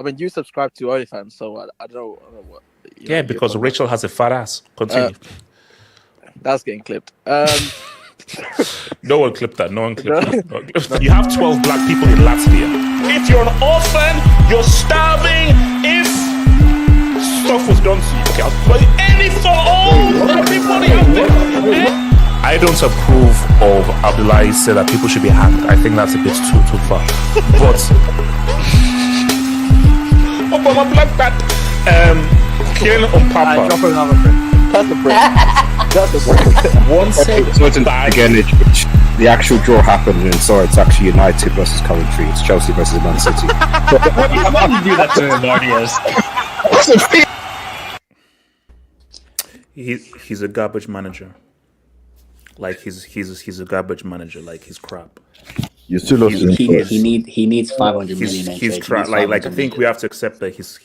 mean, you subscribe to OnlyFans, so I don't know what. Yeah, because Rachel has a fat ass. Continue. That's getting clipped. No one clipped that. No one clipped that. You have 12 black people in Latvia. If you're an orphan, you're starving. If stuff was done to you, okay, I'll play any for all everybody out there. I don't approve of Abdullahi said that people should be hanged. I think that's a bit too far. But Obama black that killing on Papa. Drop another thing. That's the break. That's the break. One second. So it's again, the actual draw happened, and so it's actually United versus Coventry. It's Chelsea versus Man City. Why did you do that to him, Mardias? He's a garbage manager. Like he's a garbage manager. Like he's crap. You still lost him. He needs 500 million. He's trash. Like I think we have to accept that he's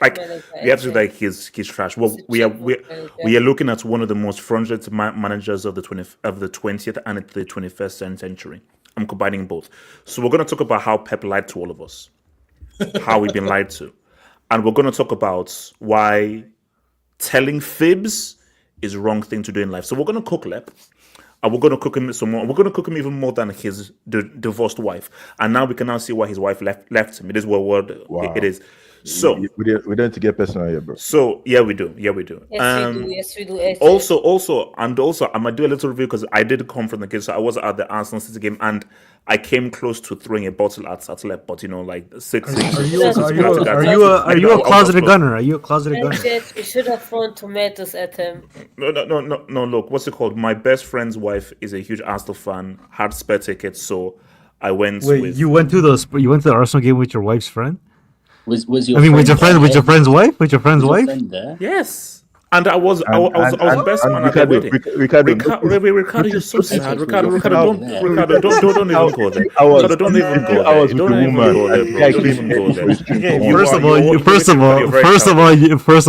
like we have to like he's trash. Well, we are looking at one of the most fraudulent managers of the 20th and the 21st century. I'm combining both. So we're going to talk about how Pep lied to all of us, how we've been lied to, and we're going to talk about why telling fibs is the wrong thing to do in life. So we're going to cook Lep. And we're going to cook him some more. We're going to cook him even more than his divorced wife. And now we can now see why his wife left him. It is what it is. So we don't need to get personal here, bro. So yeah, we do. Yeah, we do. Yes, we do. Also, I'm gonna do a little review because I did come from the game. So I was at the Arsenal City game and I came close to throwing a bottle at Lep, but like six. Are you a closeted gunner? Are you a closeted gunner? You should have thrown tomatoes at him. No. Look, what's it called? My best friend's wife is a huge Arsenal fan. Had spare tickets, so I went. Wait, you went to the Arsenal game with your wife's friend? Was your? I mean, with your friend's wife? With your friend's wife? Yes. And I was best man at the wedding. Ricardo, you're so sad. Ricardo, don't even go there. Ricardo, don't even go there. Don't even go there. First of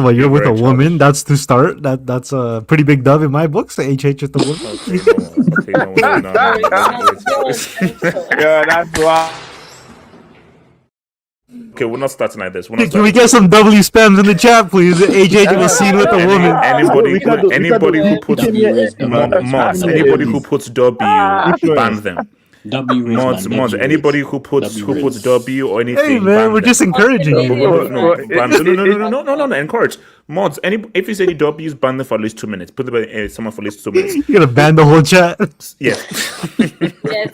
all, you're with a woman. That's to start. That's a pretty big dub in my books. The HH with the woman. Yeah, that's why. Okay, we're not starting like this. Can we get some W spams in the chat, please? AJ was seen with a woman. Anybody who puts W, ban them. Mods. Anybody who puts W or anything. Hey man, we're just encouraging you. No. Encourage mods. If you say any W's, ban them for at least 2 minutes. Put them in someone for at least 2 minutes. You're gonna ban the whole chat. Yeah. Yes.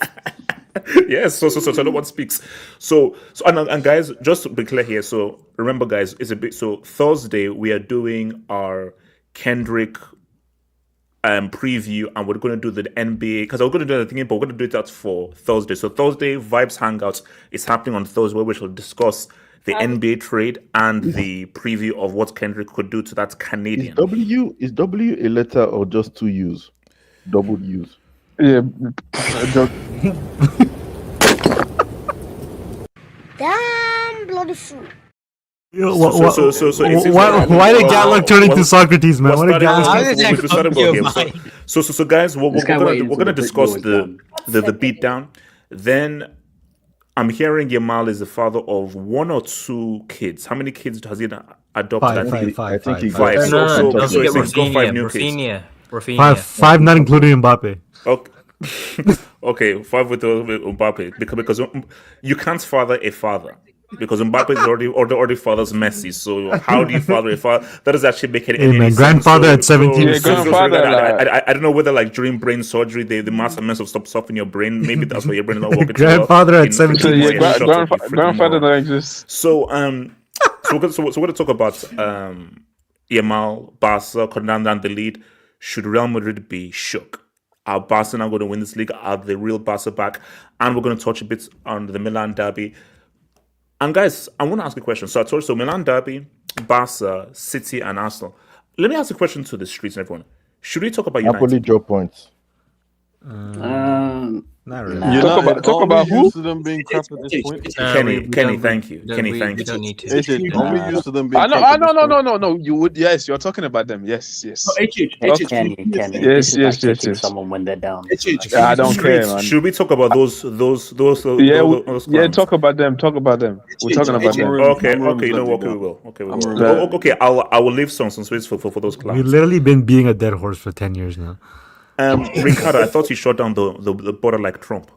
Yes, so no one speaks. So and guys, just to be clear here. So remember, guys, it's a bit. So Thursday we are doing our Kendrick preview, and we're going to do the NBA because I was going to do the thing, but we're going to do that for Thursday. So Thursday Vibes Hangouts is happening on Thursday, where we shall discuss the NBA trade and the preview of what Kendrick could do to that Canadian. Is W a letter or just two U's? Double U's. Yeah. Damn bloody fool. Why did Gatlock turn into Socrates, man? So guys, we're gonna discuss the beatdown. Then I'm hearing Yamal is the father of 1 or 2 kids. How many kids has he adopted? Five. I think he five. No, So he's got 5 new kids. Rafinha. Five, not including Mbappe. Okay. Okay, 5 with Mbappe because you can't father a father because Mbappe is already fathers Messi. So how do you father a father? That does actually make it. Hey man, grandfather at 17. I don't know whether like during brain surgery the mass amount of stuff in your brain. Maybe that's why your brain is not working. Grandfather at 17. Grandfather don't exist. So we're going to talk about Yamal, Barca, Conanda, and the lead. Should Real Madrid be shook? Are Barcelona going to win this league? Are the real Barca back? And we're going to touch a bit on the Milan derby. And guys, I want to ask a question. So I told you, so Milan derby, Barca, City, and Arsenal. Let me ask a question to the streets and everyone. Should we talk about United? Napoli drop points. Not really. Nah. You're Talk not about in talk all about we who? used to them being crap at this point. Kenny, thank you. Kenny, thank you. don't need to. All we Nah. used to them being I know. crap at No, this no, point. no. You would. Yes, you're talking about them. Yes. Kenny. Yes, This is like yes. kicking someone when they're down. I don't care, man. Should we talk about those Yeah, clowns? talk about them. We're talking about them. Okay, you know what? Okay, we will. Okay, we will. Okay, I will leave some space for those We've clowns. literally been being a dead horse for 10 years now. Ricardo, I thought you shut down the border like Trump.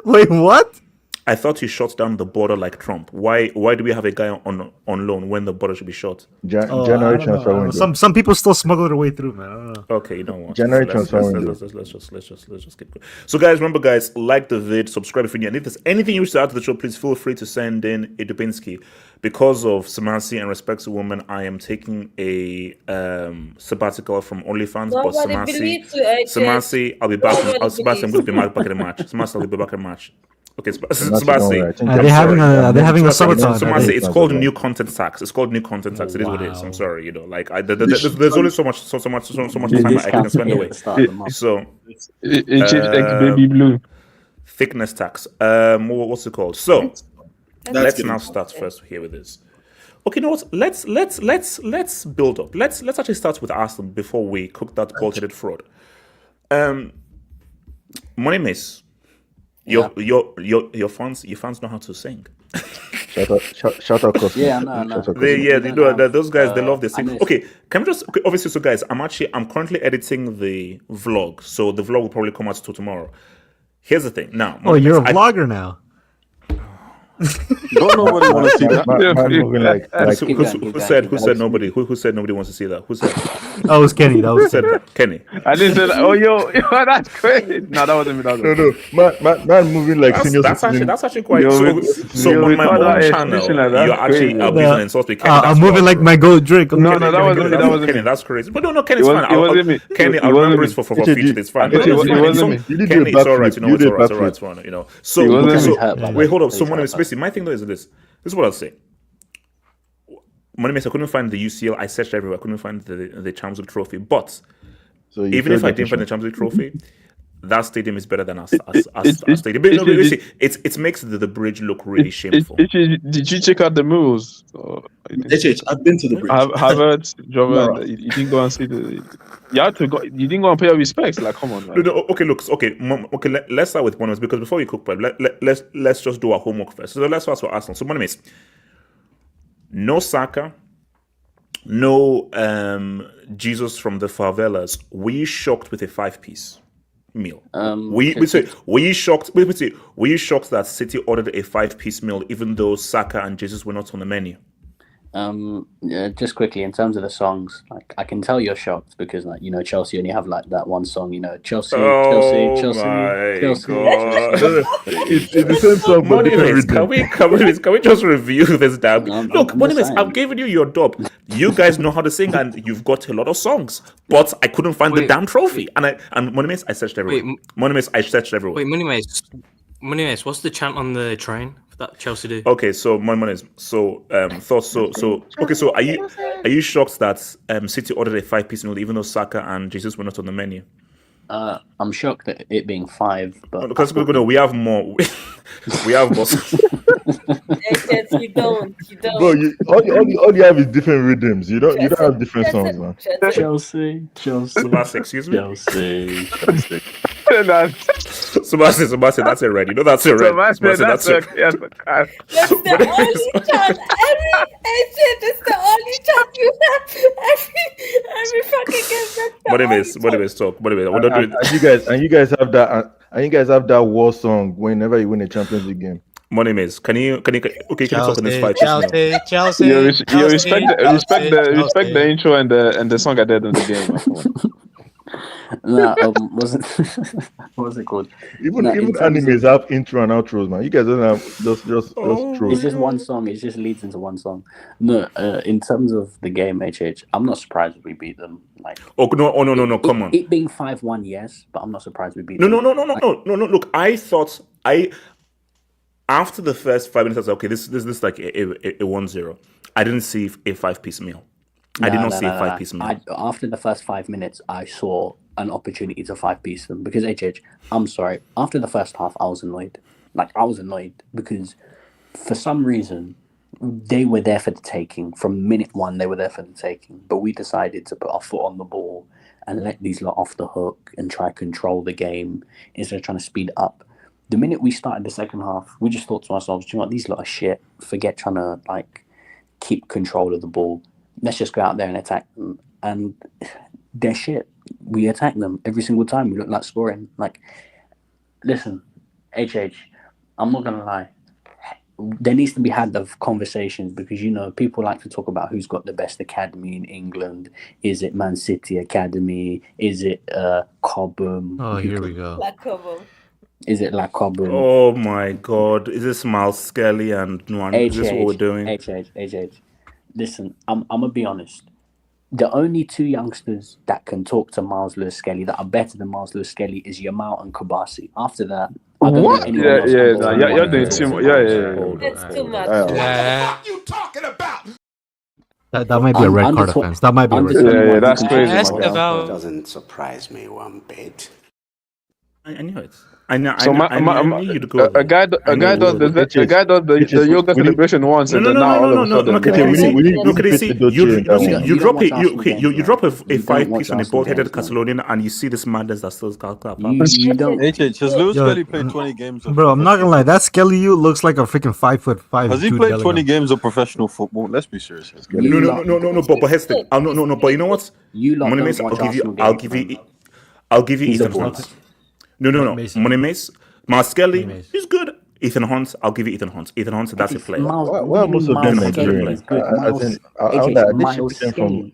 Wait, what? I thought you shut down the border like Trump. Why do we have a guy on loan when the border should be shut? January transfer window. Some people still smuggle their way through, man. I don't know. Okay, you know what? January let's transfer window. just keep going. So, guys, remember, guys, like the vid, subscribe if you need. And if there's anything you wish to add to the show, please feel free to send in a Dubinsky. Because of Samasi and Respect to Woman, I am taking a sabbatical from OnlyFans. But Samasi, I'll be back. Samasi, I'm going to be back in the match. Samasi, I'll be back in the match. Okay, Samasi. Are they having a summertime? Samasi, it's called new content tax. It's called new content tax. It is what it is. I'm sorry, you know, like there's only so much time I can spend away. So, baby blue. thickness tax. What's it called? So, let's now start first here with this. Okay, you know what? Let's build up. Let's actually start with Arsenal before we cook that bald-headed fraud. Money Miss. Your fans know how to sing. Shout out, Cosmo. Yeah, no. Those guys, they love this sing. Okay, can we just obviously, so guys, I'm currently editing the vlog, so the vlog will probably come out tomorrow. Here's the thing. Now, you're a vlogger now. Don't nobody want to see that. Who said nobody? Who said nobody wants to see that? Who said? That was Kenny. Who said that? Kenny. I didn't say that. Oh, yo, that's crazy. No, that wasn't me. No. Man moving like senior That's citizen. actually quite. So on my own channel, you're actually abusing and sauce. I'm moving like my goat drink. No, that wasn't me. That wasn't Kenny. me. That's crazy. But no, Kenny's fine. It wasn't me. Kenny, I'll remember it for future. It's fine. It wasn't me. Kenny, it's alright. You know, it's alright. You know. So wait, hold up. So my thing though is this. This is what I'll say. Money Miss, I couldn't find the UCL. I searched everywhere. I couldn't find the Champions League trophy. But even if I didn't find the Champions League trophy, that stadium is better than our stadium. But it makes the bridge look really shameful. Did you check out the moves? I've been to the bridge. Havertz, Jovan, you didn't go and see the. You had to go. You didn't go and pay your respects. Like, come on, man. No, okay. Look, okay. Let's start with one because before we cook, let's just do our homework first. So let's start with Arsenal. So, Money Miss, no Saka, no Jesus from the favelas. Were you shocked with a 5-piece meal? Were you shocked that City ordered a 5-piece meal even though Saka and Jesus were not on the menu? Just quickly in terms of the songs, like I can tell you're shocked because, like, you know, Chelsea only have like that one song, you know, Chelsea. It's the same song, but can we just review this dab? Look, Money Miss, I've given you your dub. You guys know how to sing and you've got a lot of songs, but I couldn't find the damn trophy. And Money Miss, I searched everywhere. Money Miss, I searched everywhere. Wait, Money Miss, what's the chant on the train that Chelsea do? Okay, so Money Miss, thoughts. So are you shocked that City ordered a 5-piece meal even though Saka and Jesus were not on the menu? I'm shocked at it being 5, but because we have more. We have more. You don't. Bro, all you have is different rhythms. You don't have different songs, man. Chelsea. Excuse me. Chelsea. Sebastian, that's it, right? You know that's it, right? Sebastian, that's it. That's the only chant. It's the only chant you have. Every fucking game. What do we talk? What do we? We're not doing. And you guys have that. And you guys have that war song whenever you win a Champions League game. Money Miss, can you talk on this 5-piece meal? Chelsea. You respect the intro and the song at the end of the game. No, what's it called? Even animes have intro and outros, man. You guys don't have just true. It's just one song. It just leads into one song. No, in terms of the game, I'm not surprised we beat them. Like, no, come on. It being 5-1, yes, but I'm not surprised we beat them. No. Look, I thought after the first 5 minutes, I was okay. This is like a 1-0. I didn't see a 5-piece meal. I did not see a 5-piece meal. After the first 5 minutes, I saw an opportunity to 5-piece them. Because I'm sorry, after the first half, I was annoyed. I was annoyed because for some reason they were there for the taking. From minute one, they were there for the taking. But we decided to put our foot on the ball and let these lot off the hook and try to control the game instead of trying to speed up. The minute we started the second half, we just thought to ourselves, do you know what, these lot are shit. Forget trying to keep control of the ball. Let's just go out there and attack them. And they're shit. We attack them every single time. We look like scoring. Listen, I'm not gonna lie. There needs to be had of conversations because people like to talk about who's got the best academy in England. Is it Man City Academy? Is it Cobham? Oh, here we go. Like Cobham. Is it like Cobham? Oh my God! Is this Miles Skelly and Nuan? Is this what we're doing? Listen, I'm gonna be honest. The only two youngsters that can talk to Miles Lewis Skelly that are better than Miles Lewis Skelly is Yamal and Kabasi. After that, I don't know anyone else. You're doing too much. That's too much. That might be a red card offense. That might be a red card. Yeah, that's crazy. Doesn't surprise me one bit. I knew it. I knew you'd go. A guy does the yoga celebration once, and then now all of a sudden. You drop a 5-piece on a ball-headed Catalonian, and you see this madness that still clap. Has Lewis Skelly played 20 games? Bro, I'm not gonna lie. That Skelly you looks like a freaking 5'5". Has he played 20 games of professional football? Let's be serious. No. But here's the thing. No. But you know what? I'll give you Ethan Hunt. No. Money Mace. Miles Skelly is good. Ethan Hunt, I'll give you Ethan Hunt. Ethan Hunt, that's a player. Well, most of them Nigerian. Miles Skelly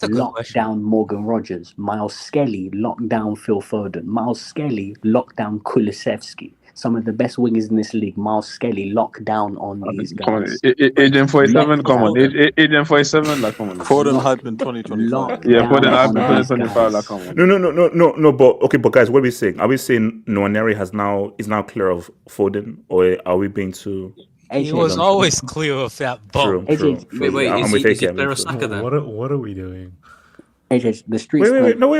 locked down Morgan Rogers. Miles Skelly locked down Phil Foden. Miles Skelly locked down Kulusevski. Some of the best wingers in this league. Miles Skelly locked down on these guys. Agent 47, come on. Agent 47, come on. Foden hype in 2025. Yeah, Foden hype in 2025, come on. No, but guys, what are we saying? Are we saying Nwaneri is now clear of Foden, or are we being too... He was always clear of that bomb. True. Wait, is he player of soccer then? What are we doing? The streets. No,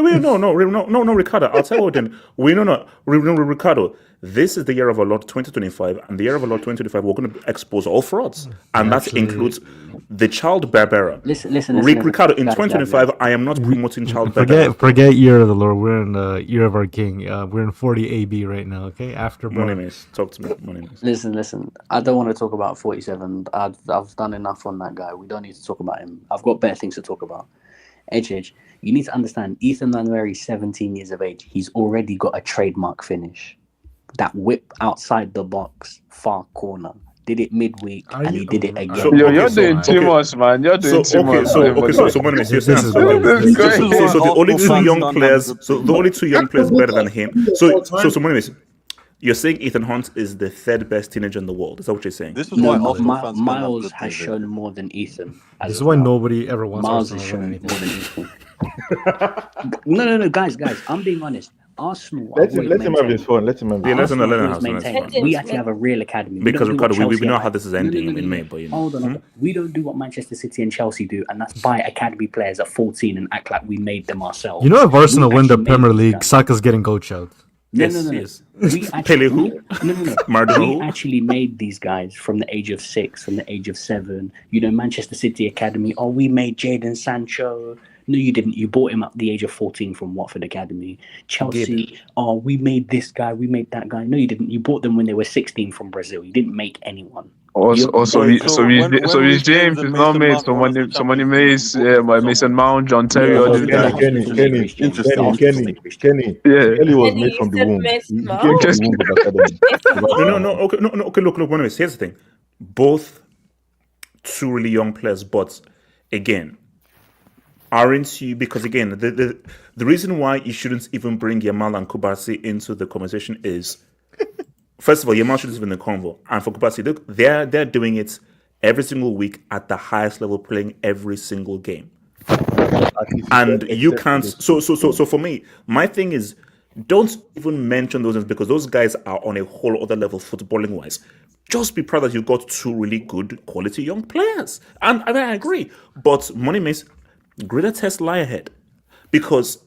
Ricardo. I'll tell you then. Ricardo. This is the year of our Lord 2025, and the year of our Lord 2025, we're going to expose all frauds, and that includes the child barberer. Listen, Ricardo. In 2025, I am not promoting child barberer. Forget year of the Lord. We're in the year of our King. We're in 40 AB right now. Okay, after Money talk to me. Money. Listen. I don't want to talk about 47. I've done enough on that guy. We don't need to talk about him. I've got better things to talk about. HH, you need to understand, Ethan Nwaneri is 17 years of age. He's already got a trademark finish. That whip outside the box, far corner. Did it midweek, and he did it again. You're doing too much, man. You're doing too much. So the only two young players better than him. So you're saying Ethan Hunt is the third best teenager in the world. Is that what you're saying? This is why Miles has shown more than Ethan. This is why nobody ever wants Miles has shown more than Ethan. No, guys. I'm being honest. Arsenal. Let him have his phone. Let him have his phone. We actually have a real academy. Because Ricardo, we know how this is ending in May. But hold on. We don't do what Manchester City and Chelsea do, and that's buy academy players at 14 and act like we made them ourselves. You know, if Arsenal win the Premier League, Saka's getting coached out. No. We actually made these guys from the age of 6, from the age of 7. Manchester City Academy. Oh, we made Jadon Sancho. No, you didn't. You bought him at the age of 14 from Watford Academy. Chelsea. Oh, we made this guy. We made that guy. No, you didn't. You bought them when they were 16 from Brazil. You didn't make anyone. So his James is not made. Somebody made Mason Mount, John Terry. Kenny. Kelly was made from the womb. No. Okay. Look. Anyways, here's the thing. Both two really young players, but again, aren't you? Because again, the reason why you shouldn't even bring Yamal and Kubasi into the conversation is, first of all, Yamal shouldn't be in the convo, and for Kubasi, look, they're doing it every single week at the highest level, playing every single game, and you can't. So for me, my thing is, don't even mention those names because those guys are on a whole other level footballing wise. Just be proud that you got two really good quality young players, and I agree. But Money makes greater tests lie ahead, because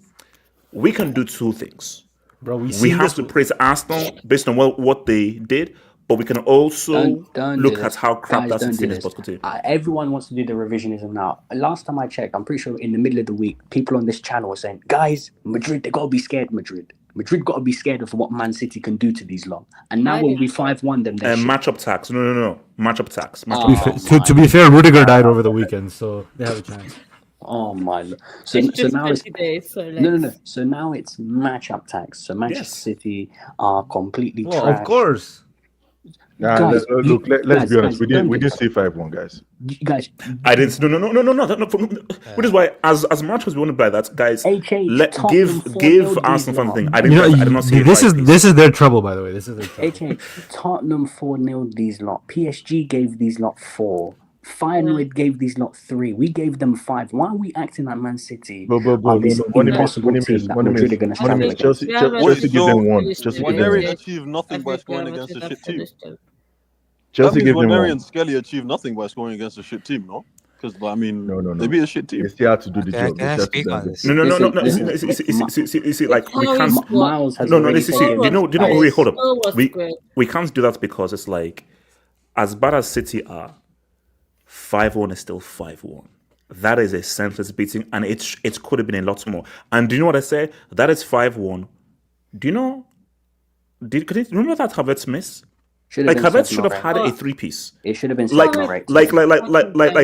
we can do two things. Bro, we have to praise Arsenal based on what they did, but we can also look at how crap that team is supposed to do. Everyone wants to do the revisionism now. Last time I checked, I'm pretty sure in the middle of the week, people on this channel were saying, guys, Madrid, they got to be scared, Madrid got to be scared of what Man City can do to these lot. And now when we 5-1 them... matchup tax. No. Matchup tax. To be fair, Rudiger died over the weekend, so they have a chance. Oh my Lord. So now it's days, so no. So now it's matchup tax. So Manchester City are completely trash. Of course. Guys, look, let's be honest. We did see 5-1, guys. Guys, I didn't. No. Which is why, as much as we want to buy that, guys, give Arsenal something. I did not see. This is their trouble, by the way. This is their trouble. Tottenham 4-0 these lot. PSG gave these lot 4. Feyenoord gave these lot 3. We gave them 5. Why are we acting like Man City? This impossible team that Madrid are going to struggle against. Chelsea gave them 1. Waneri achieved nothing by scoring against a shit team. Chelsea gave them 1. and Skelly achieved nothing by scoring against a shit team, no? Because no. They beat a shit team. They still have to do the job. Can I speak on this? No. See, like we can't. Miles has No. This is. You know. Wait, hold up. We can't do that because it's like, as bad as City are, 5-1 is still 5-1. That is a senseless beating, and it could have been a lot more. And do you know what I say? That is 5-1. Do you know? Remember that Havertz miss? Havertz should have had a 3-piece. It should have been like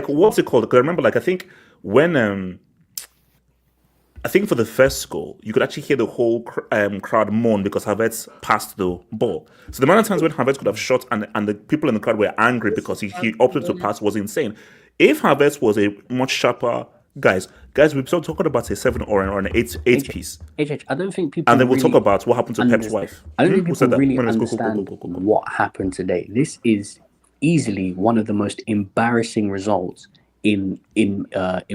what's it called? Because I remember, like, I think when I think for the first goal, you could actually hear the whole crowd moan because Havertz passed the ball. So the amount of times when Havertz could have shot and the people in the crowd were angry because he opted to pass was insane. If Havertz was a much sharper guys, we're still talking about a 7 or an 8 piece. I don't think people. And then we'll talk about what happened to Pep's wife. I don't think people really understand what happened today. This is easily one of the most embarrassing results in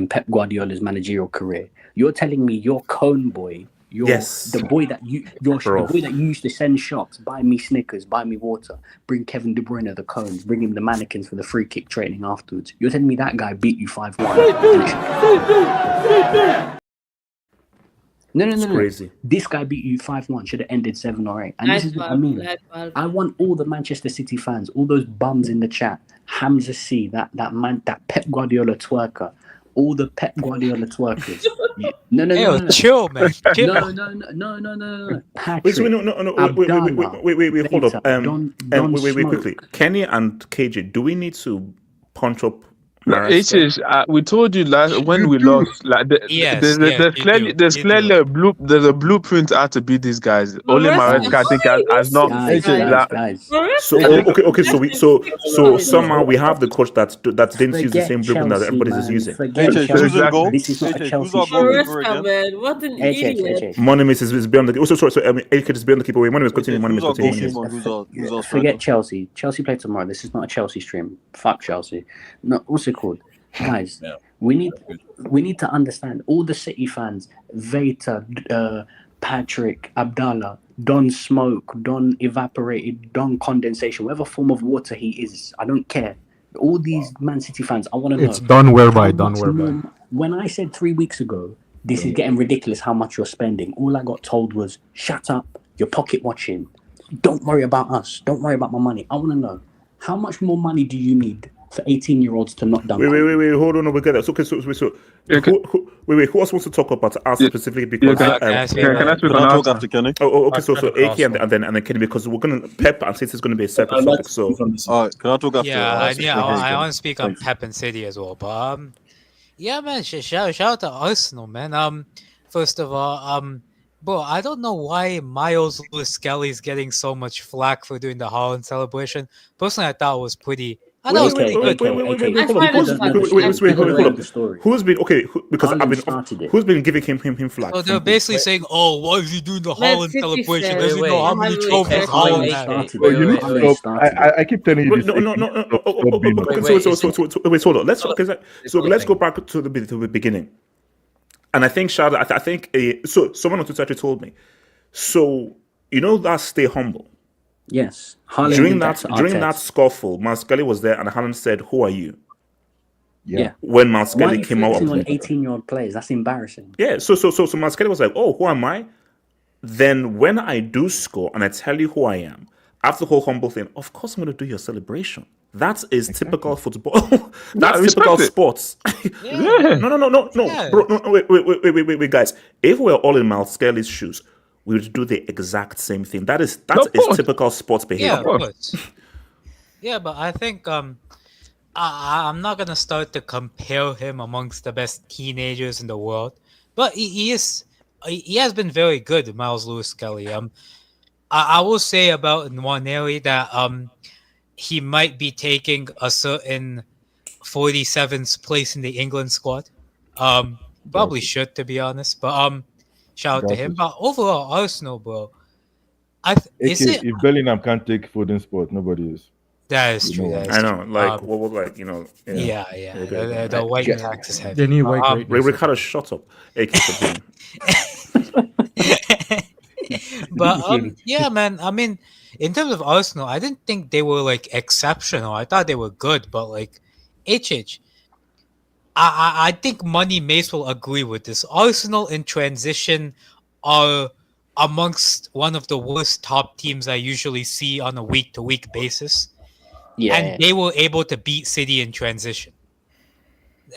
Pep Guardiola's managerial career. You're telling me your cone boy, the boy that you used to send shots, buy me Snickers, buy me water, bring Kevin De Bruyne the cones, bring him the mannequins for the free kick training afterwards. You're telling me that guy beat you 5-1? No. Crazy. This guy beat you 5-1. Should have ended 7 or 8. And this is what I mean. I want all the Manchester City fans, all those bums in the chat, Hamza C, that Pep Guardiola twerker, all the Pep Guardiola twerkers. No. Chill, man. Chill. No. Patrick, wait, hold up. Wait, quickly. Kenny and KJ, do we need to punch up? We told you when we lost. Like there's clearly a blueprint how to beat these guys. Only Maresca, I think, has not. Guys. So somehow we have the coach that didn't use the same blueprint that everybody is using. This is not a Chelsea. What an idiot! Monimus is beyond the. Also, sorry. I mean, AK is beyond the keeper. Monimus continue. Forget Chelsea. Chelsea play tomorrow. This is not a Chelsea stream. Fuck Chelsea. No, what's it called? Guys, we need to understand all the City fans, Veta, Patrick, Abdallah, Don Smoke, Don Evaporated, Don Condensation, whatever form of water he is, I don't care. All these Man City fans, I want to know. It's Don Whereby. When I said 3 weeks ago, this is getting ridiculous how much you're spending, all I got told was, shut up, you're pocket watching. Don't worry about us. Don't worry about my money. I want to know, how much more money do you need for 18-year-olds to knock down? Wait, hold on, we get that. Who else wants to talk about Arsenal specifically? Because can I speak on after Kenny? Okay, so AK and then Kenny, because we're gonna Pep and City is gonna be a separate topic. So can I talk after? I want to speak on Pep and City as well, but man, shout out to Arsenal, man. First of all, bro, I don't know why Miles Skelly is getting so much flack for doing the Haaland celebration. Personally, I thought it was pretty. I know it's pretty good. Who's been giving him flack? So they're basically saying, "Oh, why is he doing the Haaland celebration? Does he know how many trophies Haaland has?" I keep telling you this. Wait, hold on. Let's go back to the beginning. And I think Charlotte, I think someone on Twitter actually told me. So you know that stay humble. Yes. During that scuffle, Mascali was there, and Haaland said, "Who are you?" Yeah. When Why are Maskelly you came out, flexing on 18-year-old players? That's embarrassing. yeah. So Maskelly was like, "Oh, who am I?" Then when I do score and I tell you who I am, after the whole humble thing, of course I'm going to do your celebration. That is typical football. That's typical sports. Yeah. No, bro. No, wait, guys. If we're all in Miles Skelly's shoes, we would do the exact same thing. That is typical sports behavior. Yeah, of course. Yeah, but I think I'm not gonna start to compare him amongst the best teenagers in the world, but he has been very good, Miles Lewis Skelly. I will say about Nwaneri that he might be taking a certain 47th place in the England squad. Probably should, to be honest. But shout out to him. But overall, Arsenal, bro. If Bellingham can't take Foden's spot, nobody is. That is true. I know, like what was like, Yeah. The white tax is heavy. They need white greatness. Ricardo, shut up. But yeah, man. I mean, in terms of Arsenal, I didn't think they were like exceptional. I thought they were good, but like I think Money Mace will agree with this. Arsenal in transition are amongst one of the worst top teams I usually see on a week-to-week basis. Yeah. And they were able to beat City in transition.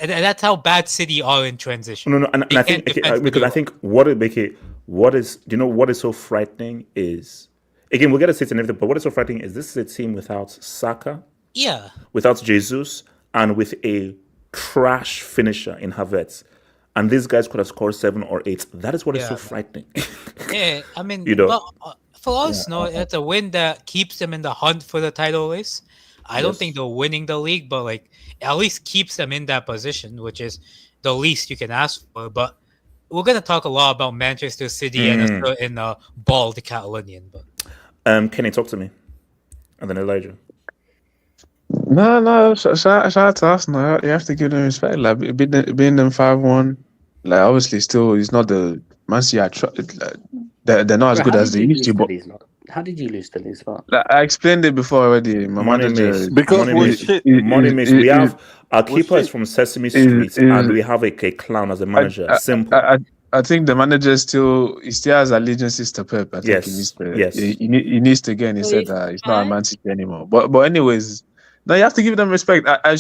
And that's how bad City are in transition. No, and I think because I think what is so frightening is, again, we'll get to City and everything, but what is so frightening is this is a team without Saka, without Jesus, and with a trash finisher in Havertz. And these guys could have scored 7 or 8. That is what is so frightening. Yeah, I mean, but for us, it's a win that keeps them in the hunt for the title race. I don't think they're winning the league, but like at least keeps them in that position, which is the least you can ask for. But we're gonna talk a lot about Manchester City and a certain bald Catalonian. But Kenny, talk to me, and then Elijah. No. Shout out to Arsenal. You have to give them respect. Like being them 5-1. Like obviously, still it's not the Man City. They're not as good as they used to. But how did you lose the league spot? I explained it before already. Money Mace. We have our keeper is from Sesame Street, and we have a clown as a manager. Simple. I think the manager still has allegiances to Pep. I think he needs to again. He said that he's not a Man City anymore. But anyways. No, you have to give them respect. I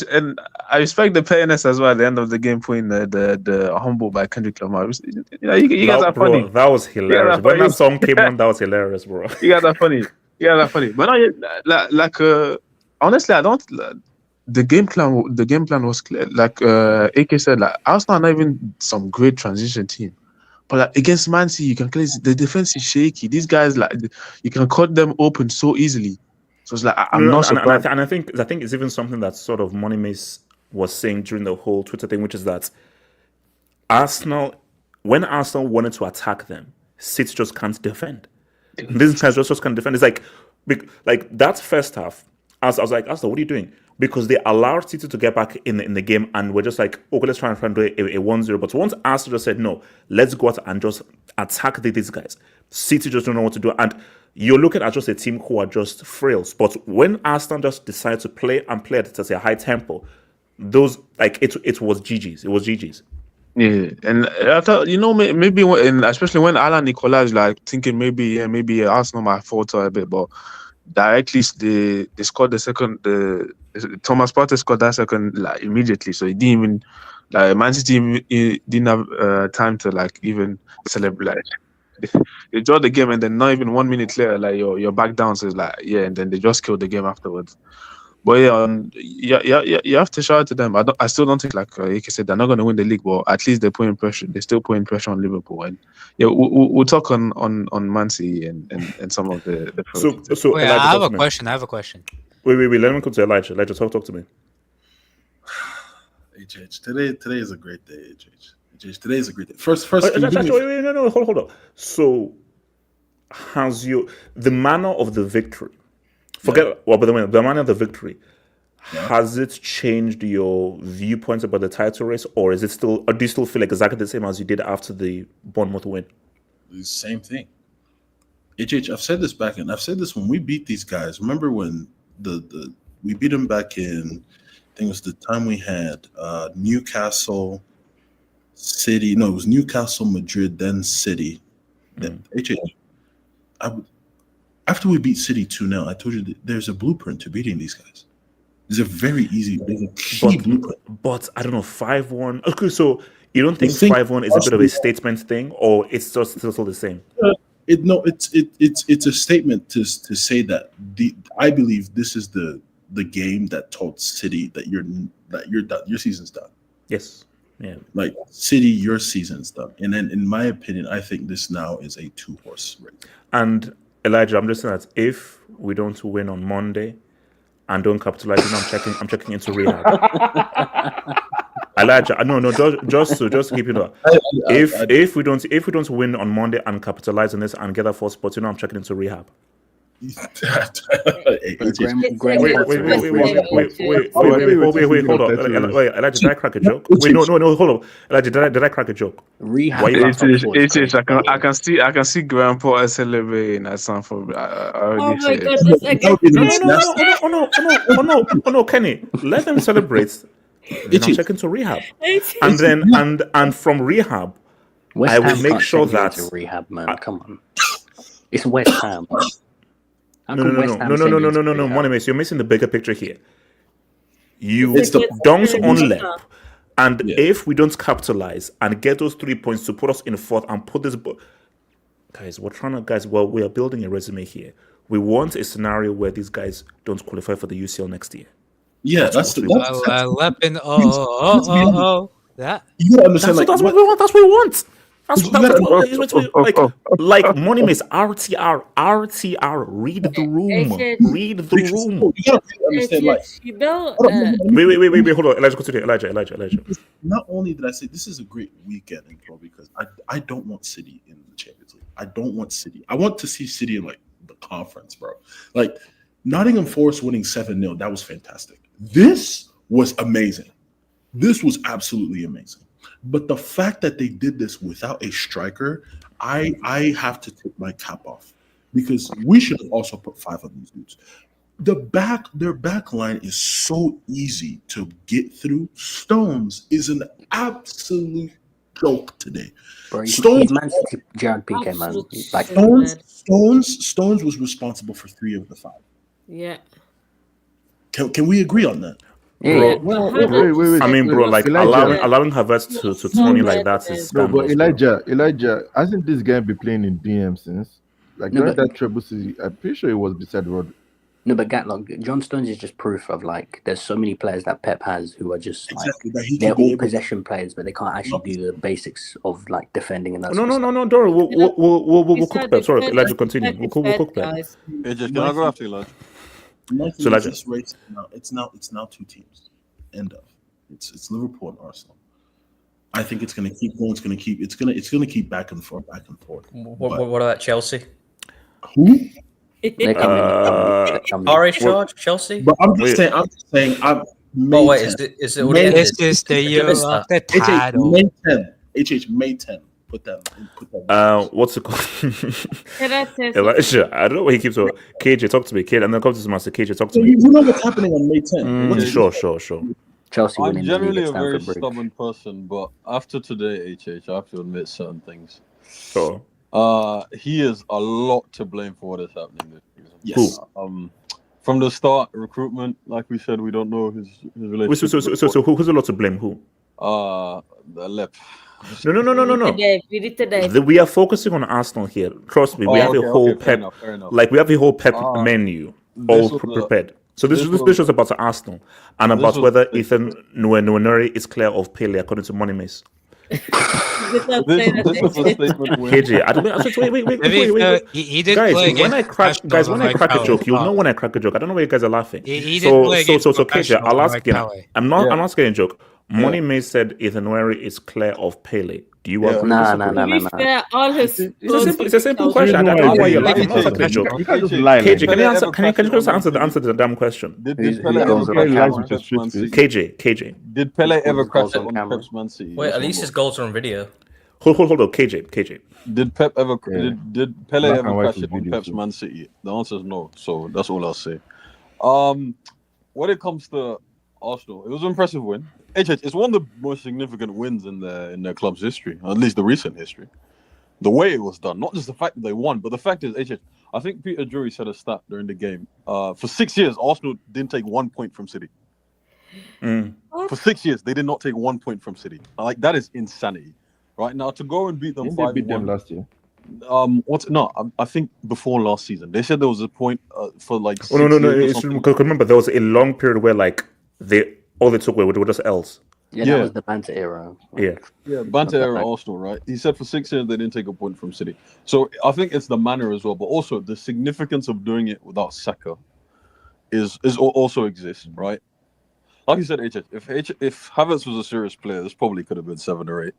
respect the fairness as well. At the end of the game, putting the humble by Kendrick Lamar. You guys are funny. That was hilarious. When that song came on, that was hilarious, bro. You guys are funny. But no, honestly, I don't. The game plan was clear. Like AK said, like Arsenal are not even some great transition team. But like, against Man City, you can clearly see the defense is shaky. These guys, like, you can cut them open so easily. So it's like I'm not surprised. And I think it's even something that sort of Money Mace was saying during the whole Twitter thing, which is that when Arsenal wanted to attack them, City just can't defend. These guys just can't defend. It's like that first half. I was like, Arsenal, what are you doing? Because they allowed City to get back in the game, and we're just like, okay, let's try and do a 1-0. But once Arsenal just said, no, let's go out and just attack these guys, City just don't know what to do. And you're looking at just a team who are just frails. But when Arsenal just decided to play at a high tempo, those it was GG's. It was GG's. Yeah, and I thought maybe especially when Alan Nicolai like thinking maybe Arsenal might falter a bit, but directly they scored the second. Thomas Partey scored that second like immediately, so he didn't even Man City didn't have time to like even celebrate. They draw the game, and then not even 1 minute later, like you're back down. So it's like and then they just killed the game afterwards. But you have to shout out to them. I still don't think, like you said, they're not going to win the league, but at least they're putting pressure. They're still putting pressure on Liverpool, and we'll talk on Man City and some of the. So wait, I have a question. Wait. Let me come to Elijah. Elijah, talk to me. HH, today is a great day. HH, today is a great day. First. No, hold up. So, has the manner of the victory? The manner of the victory. Yeah. Has it changed your viewpoints about the title race, or is it still? Or do you still feel exactly the same as you did after the Bournemouth win? The same thing. HH, I've said this I've said this when we beat these guys. Remember when we beat them back in think it was the time we had Newcastle, City. No, it was Newcastle, Madrid, then City. Then after we beat City 2-0, I told you that there's a blueprint to beating these guys. There's a very easy, blueprint. But I don't know, 5-1. Okay, so you don't think 5-1 is a bit of a statement thing, or it's just still the same? It's a statement to say that I believe this is the game that told City that you're done. Your season's done. Yes. Yeah. Like City, your season's done. And then, in my opinion, I think this now is a 2-horse race. And Elijah, I'm just saying that if we don't win on Monday and don't capitalize, I'm checking into rehab. Elijah, no, just keep it up. If we don't win on Monday and capitalize on this and get that 4 spots, I'm checking into rehab. Wait, hold on. Elijah, did I crack a joke? Wait, no, hold on. Elijah, did I crack a joke? Rehab. I can see Grandpa celebrating at Sanford. Oh my god, No, Kenny, let them celebrate. Then I'm checking to rehab, and then and from rehab, I will make sure that rehab, man. Come on, it's West Ham. No, Monimace, you're missing the bigger picture here. It's the dunks on lep, and if we don't capitalize and get those 3 points to put us in 4th and put this, guys, well, we are building a resume here. We want a scenario where these guys don't qualify for the UCL next year. Yeah, that's Lepin. That you gotta understand. That's what we want. That's what we want. Like Monimace, RTR. Read the room. Read the room. You gotta understand. Wait. Hold on. Elijah, continue. Elijah. Not only did I say this is a great weekend in pro because I don't want City in the Champions League. I don't want City. I want to see City in like the conference, bro. Like Nottingham Forest winning 7-0. That was fantastic. This was amazing. This was absolutely amazing. But the fact that they did this without a striker, I have to take my cap off because we should have also put 5 of these dudes. Their back line is so easy to get through. Stones is an absolute joke today. Bro, Stones, Gerard Piqué, man. Like Stones was responsible for 3 of the 5. Yeah. Can we agree on that? Yeah. Wait. I mean, bro, like allowing Havertz to Tony like that is scandalous. But Elijah, hasn't this guy been playing in DM since? Like during that treble season, I'm pretty sure it was beside Rod. No, but Gatlock, John Stones is just proof of like there's so many players that Pep has who are just like they're all possession players, but they can't actually do the basics of like defending and that. No, Dora, we'll cook Pep. Sorry, Elijah, continue. We'll cook Pep. Can I go after Elijah? So Elijah, this race now, it's now 2 teams. End of. It's Liverpool and Arsenal. I think it's going to keep going. It's going to keep back and forth. What about Chelsea? Who? RH Chelsea. But I'm just saying. Wait, is it already ended? This is the year of the title. May 10. Put that. What's it called? Elijah, I don't know what he keeps on. KJ, talk to me. KJ, and then come to Master. KJ, talk to me. You know what's happening on May 10. Sure. Chelsea I'm generally a very stubborn person, but after today, HH, I have to admit certain things. Sure. He is a lot to blame for what is happening this season. Yes. From the start, recruitment, like we said, we don't know his relationship. So who's a lot to blame? Who? The Lep. No. We are focusing on Arsenal here. Trust me, we have a whole Pep, fair enough. like we have a whole Pep menu all prepared. So this was about Arsenal and about whether Ethan Nwaneri is clear of Pele according to Monimace. KJ, I don't wait. He did guys, play when I crack a joke, you'll know when I crack a joke. I don't know why you guys are laughing. He so did play KJ, I'll ask again. Pele. I'm not asking a joke. Monimace said Ethan Nwaneri is clear of Pele. Do you agree? No. It's a simple question. I don't know why you're laughing. I'm not asking a joke. KJ, can you just answer the damn question? KJ. Did Pele ever crash up on Pep's Man City? Wait, at least his goals are on video. Hold on, KJ. Did did Pele ever crash it on Pep's Man City? The answer is no. So that's all I'll say. When it comes to Arsenal. It was an impressive win. It's one of the most significant wins in their club's history, at least the recent history. The way it was done, not just the fact that they won, but the fact is, I think Peter Drury said a stat during the game. For 6 years, Arsenal didn't take 1 point from City. For 6 years, they did not take 1 point from City. Like, that is insanity. Right now, to go and beat them 5-1. They beat them last year. I think before last season they said there was a point for like. No. Because remember, there was a long period where like all they took away were just L's. Yeah, that was the banter era. The banter era Arsenal, right? He said for 6 years they didn't take a point from City. So I think it's the manner as well, but also the significance of doing it without Saka is also exists, right? Like you said, if Havertz was a serious player, this probably could have been 7 or 8.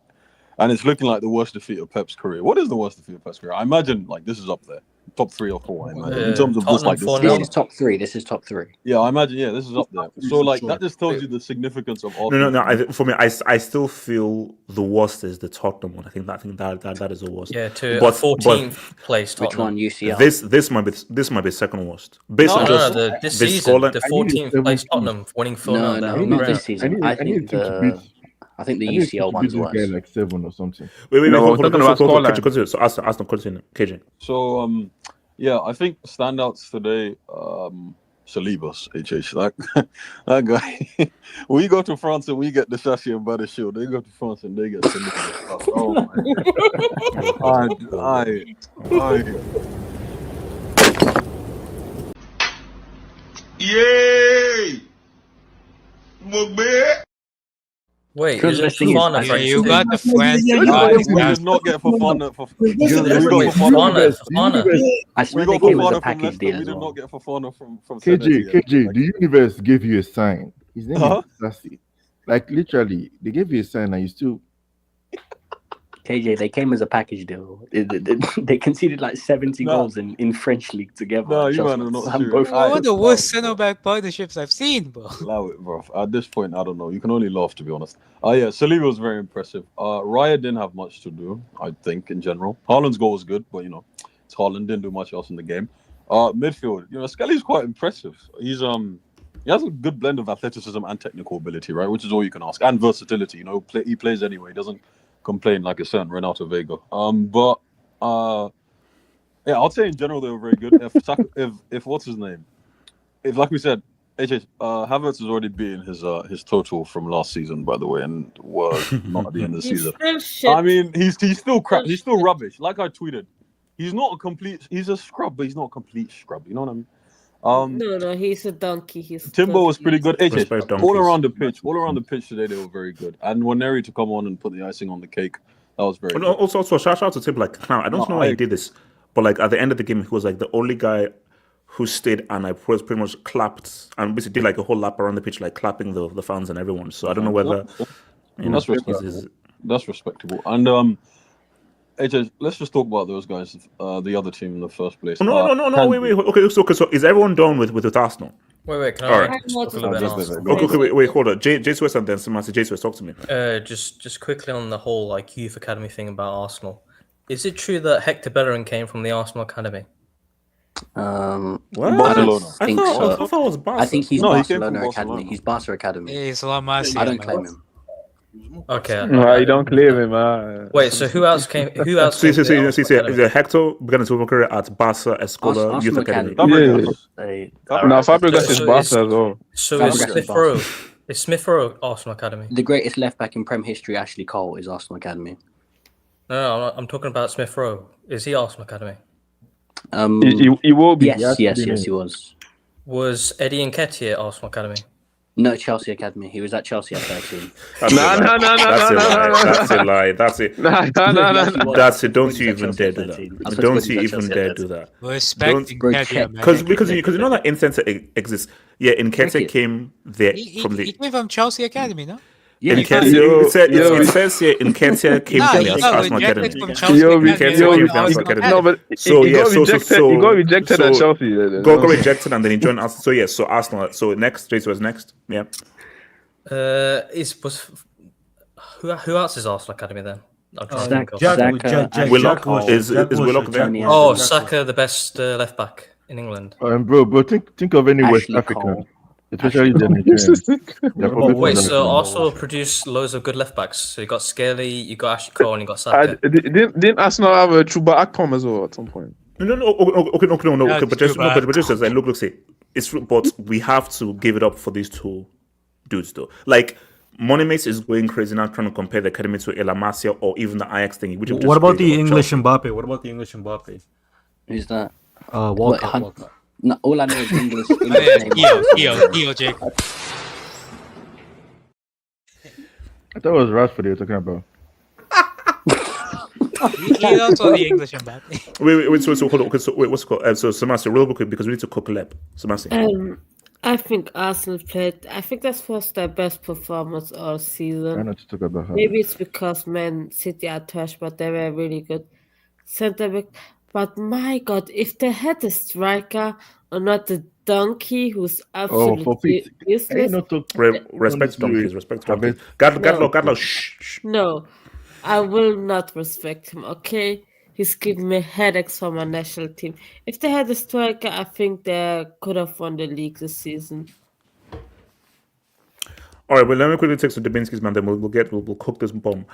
And it's looking like the worst defeat of Pep's career. What is the worst defeat of Pep's career? I imagine like this is up there, top 3 or 4. I imagine in terms of just like this. This is top 3. This is top 3. Yeah, I imagine. Yeah, this is up there. So like that just tells you the significance of Arsenal. No. For me, I still feel the worst is the Tottenham one. I think that is the worst. Yeah, to 14th place. Tottenham. Which one? UCL. This might be second worst. Based on just this season, the 14th place Tottenham winning 4-0. No, not this season. I think the UCL one's worse. Like 7 or something. Wait. Hold on. Continue. So Arsenal, continue. KJ. So I think standouts today. Salibas, that guy. We go to France and we get the Shashi and Butter Shield. They go to France and they get Salibas. Oh my. Yay! Mugbe. Wait, is it Fofana? You got the French. We did not get Fofana. I swear they came as a package deal. We did not get Fofana from KJ, the universe gave you a sign. His name is Sassy. Like literally, they gave you a sign and you still. KJ, they came as a package deal. They conceded like 70 goals in French league together. No, you man are not serious. One of the worst centre-back partnerships I've seen, bro. Allow it, bro. At this point, I don't know. You can only laugh, to be honest. Saliba was very impressive. Raya didn't have much to do, I think, in general. Haaland's goal was good, but, it's Haaland. Didn't do much else in the game. Midfield, Skelly's quite impressive. He has a good blend of athleticism and technical ability, right? Which is all you can ask. And versatility, he plays anyway. He doesn't complain like a certain Renato Vega. I'll say in general they were very good. If what's his name? If like we said, Havertz has already beaten his total from last season, by the way, and was not at the end of the season. I mean, he's still crap. He's still rubbish. Like I tweeted, he's a scrub, but he's not a complete scrub. You know what I mean? No, he's a donkey. Timber was pretty good. All around the pitch today, they were very good. And Waneri to come on and put the icing on the cake, that was very good. Also, shout out to Timber. Like, now I don't know why he did this, but like at the end of the game, he was like the only guy who stayed and I pretty much clapped and basically did like a whole lap around the pitch, like clapping the fans and everyone. So I don't know whether that's respectable. And let's just talk about those guys, the other team in the first place. No, wait. Okay, so is everyone done with Arsenal? Wait, can I talk a little bit on Arsenal? Okay, wait, hold on. J Swiss and then Samantha. J Swiss, talk to me. Just quickly on the whole like youth academy thing about Arsenal. Is it true that Hector Bellerin came from the Arsenal academy? What? Barcelona. I thought it was Barca. I think he's No, he Barcelona came from Academy. Barcelona. He's Barca Academy. He's La Masia. I don't claim him. Okay. No, you don't claim him. Wait, so who else came? See, Hector began his football career at Barca Escola Youth Academy. No, Fabregas is Barca as well. So is Smith Rowe Arsenal Academy? The greatest left back in Prem history, Ashley Cole, is Arsenal Academy. No, I'm talking about Smith Rowe. Is he Arsenal Academy? He will be. Yes, he was. Was Eddie Nketiah Arsenal Academy? No, Chelsea Academy. He was at Chelsea at 13. No. That's a lie. That's it. No. That's it. Don't you even dare do that. Don't you even dare do that. Respect Nketiah, man. Because you know that incense exists. Yeah, Nketiah came there from the. He came from Chelsea Academy, no? Yeah, it says here Nketiah came from the Arsenal Academy. No, but he got rejected at Chelsea. Got rejected and then he joined Arsenal. So Arsenal. So next, Jason was next. Yeah. Who else is Arsenal Academy then? Willock is Willock there? Oh, Saka, the best left back in England. Bro, think of any West African. especially the Nigerians. Wait, so Arsenal produced loads of good left backs. So you got Skelly, you got Ashley Cole, and you got Saka. Didn't Arsenal have a Chuba Akpom as well at some point? No. Okay, but just like, look, say it's. But we have to give it up for these two dudes, though. Like Moneymates is going crazy now, trying to compare the academy to El Amasia or even the Ajax thing. What about the English Mbappe? Who's that? Walcott. No, all I know is English. Eo Jacob. I thought it was Rashford you were talking about. He also the English Mbappe. Wait, so hold on. Okay, so wait, what's it called? So Samasi, real quick, because we need to cook lep. Samasi. I think Arsenal played. I think that was their best performance all season. I know to talk about her. Maybe it's because Man City are trash, but they were really good centre back. But my God, if they had a striker or not a donkey who's absolutely useless. Respect donkeys. Respect donkeys. Gadlo, shh. No, I will not respect him. Okay. He's giving me headaches for my national team. If they had a striker, I think they could have won the league this season. All right, well, let me quickly take some Dubinsky's, man. Then we'll cook this bomb.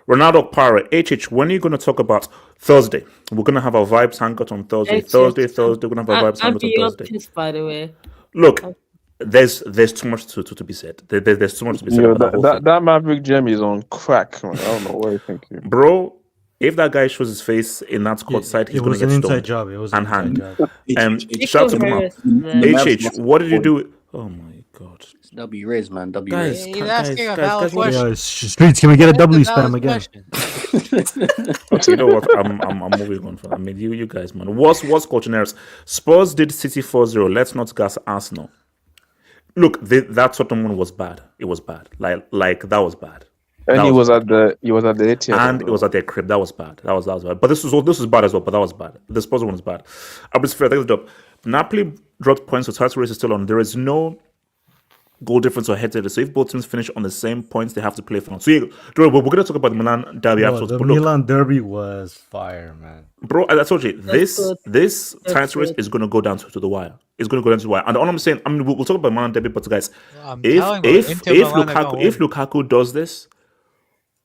Ronaldo Para, HH, when are you going to talk about Thursday? We're going to have our Vibes Hangout on Thursday. Thursday, we're going to have our Vibes Hangout on Thursday. Pissed, by the way. Look, there's too much to be said. There's too much to be said. That Maverick Gem is on crack. Man. I don't know what you think. Bro, if that guy shows his face in that court side, he's going to get stoned. Inside job. It was an inside job. Shout out to Mama. HH, what did you do? Oh my God. W Riz, man. W Riz. Riz. He's asking a valid question. Streets, can we get a W spam again? You know what? I'm moving on. I mean, you guys, man. What's Colchoneros? Spurs did City 4-0. Let's not gas Arsenal. Look, that Tottenham one was bad. It was bad. Like that was bad. And he was at the Etihad. And it was at their crib. That was bad. That was bad. But this was bad as well. But that was bad. The Spurs one was bad. I was fair. Thanks, job. Napoli dropped points, so title race is still on. There is no goal difference or head-to-head. So if both teams finish on the same points, they have to play for. So we're going to talk about the Milan derby afterwards. The Milan derby was fire, man. Bro, I told you this title race is going to go down to the wire. It's going to go down to the wire. And all I'm saying, I mean, we'll talk about Milan derby, but guys, if Lukaku does this,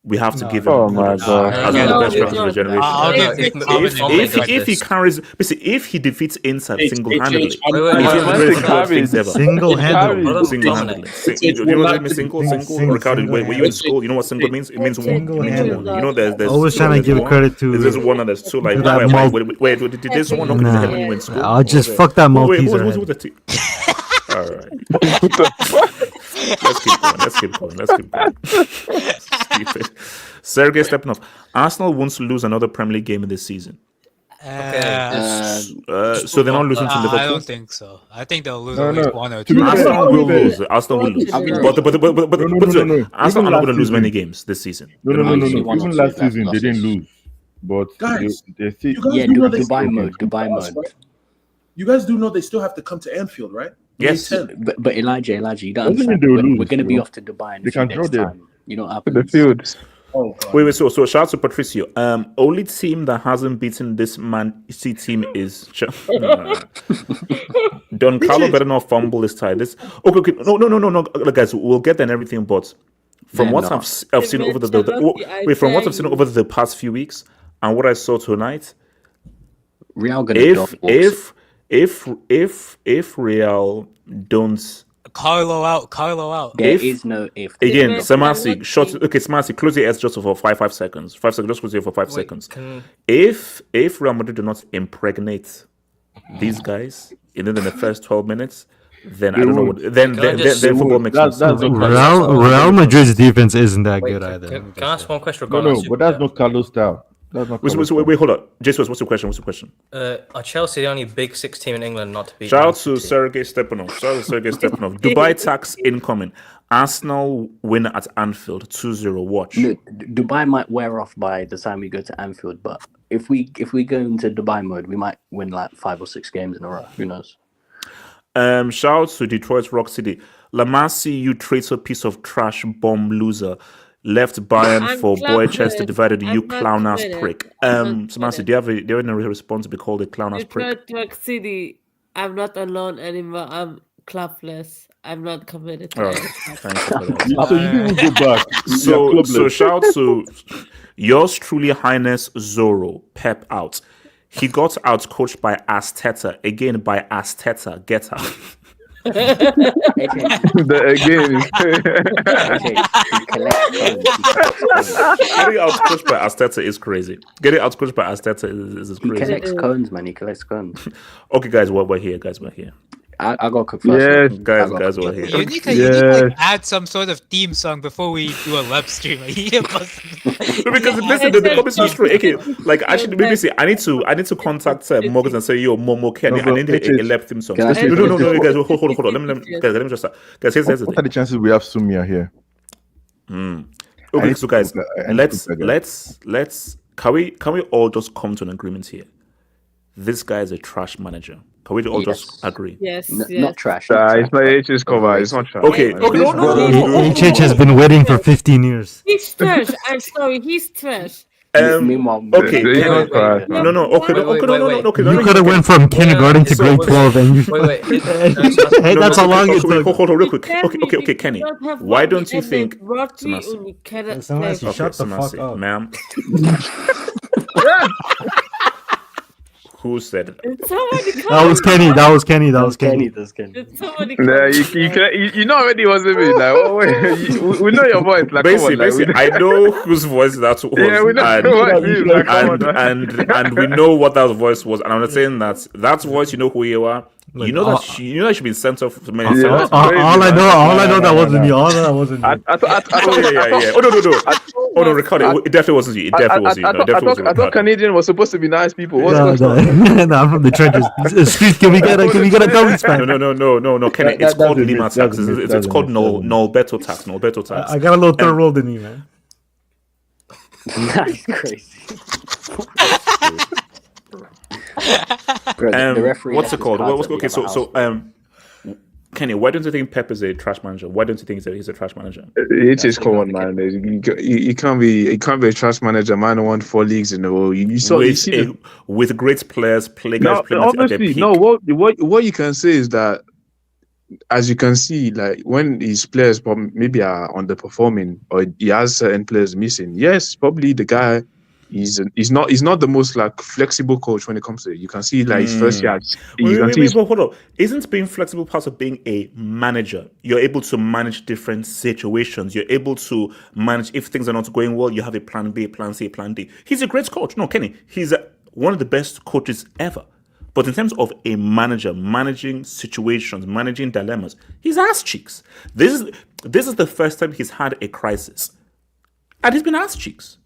we have to give him. Oh my God! As one of the best players of the generation. If he carries, if he defeats Inter single-handedly, single-handedly. You know what I mean? Single. Ricardo, were you in school? You know what single means? It means one. You know, there's. Always trying to give credit to. There's one and there's two. Like, wait, did there's someone knock his head when you were in school? I'll just fuck that Malteser. All right. Let's keep going. Stupid. Sergei Stepanov. Arsenal wants to lose another Premier League game in this season. So they're not losing to Liverpool? I don't think so. I think they'll lose at least one or two. Arsenal will lose. But Arsenal are not going to lose many games this season. No. Even last season, they didn't lose. But guys, they see. Dubai mode. You guys do know they still have to come to Anfield, right? Yes. But Elijah, you don't understand. We're going to be off to Dubai in a few days' time. You know what happens? The field. Oh, wait. So shout out to Patricio. Only team that hasn't beaten this Man City team is Don Carlo better not fumble this time. Okay. No, guys, we'll get there and everything. But from what I've seen over the past few weeks and what I saw tonight, Real if Real don't. Carlo out. There is no if. Again, Samasi, short. Okay, Samasi, close your ears just for 5 seconds. 5 seconds, just close your for 5 seconds. If Real Madrid do not impregnate these guys in the first 12 minutes, then I don't know what. Then football makes sense. Real Madrid's defense isn't that good either. Can I ask one question? No, but that's not Carlos style. Wait, hold on. Jesus, what's your question? Are Chelsea the only big six team in England not to beat? Shout out to Sergei Stepanov. Dubai tax incoming. Arsenal win at Anfield 2-0. Watch. Look, Dubai might wear off by the time we go to Anfield, but if we go into Dubai mode, we might win like 5 or 6 games in a row. Who knows? Shout out to Detroit Rock City. Lamasi, you traitor piece of trash bomb loser. Left Bayern for Boychester, divided you clown ass prick. Samasi, do you have any response to be called a clown ass prick? Detroit City, I'm not alone anymore. I'm clubless. I'm not committed to All right, it. thank you for that. So you didn't even go back. So shout to yours truly, Highness Zoro. Pep out. He got out coached by Asteta again by Asteta. Get out. Getting out coached by Asteta is crazy. Getting out coached by Asteta is crazy. He collects cones, man. He collects cones. Okay, guys, we're here. Guys, we're here. I got cook first. Yes, guys, we're here. You need to like, add some sort of theme song before we do a live stream. Because listen, the comments are straight. Okay, like actually, maybe say I need to contact Morgan and say, yo, Momo, I need a left theme song. No, guys, hold on. Let me just guys. Here's the What are the chances we have Sumia here? Okay, so guys, let's can we all just come to an agreement here? This guy is a trash manager. Can we all just agree? Yes, Not trash. It's my HH's cover. It's not trash. Okay. No. HH has been waiting for 15 years. He's trash. I'm sorry, he's trash. Meanwhile, okay. You Okay. could have went from kindergarten to grade 12, and you. That's how long it took. Hold on, real quick. Okay, Kenny. Why don't you think? Samasi, shut the fuck up, ma'am. Who said it? That was Kenny. That's Kenny. You know already wasn't me. Like, we know your voice. Like, basically, I know whose voice that was. Yeah, we know and we know what that voice was. And I'm not saying that voice. You know who you are. You know that she's been sent off to many times. All I know that wasn't me. All that wasn't me. Yeah. Oh no, record it. It definitely wasn't you. I thought Canadian was supposed to be nice people. No, I'm from the trenches. Street, can we get a double span? No. Kenny, it's called Lima tax. It's called Norberto tax. I got a little third roll than you, man. That's crazy. Bro, the referee what's it called? Okay, so Kenny, why don't you think Pep is a trash manager? Why don't you think he's a trash manager? It is common, man. You can't be a trash manager. Man, won 4 leagues in a row. With great players, obviously, what you can say is that, as you can see, like when his players maybe are underperforming or he has certain players missing. Yes, probably the guy. He's not the most like flexible coach when it comes to it. You can see like his first year. Hold on. Isn't being flexible part of being a manager? You're able to manage different situations. You're able to manage if things are not going well. You have a plan B, plan C, plan D. He's a great coach. No, Kenny, he's one of the best coaches ever. But in terms of a manager managing situations, managing dilemmas, he's ass cheeks. This is the first time he's had a crisis, and he's been ass cheeks.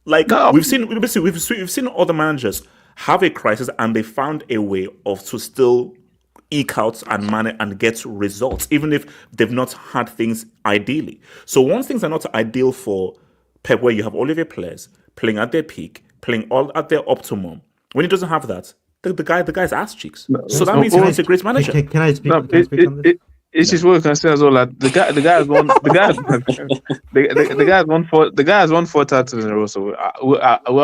Like we've seen other managers have a crisis and they found a way to still eke out and manage and get results, even if they've not had things ideally. So once things are not ideal for Pep, where you have all of your players playing at their peak, playing all at their optimum, when he doesn't have that, the guy's ass cheeks. So that means he's a great manager. Can I speak on this? It's just what you can say as well. Like the guy has won 4 titles in a row. So I will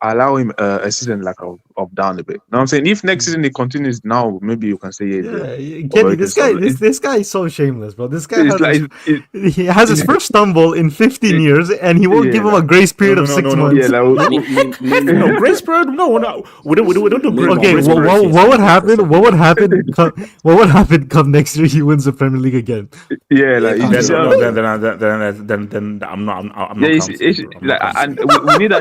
allow him a season like of down a bit. You know what I'm saying? If next season he continues now, maybe you can say Kenny, this guy is so shameless, bro. This guy he has his first stumble in 15 years, and he won't give him a grace period of 6 months. No grace period. No, we don't do grace. Okay, what would happen? What would happen come next year? He wins the Premier League again. Yeah, like then I'm not. And we need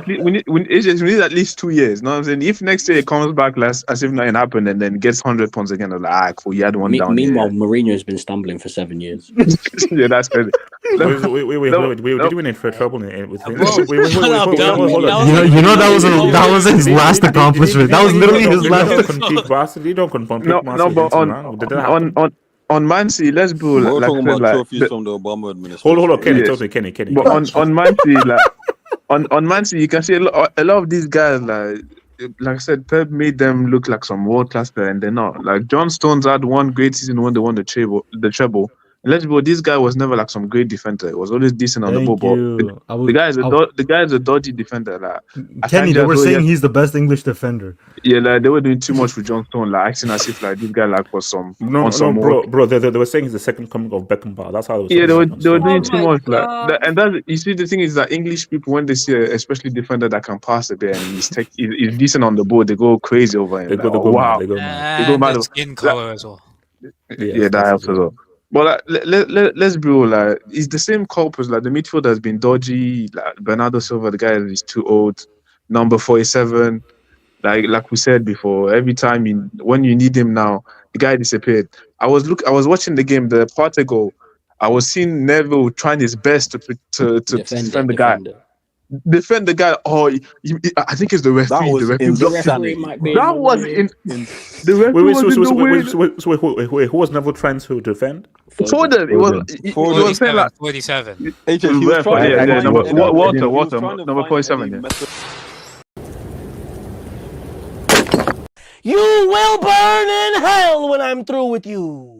at least 2 years. You know what I'm saying? If next year he comes back as if nothing happened and then gets 100 points again, I'm like, cool, you had one down. Meanwhile, Mourinho has been stumbling for 7 years. Yeah, that's crazy. Wait, did we in trouble with him? You know that was his last accomplishment. That was literally his last. You don't confirm. No, but on Man City, let's go. We're talking about trophies from the Obama administration. Hold on, Kenny. But on Man City, on Man City, you can see a lot of these guys, like I said, Pep made them look like some world class player, and they're not. Like John Stones had one great season when they won the treble. let's be honest, this guy was never like some great defender. He was always decent on the ball. But the guy is a dodgy defender. Like Kenny, they were saying he's the best English defender. Yeah, like they were doing too much with John Stone, like acting as if like this guy like was some bro. They were saying he's the second coming of Beckenbauer. That's how it was. Yeah, they were doing too much. Like, and that you see, the thing is that English people, when they see especially defender that can pass a bit and he's decent on the ball, they go crazy over him. They go mad. They go mad. Skin color as well. Yeah, that helps as well. But let's be real, like it's the same culprits. Like the midfield has been dodgy. Like Bernardo Silva, the guy is too old. Number 47, like we said before, every time when you need him now, the guy disappeared. I was watching the game, the Partey goal. I was seeing Neville trying his best to defend the guy. Defend the guy. Oh, I think it's the referee. That was in the referee. Wait, who was Neville trying to defend? Foden. He was saying like 47. Walter, number 47. You will burn in hell when I'm through with you.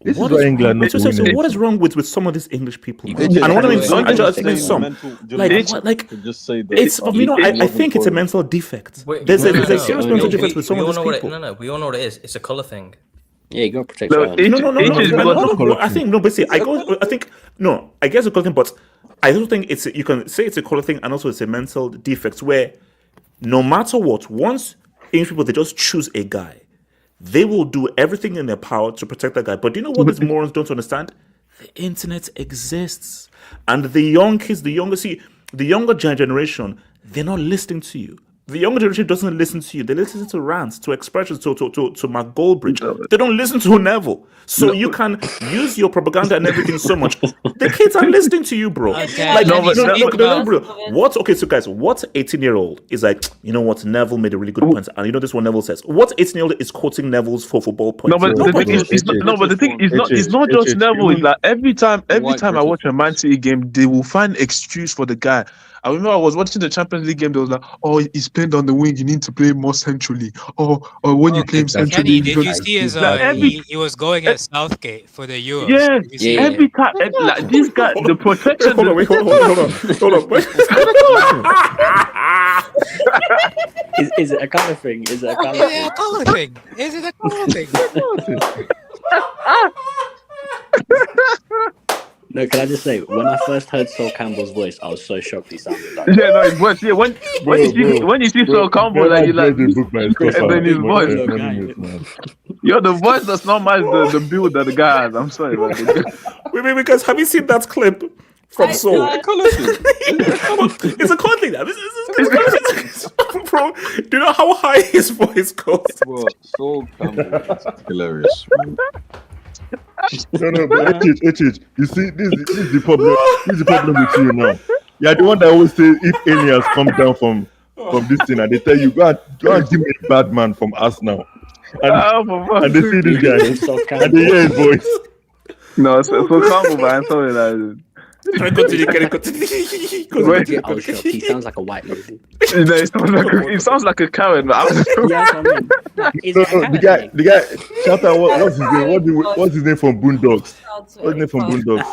This is why England. So what is wrong with some of these English people? And I want to mean some. Just say that. It's I think it's a mental defect. There's a serious mental defect with some of these people. We all know what it is. It's a color thing. Yeah, you gotta protect. No. I think no, but see, I guess a color thing, but I don't think you can say it's a color thing, and also it's a mental defect where no matter what, once English people they just choose a guy. They will do everything in their power to protect that guy. But do you know what these morons don't understand? The internet exists. And the young kids, the younger generation, they're not listening to you. The younger generation doesn't listen to you. They listen to rants, to expressions, to Mark Goldbridge. They don't listen to Neville. So you can use your propaganda and everything so much. The kids are listening to you, bro. What? Okay, so guys, what 18-year-old is like? You know what? Neville made a really good point, and you know this one Neville says. What 18-year-old is quoting Neville's for football points? But the thing is, it's not just Neville. It's like every time I watch a Man City game, they will find excuse for the guy. I remember I was watching the Champions League game. They was like, "Oh, he's playing on the wing. You need to play more centrally. Or when you play him centrally." Kenny, did you see his? He was going at Southgate for the Euros. Yeah. Every time, like this guy, the protection. Hold on. Is it a colour thing? Is it a colour thing? Is it a colour thing? No, can I just say, when I first heard Sol Campbell's voice, I was so shocked he sounded like his voice. Yeah, when you see Sol Campbell, like, you like, and then his voice. Yo, the voice does not match the build that the guy has. I'm sorry, man. Wait, because have you seen that clip from Sol? It's a color thing. This is bro. Do you know how high his voice goes? Bro, Sol Campbell is hilarious. No, but HH, you see, this is the problem. This is the problem with you now. Yeah, the one that always say if aliens come down from this thing and they tell you go and give me a bad man from us now, and they see this guy and they hear his voice. No, so Campbell, man, I'm sorry, like. Continue. He sounds like a white lady. He sounds like a Karen. The guy. Shout out! What's his name? What's his name from Boondocks? What's his name from Boondocks?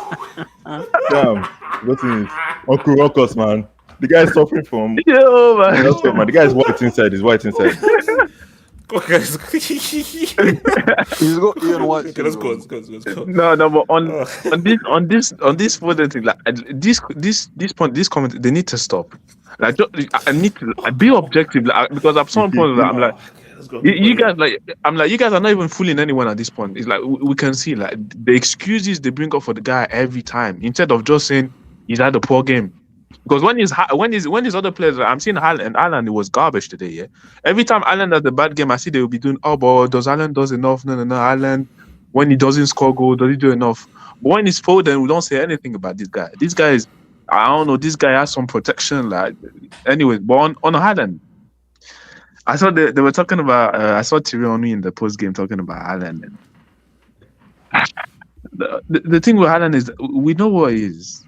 Damn, what's his name? Uncle Ruckus, man. The guy is suffering from. Yo, man. The guy is white inside. He's white inside. Okay, he's got Ian White. Let's go. No, but on this further thing, like this comment, they need to stop. Like, I need to be objective, like, because at some point, like, I'm like, you guys, like, you guys are not even fooling anyone at this point. It's like we can see, like, the excuses they bring up for the guy every time, instead of just saying he's had a poor game. Because when his other players, I'm seeing Alan, it was garbage today. Yeah, every time Alan has a bad game, I see they will be doing. Oh, but does Alan does enough? No. Alan, when he doesn't score goal, does he do enough? But when he's Foden, we don't say anything about this guy. This guy is, I don't know. This guy has some protection. Like, anyways, but on Alan, I saw they were talking about. I saw Thierry Henry in the post game talking about Alan. The thing with Alan is we know what he is.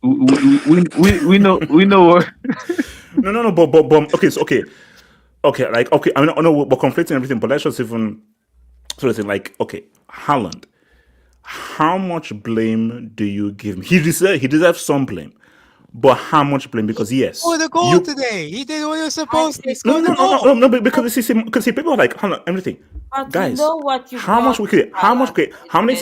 We know what. No. But okay. So okay. I know we're conflicting everything, but let's just even sort of think like, okay, Haaland, how much blame do you give him? He deserves some blame. But how much blame? Because yes, for the goal today, he did what he was supposed to. He scored the goal. No, because people are like, hold on, everything. But Guys, you know what you how got, many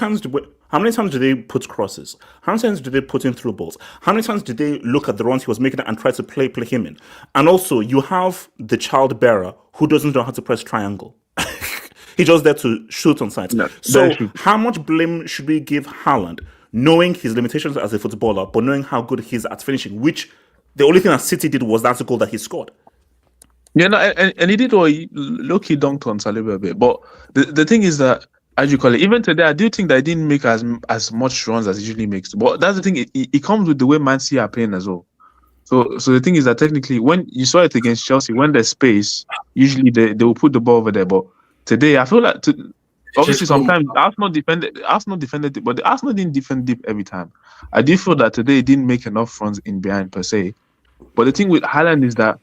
times do they put crosses? How many times do they put in through balls? How many times did they look at the runs he was making and try to play him in? And also, you have the child bearer who doesn't know how to press triangle. He's just there to shoot on sight. No, so how much blame should we give Haaland, knowing his limitations as a footballer, but knowing how good he is at finishing, which the only thing that City did was that goal that he scored. Yeah, no, and he did what he low-key dunked on Saliba a bit. But the thing is that, as you call it, even today, I do think that he didn't make as much runs as he usually makes. But that's the thing, it comes with the way Man City are playing as well. So the thing is that technically, when you saw it against Chelsea, when there's space, usually they will put the ball over there. But today, I feel like obviously sometimes Arsenal defended it, but the Arsenal didn't defend deep every time. I do feel that today it didn't make enough runs in behind per se. But the thing with Haaland is that,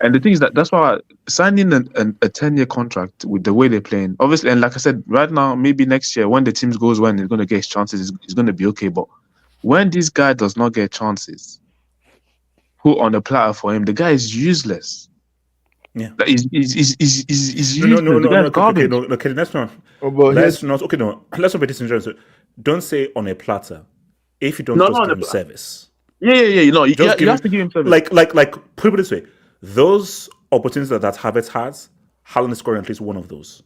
and the thing is that's why signing a 10-year contract with the way they're playing, obviously, and like I said, right now, maybe next year when the team goes when he's going to get his chances, it's going to be okay. But when this guy does not get chances, put on the platter for him, the guy is useless. Yeah, like, he's useless. No, The guy's garbage. Okay, let's not. Let's not be disingenuous. Don't say on a platter if you don't give him service. Yeah. You have to give him service. Like put it this way. Those opportunities that Havertz has, Haaland is scoring at least one of those.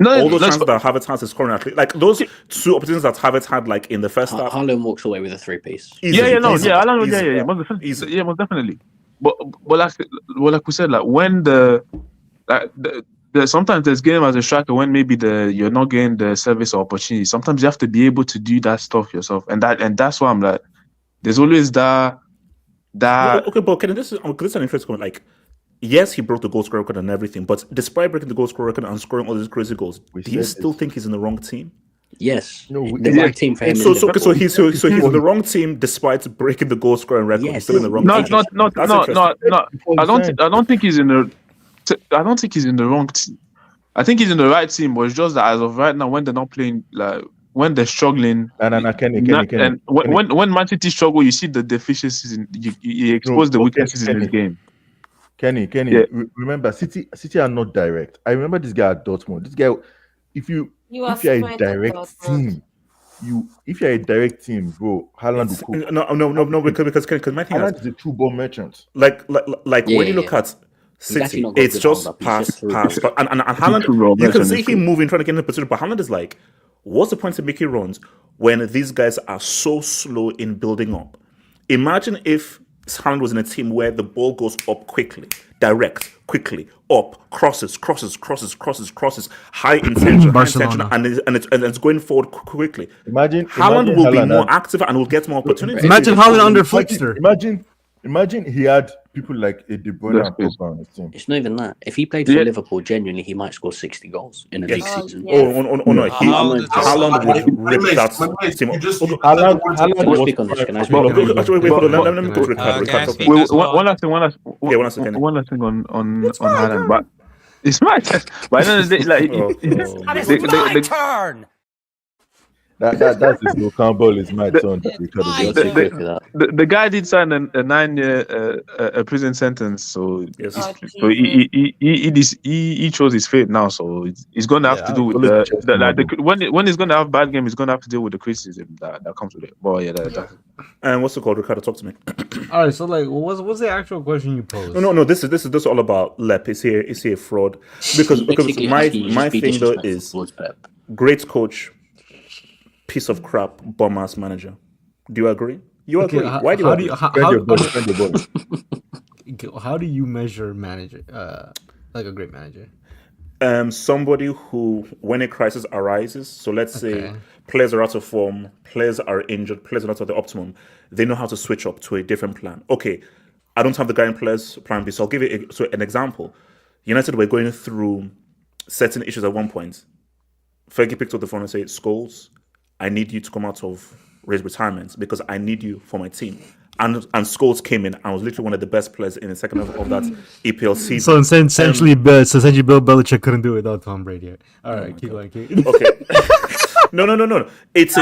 All those chances that Havertz has is scoring at least, like those two opportunities that Havertz had, like in the first half. Haaland walks away with a 3-piece. Most definitely. But like we said, like when sometimes there's game as a striker when maybe you're not getting the service or opportunity. Sometimes you have to be able to do that stuff yourself, and that's why I'm like, there's always that. Okay, but this is an interesting comment. Like, yes, he broke the goal scorer record and everything, but despite breaking the goal scorer record and scoring all these crazy goals, do you still think he's in the wrong team? Yes, the right team for him. So he's in the wrong team despite breaking the goal scoring record. Yes. He's still in the wrong team. I don't think he's in the wrong team. I think he's in the right team, but it's just that as of right now, when they're not playing, like when they're struggling, Kenny. When Man City struggle, you see the deficiencies. You expose the weaknesses in this game. Kenny. Yeah. Remember, City are not direct. I remember this guy at Dortmund. This guy, if you're a direct team, bro, Haaland will cook. No, because my thing Haaland is a true ball merchant. Like when you look at City, it's just pass. And Haaland, you can see him moving, trying to get in the position, but Haaland is like, what's the point of making runs when these guys are so slow in building up? Imagine if Haaland was in a team where the ball goes up quickly, quickly, up, crosses, high intention, and it's going forward quickly. Imagine Haaland will be more active and will get more opportunities. Imagine Haaland under Flickster. Imagine he had people like a De Bruyne and Pogba on his team. It's not even that. If he played for Liverpool, genuinely, he might score 60 goals in a league season. No. Haaland would rip that team up. Haaland speak on this. Can I speak on this? One last thing on Haaland, but it's my test. But at the end of the day, like, turn. That's his no Campbell is my turn. The guy did sign a 9-year prison sentence, so he chose his fate now. So he's going to have to do with when he's going to have bad game, he's going to have to deal with the criticism that comes with it. But yeah, and what's it called, Ricardo? Talk to me. All right, so like, what's the actual question you posed? No. This is all about Lep. Is he a fraud? Because my thing though is great coach. Piece of crap, bomb ass manager. Do you agree? You agree? Why do you? How do you measure manager? Like a great manager? Somebody who, when a crisis arises, so let's say players are out of form, players are injured, players are not at the optimum, they know how to switch up to a different plan. Okay, I don't have the guy in plan B, so I'll give you an example. United were going through certain issues at one point. Fergie picked up the phone and said, Scholes, I need you to come out of race retirement because I need you for my team. And Scholes came in and was literally one of the best players in the second half of that EPL season. So essentially, Bill Belichick couldn't do it without Tom Brady. All right, keep going. Okay. No. It is,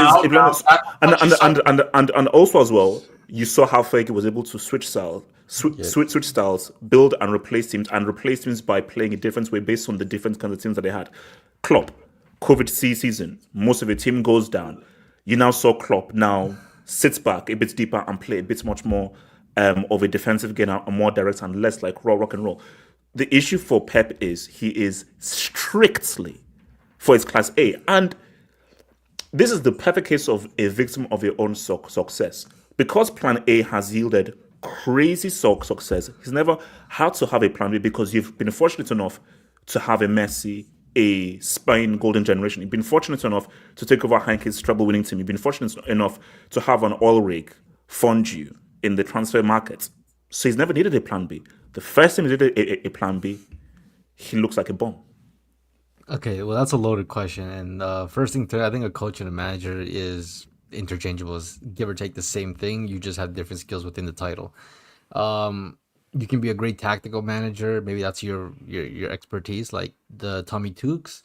and also as well, you saw how Fergie was able to switch styles, build and replace teams by playing a different way based on the different kinds of teams that they had. Klopp, COVID season, most of your team goes down. You now saw Klopp now sits back a bit deeper and play a bit much more of a defensive game and more direct and less like raw rock and roll. The issue for Pep is he is strictly for his Class A, and this is the perfect case of a victim of your own success. Because Plan A has yielded crazy success, he's never had to have a Plan B because you've been fortunate enough to have a Messi, a Spain golden generation. You've been fortunate enough to take over Heinkes' treble-winning team. You've been fortunate enough to have an oil rig fund you in the transfer market. So he's never needed a Plan B. The first time he did a Plan B, he looks like a bomb. Okay, well, that's a loaded question. And first thing, I think a coach and a manager is interchangeable, is give or take the same thing. You just have different skills within the title. You can be a great tactical manager. Maybe that's your expertise, like the Tommy Tukes.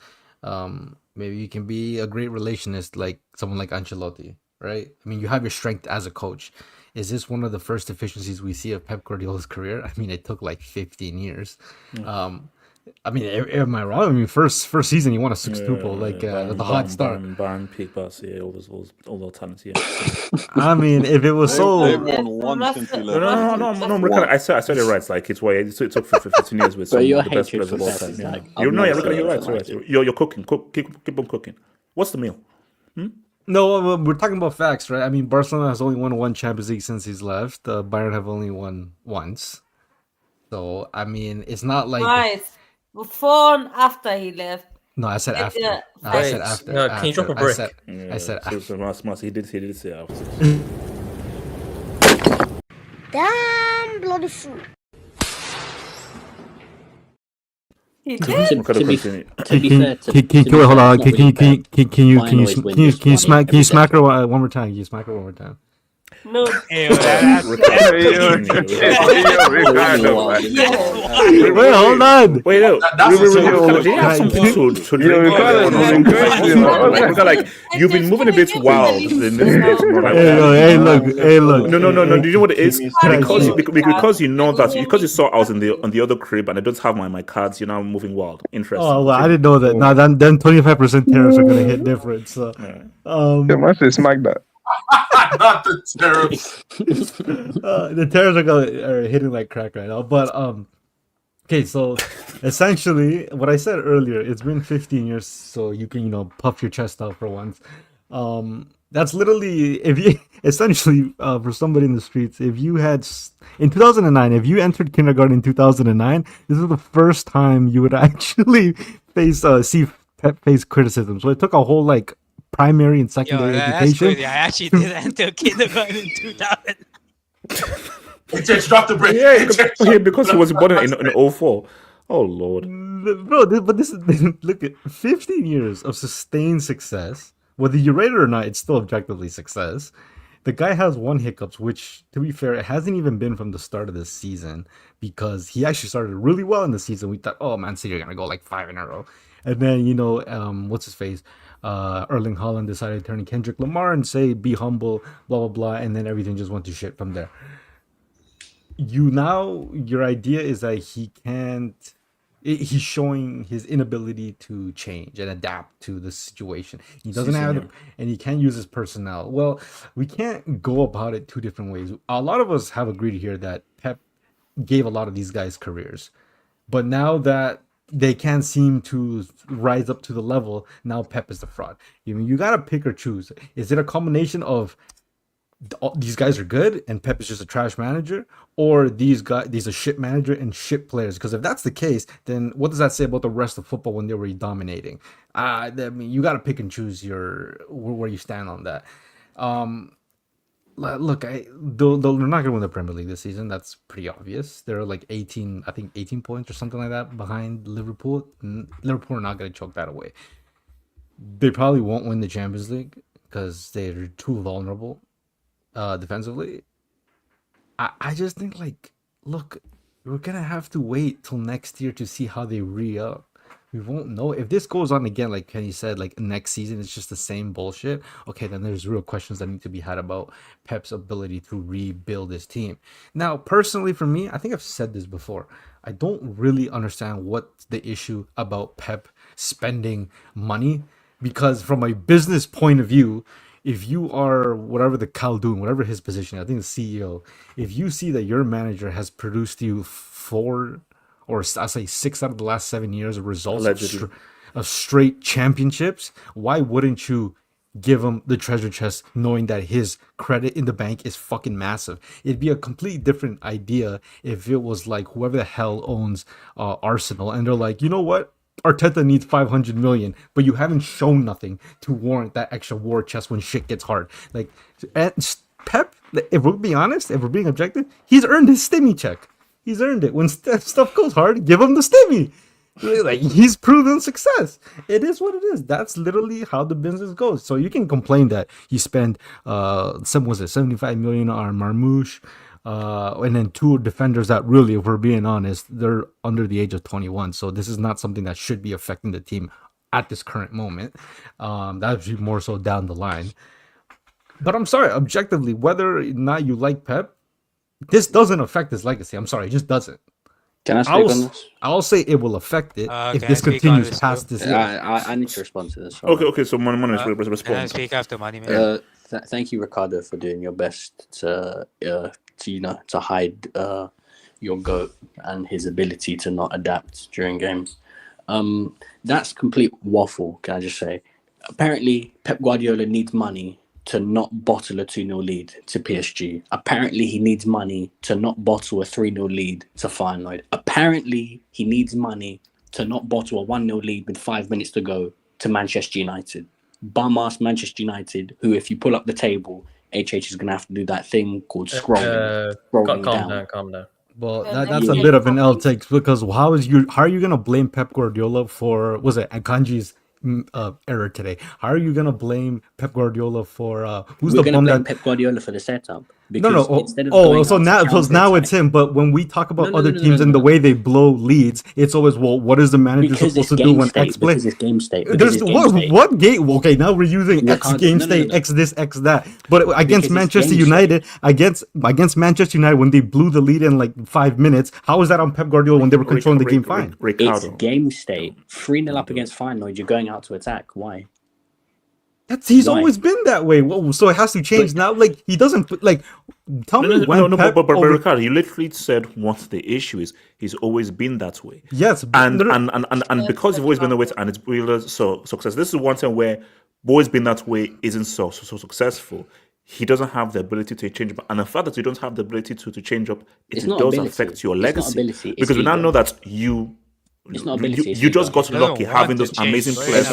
Maybe you can be a great relationist, like someone like Ancelotti, right? I mean, you have your strength as a coach. Is this one of the first deficiencies we see of Pep Guardiola's career? I mean, it took like 15 years. I mean, am I wrong? I mean, first season he won a sextuple, the hot start. Bayern, Peak, Barca, all those talents. Yeah. I mean, if it was so. They've won one since 11. No. I said it right. Like it took 15 years with some of the best players of all time. You're right. You're cooking. Keep on cooking. What's the meal? No, we're talking about facts, right? I mean, Barcelona has only won one Champions League since he's left. Bayern have only won once. So, I mean, it's not like... Nice. Before and after he left. No, I said after. I said after. No, can you drop a brick? I said after. He did say after. Damn bloody fool. He did. To be fair, hold on. Can you smack her one more time? Can you smack her one more time? No. Wait, hold on. Wait, no. Like you've been moving a bit wild. Hey, look. No. Do you know what it is? Because you know that because you saw I was on the other crib and I don't have my cards. You're now moving wild. Interesting. Oh well, I didn't know that. Now then 25% tariffs are gonna hit different. So, I say smack that. Not the tariffs. The tariffs are hitting like crack right now. But okay, so essentially, what I said earlier, it's been 15 years, so you can puff your chest out for once. That's literally if you essentially for somebody in the streets, if you had in 2009, if you entered kindergarten in 2009, this is the first time you would actually see Pep face criticism. So it took a whole primary and secondary education. That's crazy. I actually did enter kindergarten in 2000. It just dropped the brick. Yeah, because he was born in 04. Oh Lord, bro! But this is look at 15 years of sustained success. Whether you rate it or not, it's still objectively success. The guy has one hiccups, which, to be fair, it hasn't even been from the start of this season because he actually started really well in the season. We thought, oh, Man City are gonna go 5 in a row, and then what's his face? Erling Haaland decided to turn Kendrick Lamar and say, be humble, blah, blah, blah. And then everything just went to shit from there. Your idea is that he's showing his inability to change and adapt to the situation. He doesn't and he can't use his personnel. Well, we can't go about it two different ways. A lot of us have agreed here that Pep gave a lot of these guys careers. But now that they can't seem to rise up to the level, now Pep is the fraud. You got to pick or choose. Is it a combination of these guys are good and Pep is just a trash manager, or these are shit manager and shit players? Because if that's the case, then what does that say about the rest of football when they were dominating? I mean, you got to pick and choose where you stand on that. Look, they're not going to win the Premier League this season. That's pretty obvious. They're 18 points or something like that behind Liverpool. Liverpool are not going to choke that away. They probably won't win the Champions League because they're too vulnerable defensively. I just think, look, we're going to have to wait till next year to see how they re-up. We won't know if this goes on again. Like Kenny said, like next season, it's just the same bullshit. Okay, then there's real questions that need to be had about Pep's ability to rebuild his team. Now, personally, for me, I think I've said this before. I don't really understand what's the issue about Pep spending money, because from a business point of view, if you are whatever the Khaldun, whatever his position, I think the CEO, if you see that your manager has produced you 4 or I say 6 out of the last 7 years of results of straight championships, why wouldn't you give him the treasure chest knowing that his credit in the bank is fucking massive? It'd be a completely different idea if it was like whoever the hell owns Arsenal and they're like, you know what? Arteta needs 500 million, but you haven't shown nothing to warrant that extra war chest when shit gets hard. Like, Pep, if we're being honest, if we're being objective, he's earned his stimmy check. He's earned it. When stuff goes hard, give him the stimmy. Like, he's proven success. It is what it is. That's literally how the business goes. So you can complain that he spent 75 million on Marmoush, and then 2 defenders that really, if we're being honest, they're under the age of 21. So this is not something that should be affecting the team at this current moment. That should be more so down the line. But I'm sorry, objectively, whether or not you like Pep, this doesn't affect his legacy. I'm sorry, it just doesn't. Can I speak on this? I'll say it will affect it if this continues past this year. I need to respond to this. Okay. So Money respond. Can I speak after Money, man? Thank you, Ricardo, for doing your best to hide your goat and his ability to not adapt during games. That's complete waffle. Can I just say? Apparently, Pep Guardiola needs money to not bottle a 2-0 lead to PSG. Apparently, he needs money to not bottle a 3-0 lead to Feyenoord. Apparently, he needs money to not bottle a 1-0 lead with 5 minutes to go to Manchester United. Bum-ass Manchester United, who, if you pull up the table, HH is going to have to do that thing called scrolling Calm down. Well, that's a bit of an L take, because how are you going to blame Pep Guardiola for, was it Akanji's error today? How are you gonna blame Pep Guardiola for who's We're the gonna bum blame that Pep Guardiola for the setup? So now it's him. But when we talk about other teams and the way they blow leads, it's always, well, what is the manager supposed to do when X plays? Because it's game state. There's what game? Okay, now we're using X game state, X this, X that. But against Manchester United, against Manchester United, when they blew the lead in like 5 minutes, how is that on Pep Guardiola when they were controlling the game fine? It's game state. 3-0 up against Feyenoord, you're going out to attack. Why? He's always been that way. Well, so it has to change now. Like, he doesn't like. Tell me when. But Ricardo, you literally said what the issue is. He's always been that way. Yes, and because he's always been that way, and it's really so success. This is one time where always been that way isn't so successful. He doesn't have the ability to change up, and the fact that you don't have the ability to change up, it does affect your legacy. Because we now know that you. It's not ability. You just got lucky having those amazing players.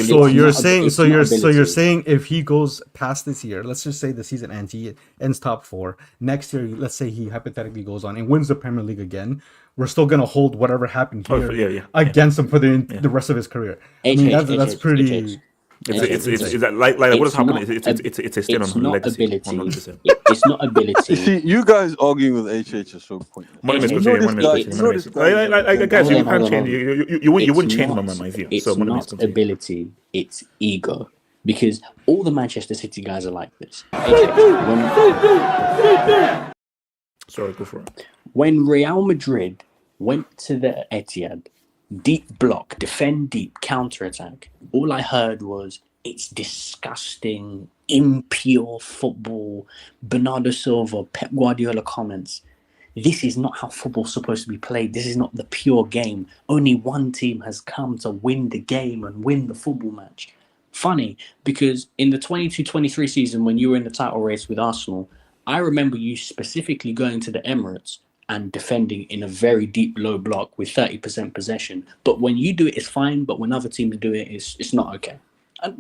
So you're saying if he goes past this year, let's just say the season ends, he ends top 4. Next year, let's say he hypothetically goes on and wins the Premier League again. We're still gonna hold whatever happened here against him for the rest of his career. I mean, that's pretty. It's like what has happened. It's a stain on legacy. It's not ability. See, you guys arguing with HH is so pointless. Guys, you can't change. You wouldn't change my view. It's not ability. It's ego. Because all the Manchester City guys are like this. Sorry, go for it. When Real Madrid went to the Etihad, deep block, defend deep, counter-attack, all I heard was, it's disgusting, impure football, Bernardo Silva, Pep Guardiola comments. This is not how football's supposed to be played. This is not the pure game. Only one team has come to win the game and win the football match. Funny, because in the 22-23 season, when you were in the title race with Arsenal, I remember you specifically going to the Emirates and defending in a very deep low block with 30% possession. But when you do it, it's fine. But when other teams do it, it's not okay. I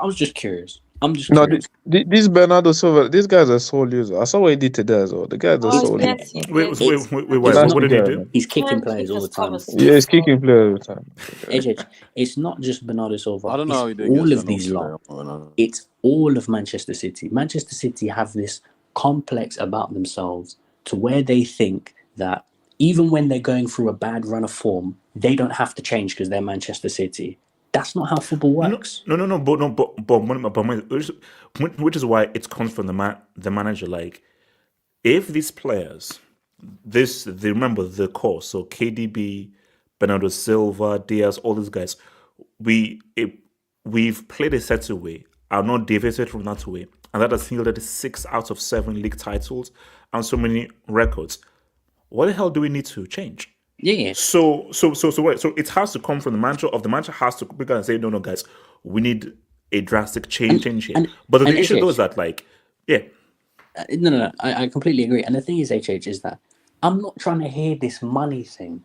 was just curious. I'm just curious. This Bernardo Silva, these guys are soul users. I saw what he did today as well. The guys are soul users. Wait, what did he do? He's kicking players all the time. Yeah, he's kicking players all the time. AJ, it's not just Bernardo Silva. I don't know how he did all of these lot. It's all of Manchester City. Manchester City have this complex about themselves to where they think that even when they're going through a bad run of form, they don't have to change because they're Manchester City. That's not how football works. Which is why it comes from the manager. Like, if these players, they remember the core, so KDB, Bernardo Silva, Diaz, all these guys, we've played a certain way, are not deviated from that way, and that has yielded 6 out of 7 league titles and so many records. What the hell do we need to change? Yeah. So it has to come from the manager. Of the manager has to pick and say, no, guys, we need a drastic change here. But the issue though is that, like, No, I completely agree. And the thing is, HH, is that I'm not trying to hear this money thing.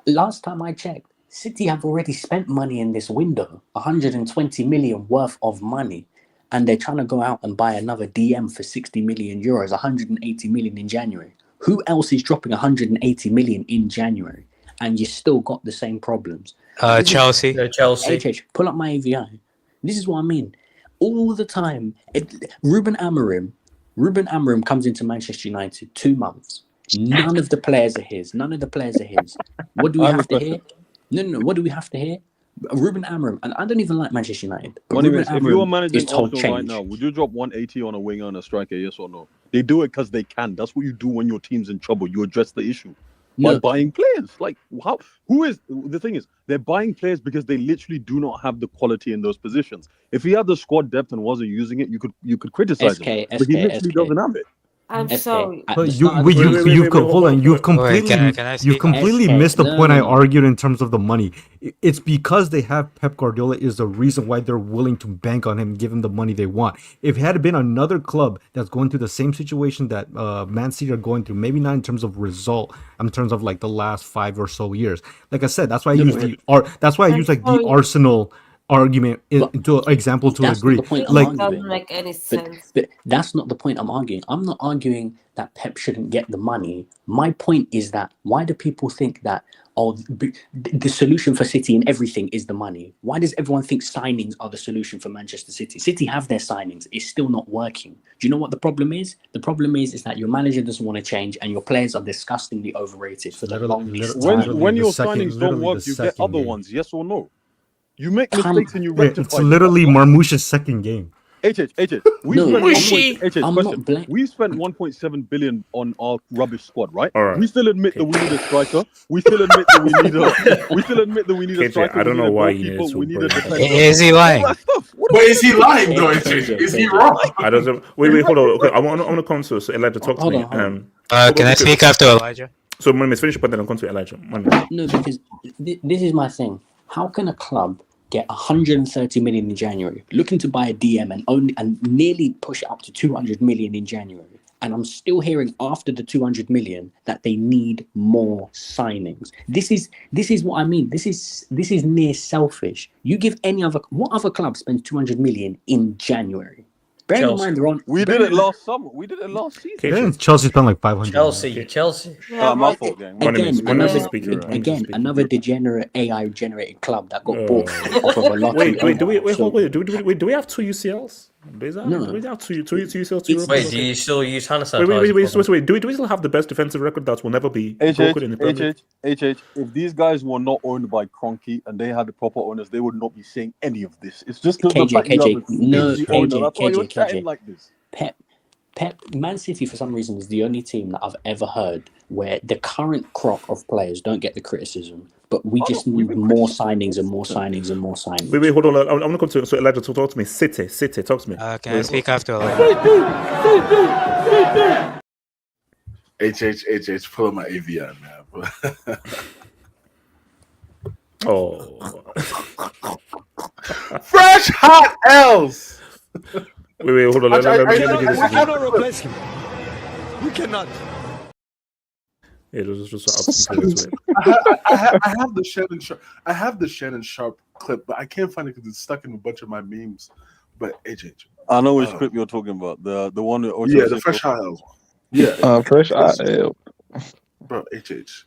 Last time I checked, City have already spent money in this window, 120 million worth of money. And they're trying to go out and buy another DM for 60 million euros, 180 million in January. Who else is dropping 180 million in January? And you still got the same problems. Chelsea. HH, pull up my AVI. This is what I mean. All the time, Ruben Amorim comes into Manchester United 2 months. None of the players are his. What do we have to hear? No. What do we have to hear? Ruben Amorim, and I don't even like Manchester United. But Ruben If you were Amorim managing is told Arsenal right change. now, would you drop 180 on a winger and a striker? Yes or no? They do it because they can. That's what you do when your team's in trouble. You address the issue by buying players. Like, how? Who is the thing? Is they're buying players because they literally do not have the quality in those positions. If he had the squad depth and wasn't using it, you could criticize him. But he literally doesn't have it. I'm sorry. But you've completely missed the point I argued in terms of the money. It's because they have Pep Guardiola is the reason why they're willing to bank on him, give him the money they want. If it had been another club that's going through the same situation that Man City are going through, maybe not in terms of result, in terms of like the last 5 or so years. Like I said, that's why I use the Arsenal argument to example to That's agree. not the point Like, I'm arguing. Doesn't make any sense. But that's not the point I'm arguing. I'm not arguing that Pep shouldn't get the money. My point is that why do people think that the solution for City and everything is the money? Why does everyone think signings are the solution for Manchester City? City have their signings. It's still not working. Do you know what the problem is? The problem is that your manager doesn't want to change and your players are disgustingly overrated for the longest time. When your signings don't work, you get other ones. Yes or no? You make mistakes and you rectify. It's literally Marmoush's second game. We spent 1.7 billion on our rubbish squad, right? We still admit that we need a striker. We still admit that we need a striker. I don't know why you need to. Is he lying? But is he lying though? Is he wrong? I don't. Wait, hold on. Okay, I want to come to Elijah. Talk to me. Can I speak after Elijah? So when we finish, but then I'll come to Elijah. No, because this is my thing. How can a club get 130 million in January, looking to buy a DM and nearly push it up to 200 million in January, and I'm still hearing after the 200 million that they need more signings? This is what I mean. This is near selfish. You give what other club spends 200 million in January? Bear in mind, we did it last summer. We did it last season. Didn't Chelsea spent like 500. Chelsea. My fault, gang. Again, another degenerate AI generated club that got bought off of a lottery. Do we have 2 UCLs? Do we have two UCLs? Wait, do you still use Hansa? Wait. Do we still have the best defensive record that will never be broken in the Premier League? If these guys were not owned by Kroenke and they had the proper owners, they would not be saying any of this. It's just because KJ, like this. Pep, Man City for some reason is the only team that I've ever heard where the current crop of players don't get the criticism, but we just need more signings and more signings and more signings. Wait, hold on. I want to come to Elijah. Talk to me. City, talk to me. Can I speak after Elijah? HH, pull up my AVI, man. Fresh hot L's. Wait, hold on. I cannot replace him. You cannot. Yeah, just I have the Shannon Sharp. I have the Shannon Sharp clip, but I can't find it because it's stuck in a bunch of my memes. But HH, I know which clip you're talking about. The one that the Fresh hot L's. Yeah, Fresh hot L. Bro, HH.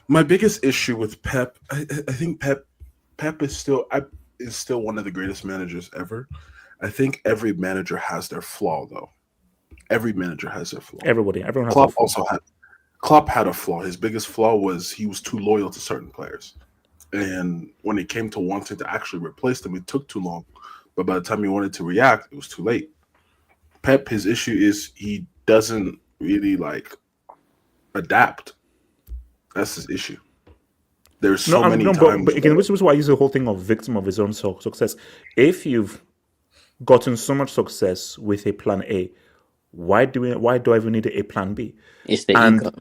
My biggest issue with Pep, I think Pep is still one of the greatest managers ever. I think every manager has their flaw, though. Every manager has their flaw. Everyone has Klopp their flaw. also had. Klopp had a flaw. His biggest flaw was he was too loyal to certain players. And when it came to wanting to actually replace them, it took too long. But by the time he wanted to react, it was too late. Pep, his issue is he doesn't really adapt. That's his issue. There's so many times. But again, this is why I use the whole thing of victim of his own success. If you've gotten so much success with a plan A, why do I even need a plan B? It's the ego.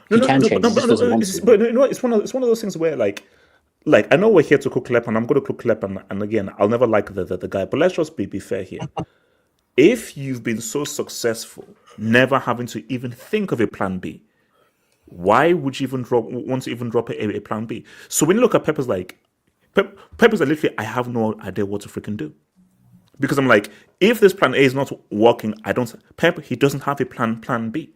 He can change. But you know, it's one of those things where like I know we're here to cook Lep, and I'm going to cook Lep, and again, I'll never like the guy. But let's just be fair here. If you've been so successful, never having to even think of a plan B, why would you want to drop a plan B? So when you look at Pep is like literally, I have no idea what to freaking do. Because I'm like, if this plan A is not working, Pep, he doesn't have a plan B.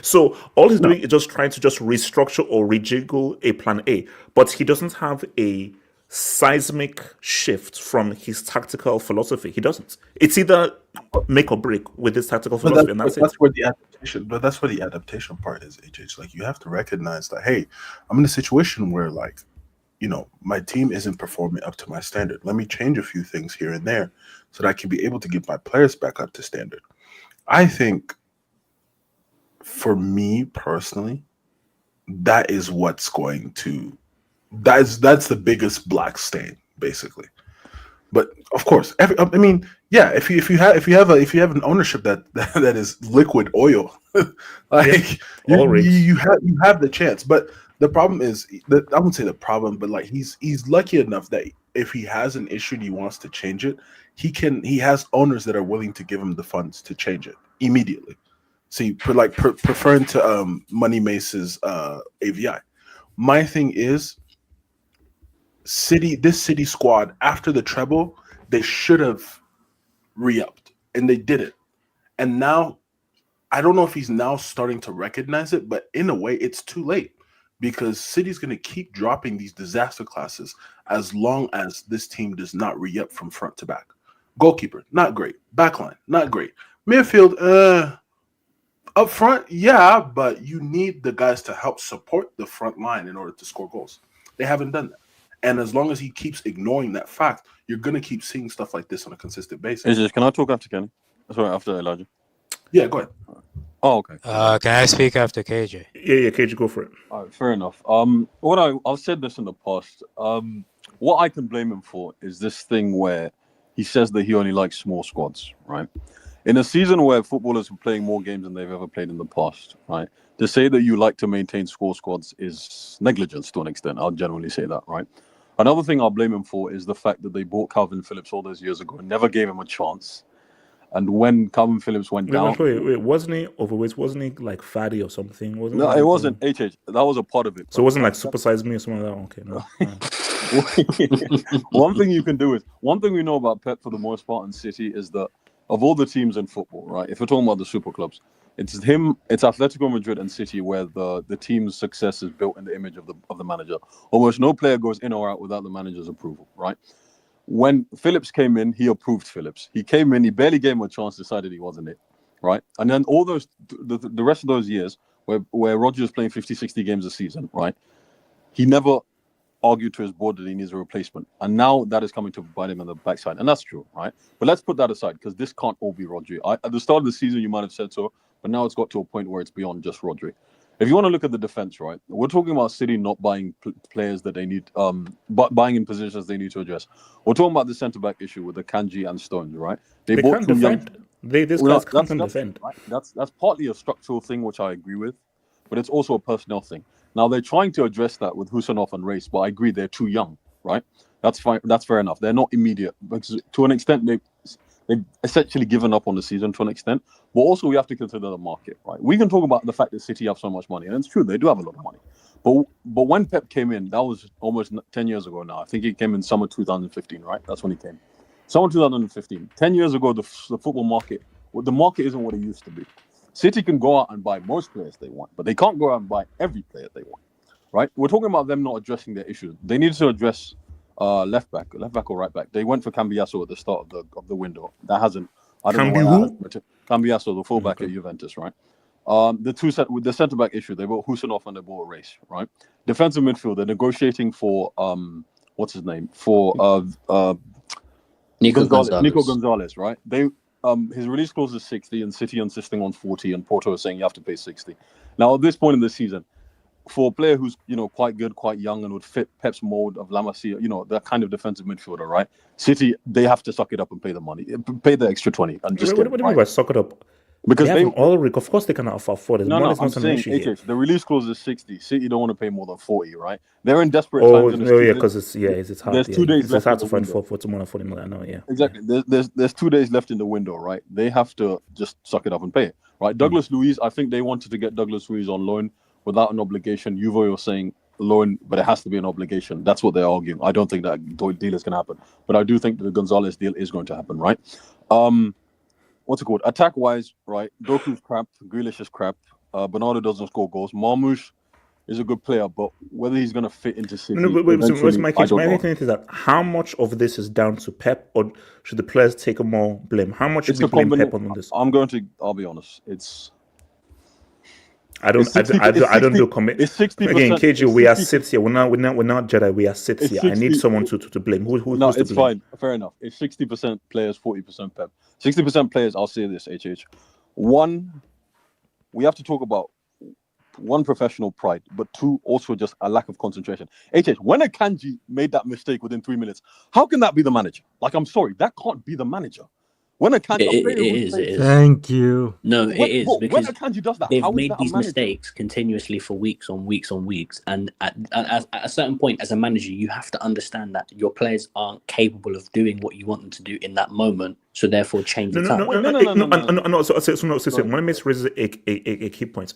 So all he's doing is just trying to restructure or rejiggle a plan A, but he doesn't have a seismic shift from his tactical philosophy. He doesn't. It's either make or break with this tactical philosophy, and that's it. That's where the adaptation part is, HH. Like, you have to recognize that, hey, I'm in a situation where, like, you know, my team isn't performing up to my standard. Let me change a few things here and there so that I can be able to get my players back up to standard. I think, for me personally, that's the biggest black stain, basically. But of course, if you have an ownership that is liquid oil, like you have the chance. But the problem is that I wouldn't say the problem, but like he's lucky enough that if he has an issue and he wants to change it, he has owners that are willing to give him the funds to change it immediately. See, preferring to Money Mace's AVI. My thing is, this City squad, after the treble, they should have re-upped, and they didn't. And now, I don't know if he's now starting to recognize it, but in a way, it's too late, because City's going to keep dropping these disaster classes as long as this team does not re-up from front to back. Goalkeeper, not great. Backline, not great. Midfield, up front, yeah, but you need the guys to help support the front line in order to score goals. They haven't done that. And as long as he keeps ignoring that fact, you're going to keep seeing stuff like this on a consistent basis. Can I talk after Kenny? Sorry, after Elijah. Yeah, go ahead. Oh, okay. Can I speak after KJ? Yeah, KJ, go for it. All right, fair enough. I've said this in the past. What I can blame him for is this thing where he says that he only likes small squads, right? In a season where footballers are playing more games than they've ever played in the past, right? To say that you like to maintain small squads is negligence to an extent. I'll generally say that, right? Another thing I'll blame him for is the fact that they bought Calvin Phillips all those years ago and never gave him a chance. And when Calvin Phillips went down... Wait, wasn't he overweight? Wasn't he like fatty or something? No, it wasn't. HH, that was a part of it. So it wasn't like Super Size Me or something like that? Okay, no. One thing you can do is... One thing we know about Pep for the most part in City is that of all the teams in football, right? If we're talking about the super clubs, it's Atletico Madrid and City where the team's success is built in the image of the manager. Almost no player goes in or out without the manager's approval, right? When Phillips came in, he approved Phillips. He came in, he barely gave him a chance, decided he wasn't it, right? And then all those, the rest of those years where Roger was playing 50, 60 games a season, right? He never argued to his board that he needs a replacement. And now that is coming to bite him in the backside. And that's true, right? But let's put that aside because this can't all be Rodri. At the start of the season, you might have said so, but now it's got to a point where it's beyond just Rodri. If you want to look at the defense, right, we're talking about City not buying players that they need, but buying in positions they need to address. We're talking about the centre-back issue with the Kanji and Stones, right? They bought can't defend. This guys can't defend. Right? That's partly a structural thing, which I agree with, but it's also a personnel thing. Now, they're trying to address that with Husanov and Race, but I agree they're too young, right? That's fine. That's fair enough. They're not immediate. Because to an extent, they've essentially given up on the season to an extent. But also, we have to consider the market, right? We can talk about the fact that City have so much money, and it's true, they do have a lot of money. But when Pep came in, that was almost 10 years ago now. I think he came in summer 2015, right? That's when he came. Summer 2015. 10 years ago, the football market, the market isn't what it used to be. City can go out and buy most players they want, but they can't go out and buy every player they want, right? We're talking about them not addressing their issues. They need to address left back or right back. They went for Cambiasso at the start of the window. That hasn't. I don't know. Cambiasso, the fullback at Juventus, right? With the centre back issue, they bought Husanov and they bought Race, right? Defensive midfield, they're negotiating for what's his name? For Nico Nico Gonzalez, right? They his release clause is 60 and City insisting on 40 and Porto is saying you have to pay 60. Now at this point in the season, for a player who's quite good, quite young and would fit Pep's mold of La Masia, that kind of defensive midfielder, right? City, they have to suck it up and pay the money, pay the extra 20 and just what do you mean by suck it up? Because they have all of course they cannot afford it. No, I'm saying the release clause is 60. City don't want to pay more than 40, right? They're in desperate times. Because it's hard. There's 2 days left. It's hard to find for someone 40 million. I know, yeah. Exactly. There's 2 days left in the window, right? They have to just suck it up and pay it, right? Douglas Luiz, I think they wanted to get Douglas Luiz on loan without an obligation. Juve was saying loan, but it has to be an obligation. That's what they're arguing. I don't think that deal is going to happen, but I do think the Gonzalez deal is going to happen, right? What's it called? Attack-wise, right? Doku's crap. Grealish is crap. Bernardo doesn't score goals. Marmoush is a good player, but whether he's going to fit into City... My thing is that how much of this is down to Pep, or should the players take more blame? How much should we blame Pep on this? I'll be honest. I don't do comment. It's 60%. Again, KG, we are City. We're not Jedi. We are City. I need someone to blame. No, it's fine. Fair enough. It's 60% players, 40% Pep. 60% players. I'll say this, HH. One, we have to talk about one, professional pride, but two, also just a lack of concentration. HH, when Akanji made that mistake within 3 minutes, how can that be the manager? Like, I'm sorry, that can't be the manager. When Akanji, it is. Thank you. No, it is because when Akanji does that, they've made these mistakes continuously for weeks on weeks, and at a certain point, as a manager, you have to understand that your players aren't capable of doing what you want them to do in that moment. So therefore, change it up. No. One miss raises a key point.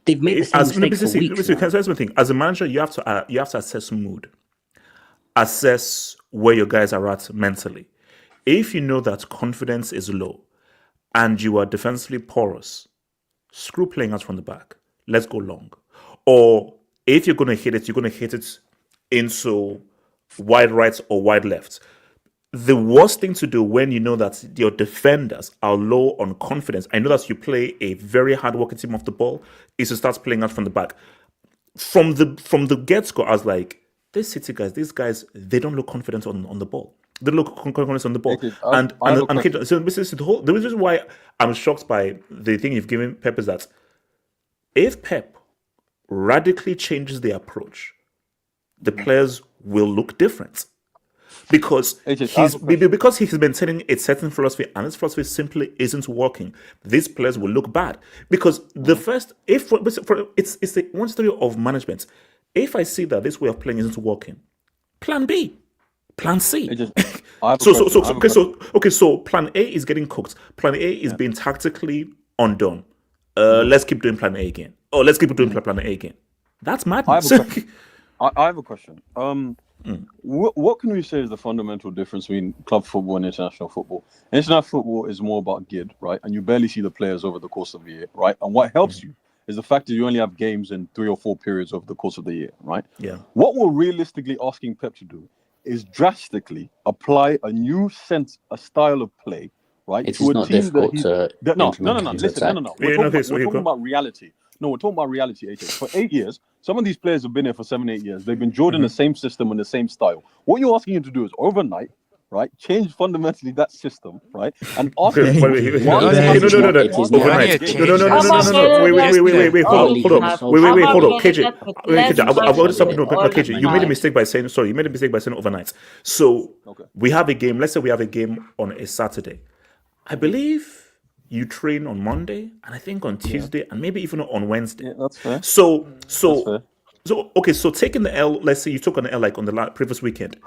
They've made the same mistake for weeks. As a manager, you have to assess mood, assess where your guys are at mentally. If you know that confidence is low and you are defensively porous, screw playing out from the back. Let's go long. Or if you're going to hit it, you're going to hit it into wide right or wide left. The worst thing to do when you know that your defenders are low on confidence, I know that you play a very hard-working team off the ball, is to start playing out from the back. From the get-go, I was like, these guys, they don't look confident on the ball. They look confident on the ball. So this is the reason why I'm shocked by the thing you've given Pep is that if Pep radically changes the approach, the players will look different. Because he's maintaining a certain philosophy, and this philosophy simply isn't working. These players will look bad because it's the one story of management. If I see that this way of playing isn't working, Plan B, Plan C. So Plan A is getting cooked. Plan A is being tactically undone. Let's keep doing Plan A again. Let's keep doing Plan A again. That's madness. I have a question. What can we say is the fundamental difference between club football and international football? International football is more about gid, right? And you barely see the players over the course of the year, right? And what helps you is the fact that you only have games in 3 or 4 periods over the course of the year, right? Yeah. What we're realistically asking Pep to do is drastically apply a new a style of play, right? It's not difficult to Listen. We're talking about reality. No, we're talking about reality, AJ. For 8 years, some of these players have been here for 7, 8 years. They've been drilled in the same system and the same style. What you're asking him to do is overnight, right? Change fundamentally that system, right? And ask him. Wait, hold on. KJ, I've got something. KJ, you made a mistake by saying overnight. So we have a game. Let's say we have a game on a Saturday. I believe you train on Monday, and I think on Tuesday, and maybe even on Wednesday. Yeah, that's fair. So taking the L, let's say you took an L like on the previous weekend.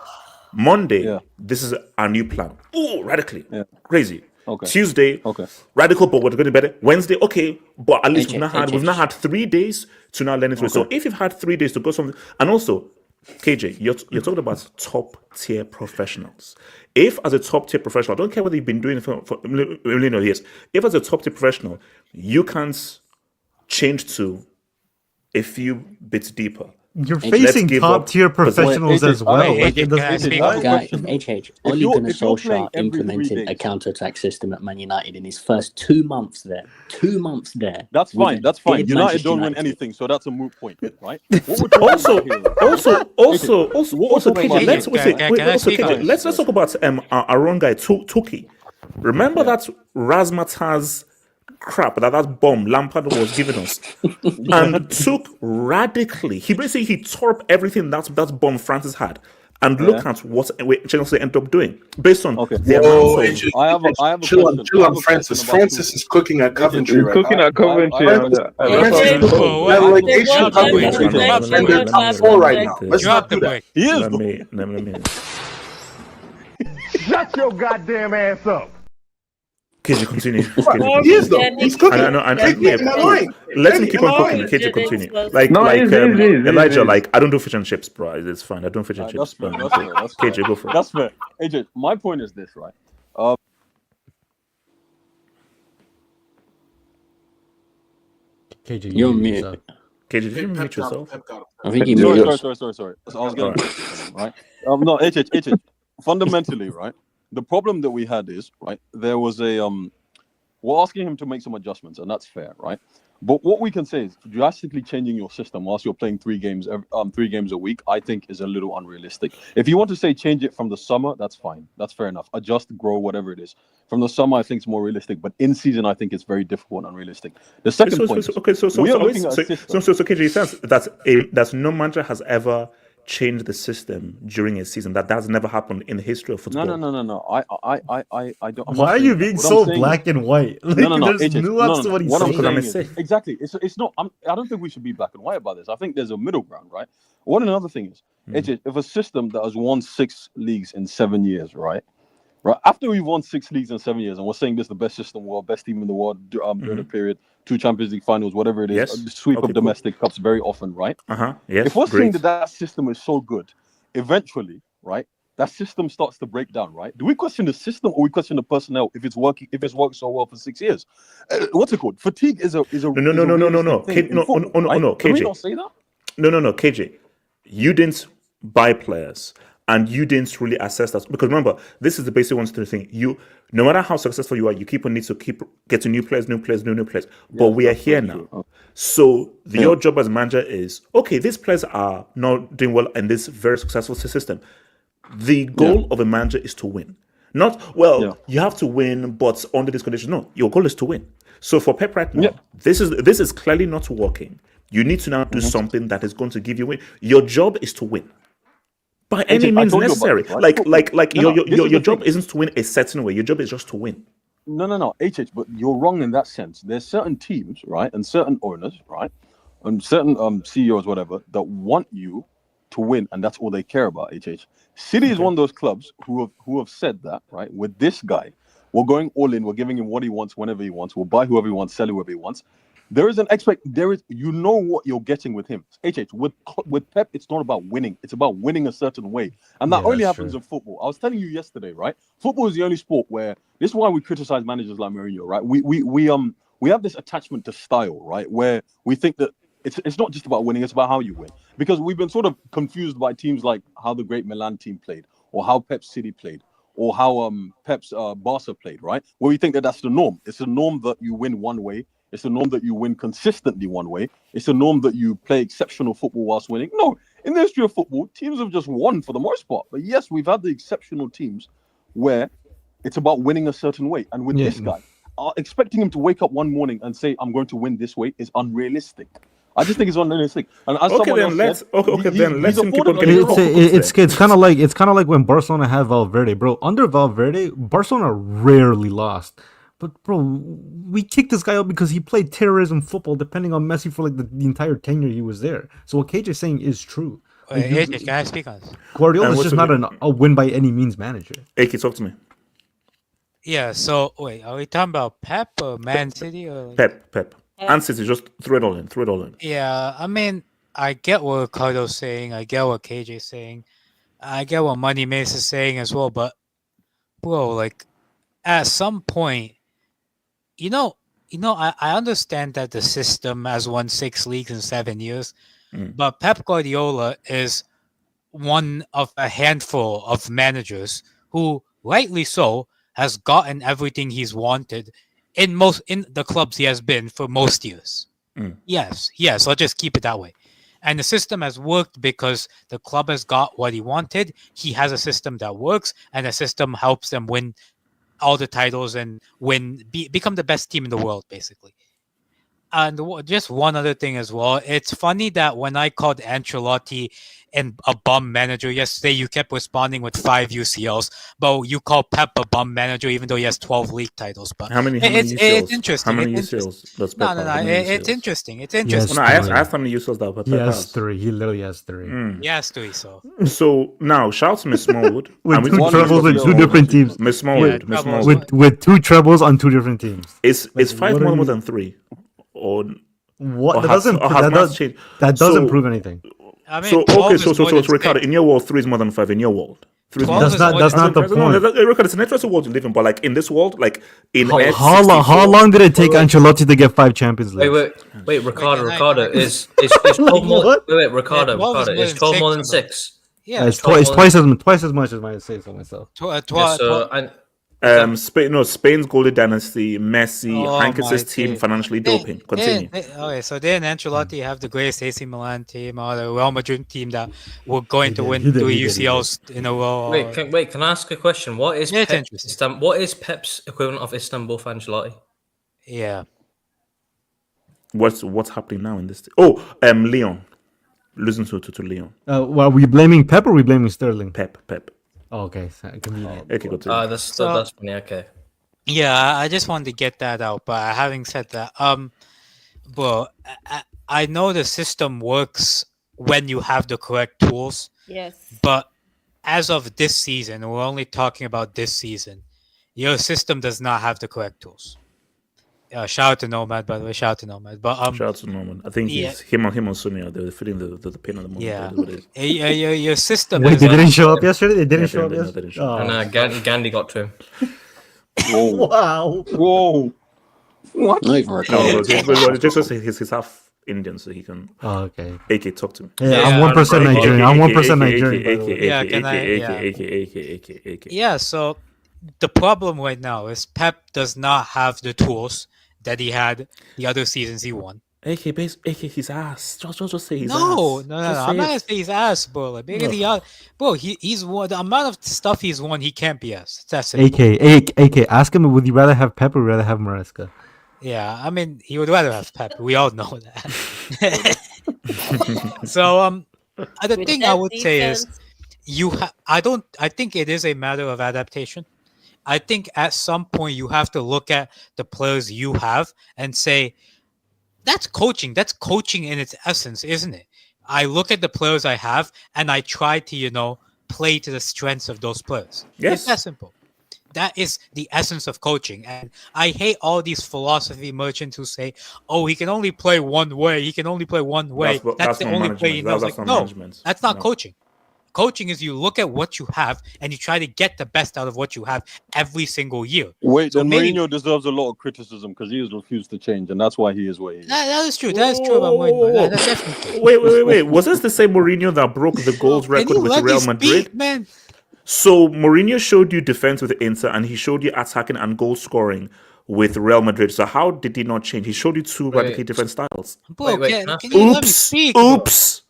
Monday, this is our new plan. Oh, radically. Yeah. Crazy. Okay. Tuesday, radical, but we're going to be better. Wednesday, okay, but at least we've now had 3 days to now learn it through. So if you've had 3 days to go something, and also, KJ, you're talking about top tier professionals. If as a top tier professional, I don't care whether you've been doing it for a million of years, if as a top tier professional, you can't change to a few bits deeper, You're Let's facing give top up tier professionals as well. Wait, Like, it can I doesn't speak matter. on Guy, something? HH, If Ole you're Gunnar if you're playing Solskjaer every 3 implemented a days, counter-attack system at Man United in his first 2 months there. 2 months there. that's with fine. a That's fine. dead United Manchester don't win United team. anything, so that's a moot point, right? What we're talking Also, about here, right? also, also, also, What we're also, talking KJ. about Let's here- wait, Can wait, I also, speak KJ. on- Let's talk about our wrong guy, Tuki. Remember that Razmataz crap that bomb Lampard was giving us, and took radically. He basically tore up everything that bomb Francis had. And look at what Chelsea ended up doing based on Okay. the Whoa, amount of. AJ, I have a chill question. on, chill I have on, a Francis. question about Francis is cooking at Coventry He's right cooking now. at Coventry. Francis, Francis is Whoa, cooking what? at like They Asian won't let Coventry. him They're make they're a top good 4 right now. perspective. Let's Drop not the do that. brick. He is. Let me. Shut your goddamn ass up. KJ, continue. He is though. He's cooking. I know. KJ, am I lying? Let him Eddie, keep am on I cooking. lying? KJ, continue. No, he's Elijah. Like, I don't do fish and chips, bro. It's fine. I don't fish and That's chips. fair. That's fair. That's fair. KJ, go for it. That's fair. AJ, my point is this, right? KJ, You're mute mute. yourself. KJ, did you mute yourself? Sorry. So I was getting right. No, HH. Fundamentally, right. The problem that we had is right. There was we're asking him to make some adjustments, and that's fair, right? But what we can say is drastically changing your system whilst you're playing 3 games, 3 games a week, I think is a little unrealistic. If you want to say change it from the summer, that's fine. That's fair enough. Adjust, grow, whatever it is. From the summer, I think it's more realistic, but in season, I think it's very difficult and unrealistic. The second point is, we are looking at a system. So KJ says that no manager has ever changed the system during a season. That's never happened in the history of football. No. I don't. Why are you being so black and white? Like, No. There's nuance to what he's What I'm saying. saying is, exactly. It's not. I don't think we should be black and white about this. I think there's a middle ground, right? What another thing is, if a system that has won 6 leagues in 7 years, right? After we've won 6 leagues in 7 years, and we're saying this is the best system in the world, best team in the world during the period, 2 Champions League finals, whatever it is, a sweep of domestic cups very often, right? Yes. If we're saying that system is so good, eventually, right, that system starts to break down, right? Do we question the system or we question the personnel if it's working? If it's worked so well for 6 years, what's it called? Fatigue is a No. Can we not say that? No, KJ, you didn't buy players. And you didn't really assess that, because remember, this is the basic one to the thing. No matter how successful you are, you need to keep getting new players. But we are here now, so your job as manager is okay. These players are not doing well in this very successful system. The goal of a manager is to win. Not you have to win, but under this condition. No, your goal is to win. So for Pep right now, this is clearly not working. You need to now do something that is going to give you win. Your job is to win. By any means necessary. Your job isn't to win a certain way. Your job is just to win. No, HH, but you're wrong in that sense. There's certain teams, right, and certain owners, right, and certain CEOs, whatever, that want you to win, and that's all they care about, HH. City is one of those clubs who have said that, right, with this guy, we're going all in, we're giving him what he wants whenever he wants, we'll buy whoever he wants, sell whoever he wants. You know what you're getting with him. HH, with Pep, it's not about winning. It's about winning a certain way. And that only happens in football. I was telling you yesterday, right? Football is the only sport where, this is why we criticize managers like Mourinho, right? We have this attachment to style, right? Where we think that it's not just about winning, it's about how you win. Because we've been sort of confused by teams like how the great Milan team played, or how Pep's City played, or how Pep's Barca played, right? Where we think that that's the norm. It's the norm that you win one way. It's a norm that you win consistently one way. It's a norm that you play exceptional football whilst winning. No, in the history of football, teams have just won for the most part. But yes, we've had the exceptional teams where it's about winning a certain way. And with this guy, expecting him to wake up one morning and say, I'm going to win this way is unrealistic. I just think it's unrealistic. And as let's him keep on getting it's kind of like when Barcelona had Valverde, bro. Under Valverde, Barcelona rarely lost. But bro, we kicked this guy out because he played terrorism football, depending on Messi for like the entire tenure he was there. So what KJ is saying is true. Can I speak on this? Guardiola is just not a win by any means manager. AK, talk to me. Yeah. So wait, are we talking about Pep or Man City or Pep and City? Just throw it all in. Yeah, I mean, I get what Ricardo's saying. I get what KJ's saying. I get what Money Mace is saying as well. But bro, like at some point. I understand that the system has won 6 leagues in 7 years, But Pep Guardiola is one of a handful of managers who, rightly so, has gotten everything he's wanted in the clubs he has been for most years. Yes, I'll just keep it that way. And the system has worked because the club has got what he wanted. He has a system that works, and the system helps them win all the titles and become the best team in the world, basically. And just one other thing as well. It's funny that when I called Ancelotti a bum manager yesterday, you kept responding with 5 UCLs, but you call Pep a bum manager even though he has 12 league titles. But how many it's UCLs? interesting. How many it's UCLs does Pep No. have? How many It's UCLs? interesting. It's Yes, interesting. No, I asked how many UCLs that Pep He has has. 3. He literally has 3. He has 3, so. So now, shout out to Miss Smallwood. With And we 2 can trebles with 2 different teams. Miss Smallwood. Miss Smallwood. With 2 trebles on 2 different teams. Is Like, 5 what are more you- than 3? Or What? or That has- doesn't. or has That, maths does, changed? that doesn't So- prove anything. I mean, So 12 okay, is so more than Ricardo, 6. in your world, 3 is more than 5. In your world, 3 is more 12 than is That's not. more That's than not the No, point. Ricardo, it's an interesting world you live in, but like in this world, like in How, Earth how long? 64 How long did it take Ancelotti to get 5 Champions Leagues? Wait, Ricardo, can I- Ricardo, can I- is 12 more? What? Wait, Ricardo, 12 is Ricardo, more is than 12 more 6 than of 6? Yeah, It's 12 twice as much as I say so myself. Spain's golden dynasty, Messi, Hankins' team days. financially doping. Continue. Okay, so then Ancelotti have the greatest AC Milan team or the Real Madrid team that were going to win 3 UCLs in a row. Wait, can I ask a question? What is It's what is Pep's equivalent of Istanbul for Ancelotti? Yeah. What's happening now in this? Leon. Losing to Leon. Well, are we blaming Pep or are we blaming Sterling? Pep. Oh, okay, convenient. Okay, continue. That's funny. Okay. Yeah, I just wanted to get that out. But having said that, bro, I know the system works when you have the correct tools. Yes. But as of this season, we're only talking about this season. Your system does not have the correct tools. Shout out to Nomad, by the way. Shout out to Nomad. But shout out to Nomad. I think he's him and Sonia. They're feeling the pain at the moment. Yeah. Your system. Wait, is they didn't show up yesterday. They didn't show up No, yesterday. they didn't show up. And Gandhi got to him. Wow. Whoa. What? Not even No, just he's half Indian, so he can. Oh, okay. AK, talk to me. Yeah, I'm 1% Nigerian. I'm 1% Nigerian. Yeah, can I? Yeah, so the problem right now is Pep does not have the tools that he had the other seasons he won. AK, his ass. Just say his ass. No. I'm not gonna say his ass, bro. Like, he's won the amount of stuff he's won. He can't be us. That's it. AK, ask him, would you rather have Pep or rather have Maresca? Yeah, I mean, he would rather have Pep. We all know that. So, the thing I would say is, I think it is a matter of adaptation. I think at some point you have to look at the players you have and say, that's coaching. That's coaching in its essence, isn't it? I look at the players I have and I try to, play to the strengths of those players. Yes. It's that simple. That is the essence of coaching. And I hate all these philosophy merchants who say, he can only play one way. He can only play one way. That's the only way he knows. That's not coaching. Coaching is you look at what you have and you try to get the best out of what you have every single year. Wait, then Mourinho deserves a lot of criticism because he has refused to change, and that's why he is where he is. That is true. That is true about Mourinho. That's definitely true. Wait. Was this the same Mourinho that broke the goals record with Real Madrid? Man. So Mourinho showed you defense with Inter, and he showed you attacking and goal scoring with Real Madrid. So how did he not change? He showed you two radically different styles. Bro, can you let me speak? Oops.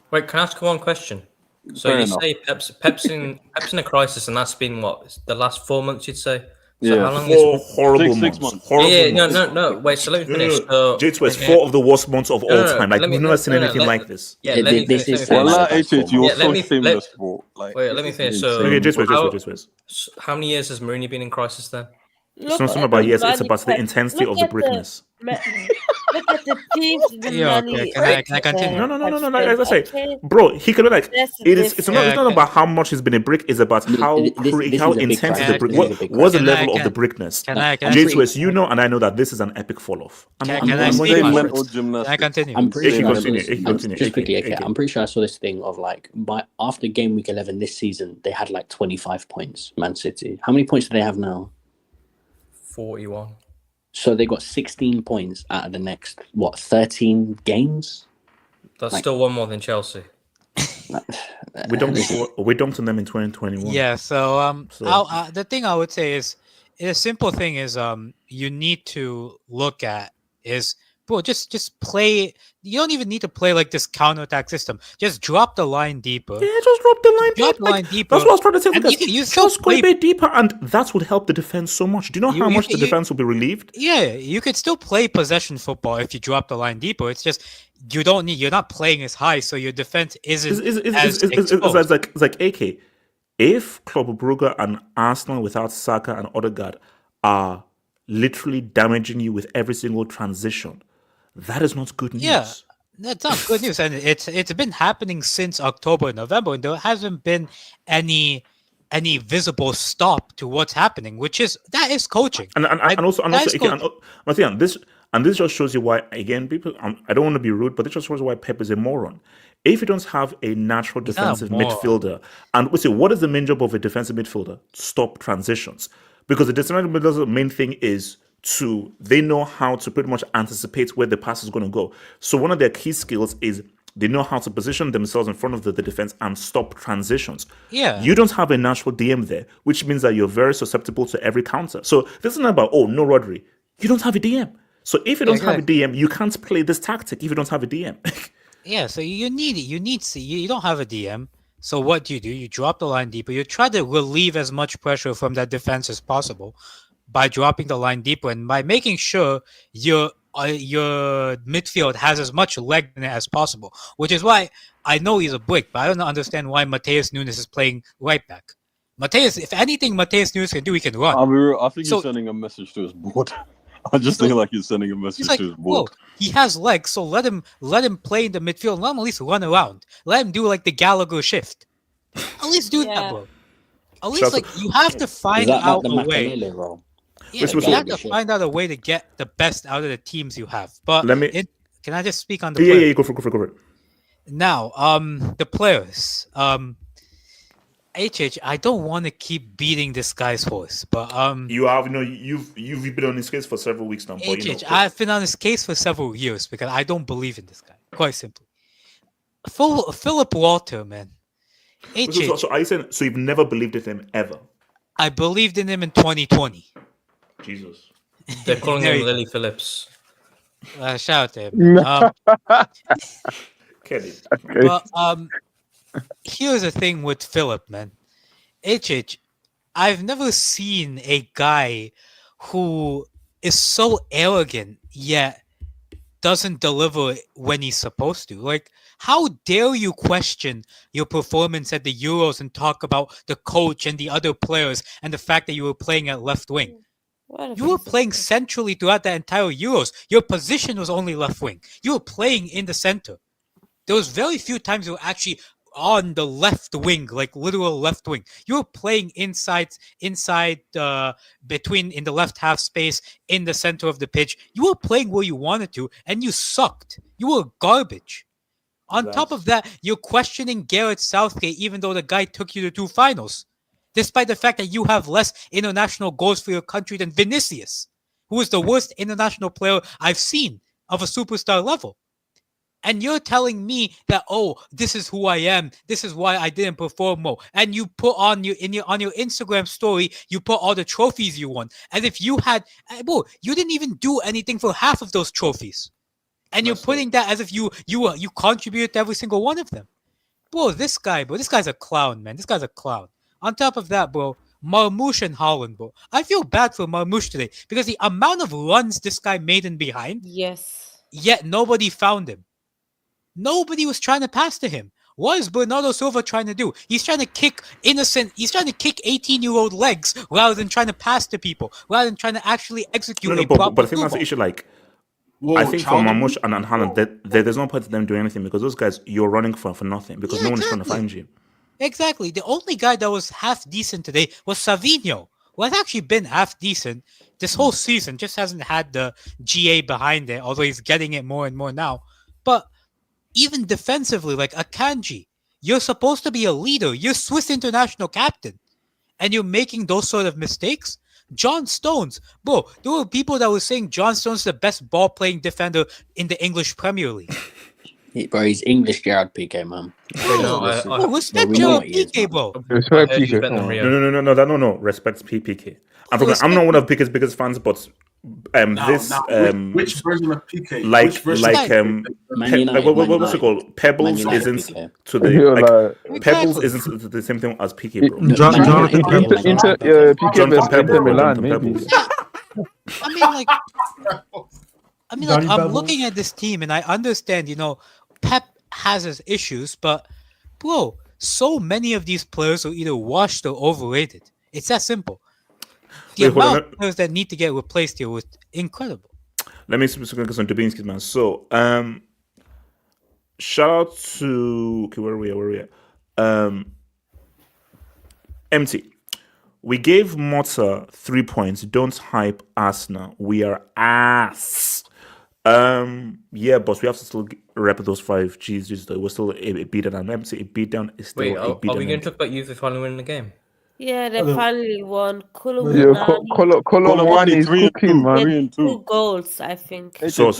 Wait, can I ask one question? So Fair you enough. say Pep's in a crisis, and that's been what, the last 4 months, you'd say? So Yeah, how long 4 is horrible Six months. months. Horrible months. No. Wait, so let me finish. So, J2 is 4 of the worst months of all time. Like, we've never seen anything like this. Yeah, let me This finish. is Well, like that HH, you were so let- shameless, bro. Like, Wait, let me finish. So, Okay, J2. how many years has Mourinho been in crisis then? It's not about years, it's about the intensity of the brickness. Look at the teams. Can I continue? No. Like I say, bro, he could like it's not about how much he's been a brick. It's about how This is a big intense crisis. the brick. This is a big What's the crisis. level of the brickness? Can I J2S, you know, and I know that this is an epic fall off. Can I going speak? to mental my- gymnastics. Can I continue? I'm pretty If you sure I continue, saw this- if you continue, just quickly, okay. I'm pretty sure I saw this thing of like after game week 11 this season, they had like 25 points. Man City. How many points do they have now? That's still one more than Chelsea. We dumped on them in 2021. Yeah. So the thing I would say is, a simple thing is you need to look at is, bro, just play. You don't even need to play like this counterattack system. Just drop the line deeper. Yeah, just drop the line deeper. That's what I was trying to say. Because just go a bit deeper, and that would help the defense so much. Do you know how much the defense will be relieved? Yeah, you could still play possession football if you drop the line deeper. It's just you're not playing as high, so your defense isn't as exposed. It's like AK. If Club Brugge and Arsenal without Saka and Odegaard are literally damaging you with every single transition, that is not good news. Yeah, that's not good news, and it's been happening since October, November, and there hasn't been any visible stop to what's happening, that is coaching. And this just shows you why, again, people. I don't want to be rude, but this just shows you why Pep is a moron. If you don't have a natural defensive midfielder, and we say, what is the main job of a defensive midfielder? Stop transitions, because the defensive midfielder's main thing is they know how to pretty much anticipate where the pass is going to go. So one of their key skills is they know how to position themselves in front of the defense and stop transitions. Yeah. You don't have a natural DM there, which means that you're very susceptible to every counter. So this is not about, no Rodri. You don't have a DM. So if you don't have a DM, you can't play this tactic if you don't have a DM. Yeah, so you don't have a DM. So what do? You drop the line deeper. You try to relieve as much pressure from that defense as possible by dropping the line deeper and by making sure your midfield has as much leg in it as possible. Which is why I know he's a brick, but I don't understand why Mateus Nunes is playing right back. If anything Mateus Nunes can do, he can run. I think he's sending a message to his board. I just think like he's sending a message to his board. He has legs, so let him play in the midfield. Let him at least run around. Let him do like the Gallagher shift. At least do that, bro. At least you have to find out a way. Yeah, you have to find out a way to get the best out of the teams you have. But can I just speak on the players? Yeah, go for it. Now, the players. HH, I don't want to keep beating this guy's horse, but you've been on his case for several weeks now. HH, I've been on his case for several years because I don't believe in this guy. Quite simply, Philip Walter, man. HH, so are you saying you've never believed in him ever? I believed in him in 2020. Jesus, they're calling him Lily Phillips. Shout out to him. Kenny. But here's the thing with Philip, man. HH, I've never seen a guy who is so arrogant yet doesn't deliver when he's supposed to. Like, how dare you question your performance at the Euros and talk about the coach and the other players and the fact that you were playing at left wing? You were playing centrally throughout the entire Euros. Your position was only left wing. You were playing in the center. There was very few times you were actually on the left wing, like literal left wing. You were playing inside between in the left half space in the center of the pitch. You were playing where you wanted to, and you sucked. You were garbage. On top of that, you're questioning Gareth Southgate, even though the guy took you to 2 finals, despite the fact that you have less international goals for your country than Vinicius, who is the worst international player I've seen of a superstar level. And you're telling me that, this is who I am. This is why I didn't perform more. And you put on your Instagram story, you put all the trophies you won. As if you had, you didn't even do anything for half of those trophies. And you're putting that as if you contributed to every single one of them. This guy's a clown, man. This guy's a clown. On top of that, Marmoush and Haaland, I feel bad for Marmoush today because the amount of runs this guy made in behind. Yes. Yet nobody found him. Nobody was trying to pass to him. What is Bernardo Silva trying to do? He's trying to kick 18-year-old legs rather than trying to pass to people, rather than trying to actually execute a proper but I think that's the issue. Like, I think for Marmoush and Haaland, there's no point in them doing anything because those guys, you're running for nothing because no one is trying to find you. Exactly. The only guy that was half decent today was Savinho, who has actually been half decent this whole season, just hasn't had the GA behind it, although he's getting it more and more now. But even defensively, like Akanji, you're supposed to be a leader. You're Swiss international captain. And you're making those sort of mistakes? John Stones. There were people that were saying John Stones is the best ball-playing defender in the English Premier League. Bro, he's English Gerard Piqué, man. Respect Gerard Piqué, bro. Respect Piqué. No. Respect PK. I'm not one of Piqué's biggest fans, but which version of PK? What's it called? Pebbles isn't to the Pebbles isn't the same thing as PK, bro. Jonathan Milan, maybe. I mean, I'm looking at this team and I understand, Pep has his issues, but bro, so many of these players are either washed or overrated. It's that simple. The amount of players that need to get replaced here was incredible. Let me focus on Dubinsky, man. So, shout out to where are we at? MT. We gave Mota 3 points. Don't hype Arsenal. We are ass. Yeah, boss. We have to still rep those 5 G's. Though we're still a beatdown. I'm MT. A beatdown is still a beatdown. Are we going to talk about youth finally winning the game? Yeah, they finally won. Colomani is cooking, man. 2 goals, I think. So we're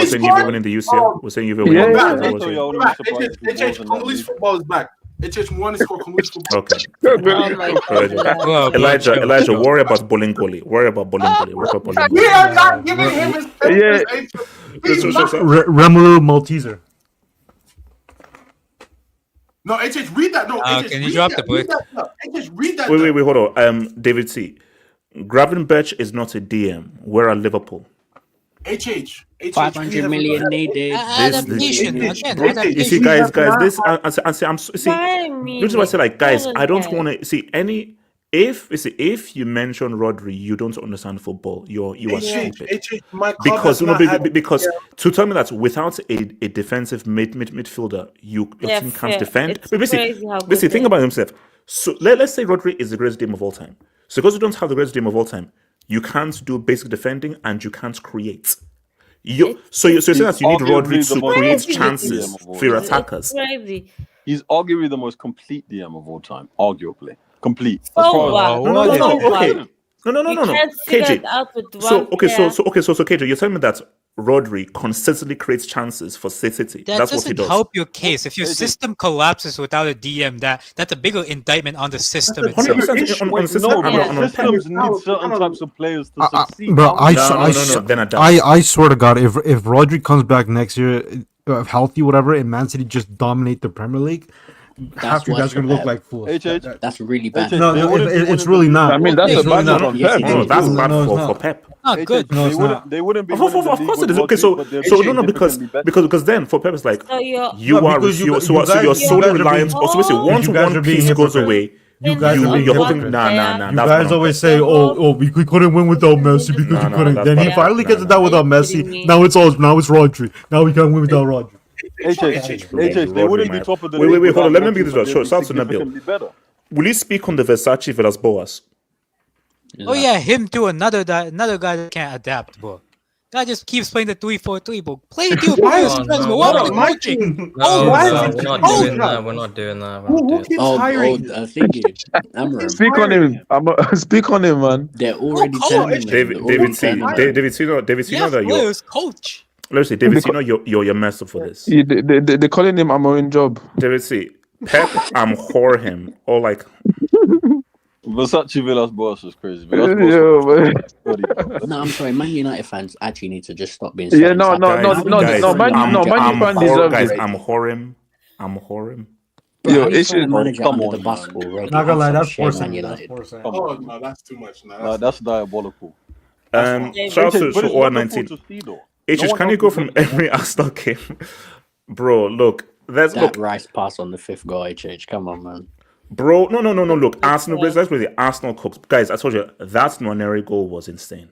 saying you're winning the UCL. We're saying you're winning. Congolese football is back. HH1 is for Congolese football. Okay. Elijah, worry about Bolingoli. We are not giving him his Remulu Malteser. No, HH, read that. No, can you drop the book? HH, read that. Wait, hold on. David C. Gravenberch is not a DM. We're at Liverpool. HH. 500 million needed. You see, guys, this I'm see. This is why I say, like, guys, I don't want to see any. If you mention Rodri, you don't understand football. You are stupid. Because to tell me that without a defensive midfielder, your team can't defend. But basically, think about himself. So let's say Rodri is the greatest DM of all time. So because you don't have the greatest DM of all time, you can't do basic defending and you can't create. So you're saying that you need Rodri to create chances for your attackers. He's arguably the most complete DM of all time. Arguably. Complete. No. KJ. So KJ, you're telling me that Rodri consistently creates chances for City. That That's what he doesn't does. help your case. If your system collapses without a DM, that's a bigger indictment on the system itself. 100% systems need certain types of players to succeed. Bro, I swear to God, if Rodri comes back next year, healthy, whatever, and Man City just dominate the Premier League, half you guys are gonna look like fools. That's really bad. No, it's really not. I mean, that's a bad one on Pep. No, that's bad for Pep. Not good. No, it's not. They wouldn't be. Of course it is. Okay, so because then for Pep it's like you're solely reliant. Also, basically, once one piece goes away, you're hoping. Nah. You guys always say, we couldn't win without Messi because we couldn't. Then he finally gets it done without Messi. Now it's Rodri. Now we can't win without Rodri. HH, they wouldn't be top of the league. Wait, hold on. Let me get this right. Sure, shout out to Nabil. Will you speak on the Versace Villas Boas? Oh yeah, him too. Another guy that can't adapt, bro. Guy just keeps playing the 3-4-3, bro. Play the deal, Why are the coaching? We're not doing that. Who keeps hiring? Speak on him. Speak on him, man. They're already telling him. David C. Players, coach. Let's see, David C. You're messed up for this. They're calling him Amorim job. David C. Pep, I'm whore him. Or like. Versace Villas Boas is crazy. No, I'm sorry. Man United fans actually need to just stop being. Man U fan deserves it. I'm whoring. Yo, it's just come on. The bus ball, right? Not gonna lie, that's Man United. Oh no, that's too much. That's diabolical. Shout out to OR19. HH, can you go from every Arsenal game, bro? Look, that Rice pass on the 5th goal. HH, come on, man. Bro, no. Look, Arsenal. That's really Arsenal cooks, guys. I told you that Nwaneri goal was insane.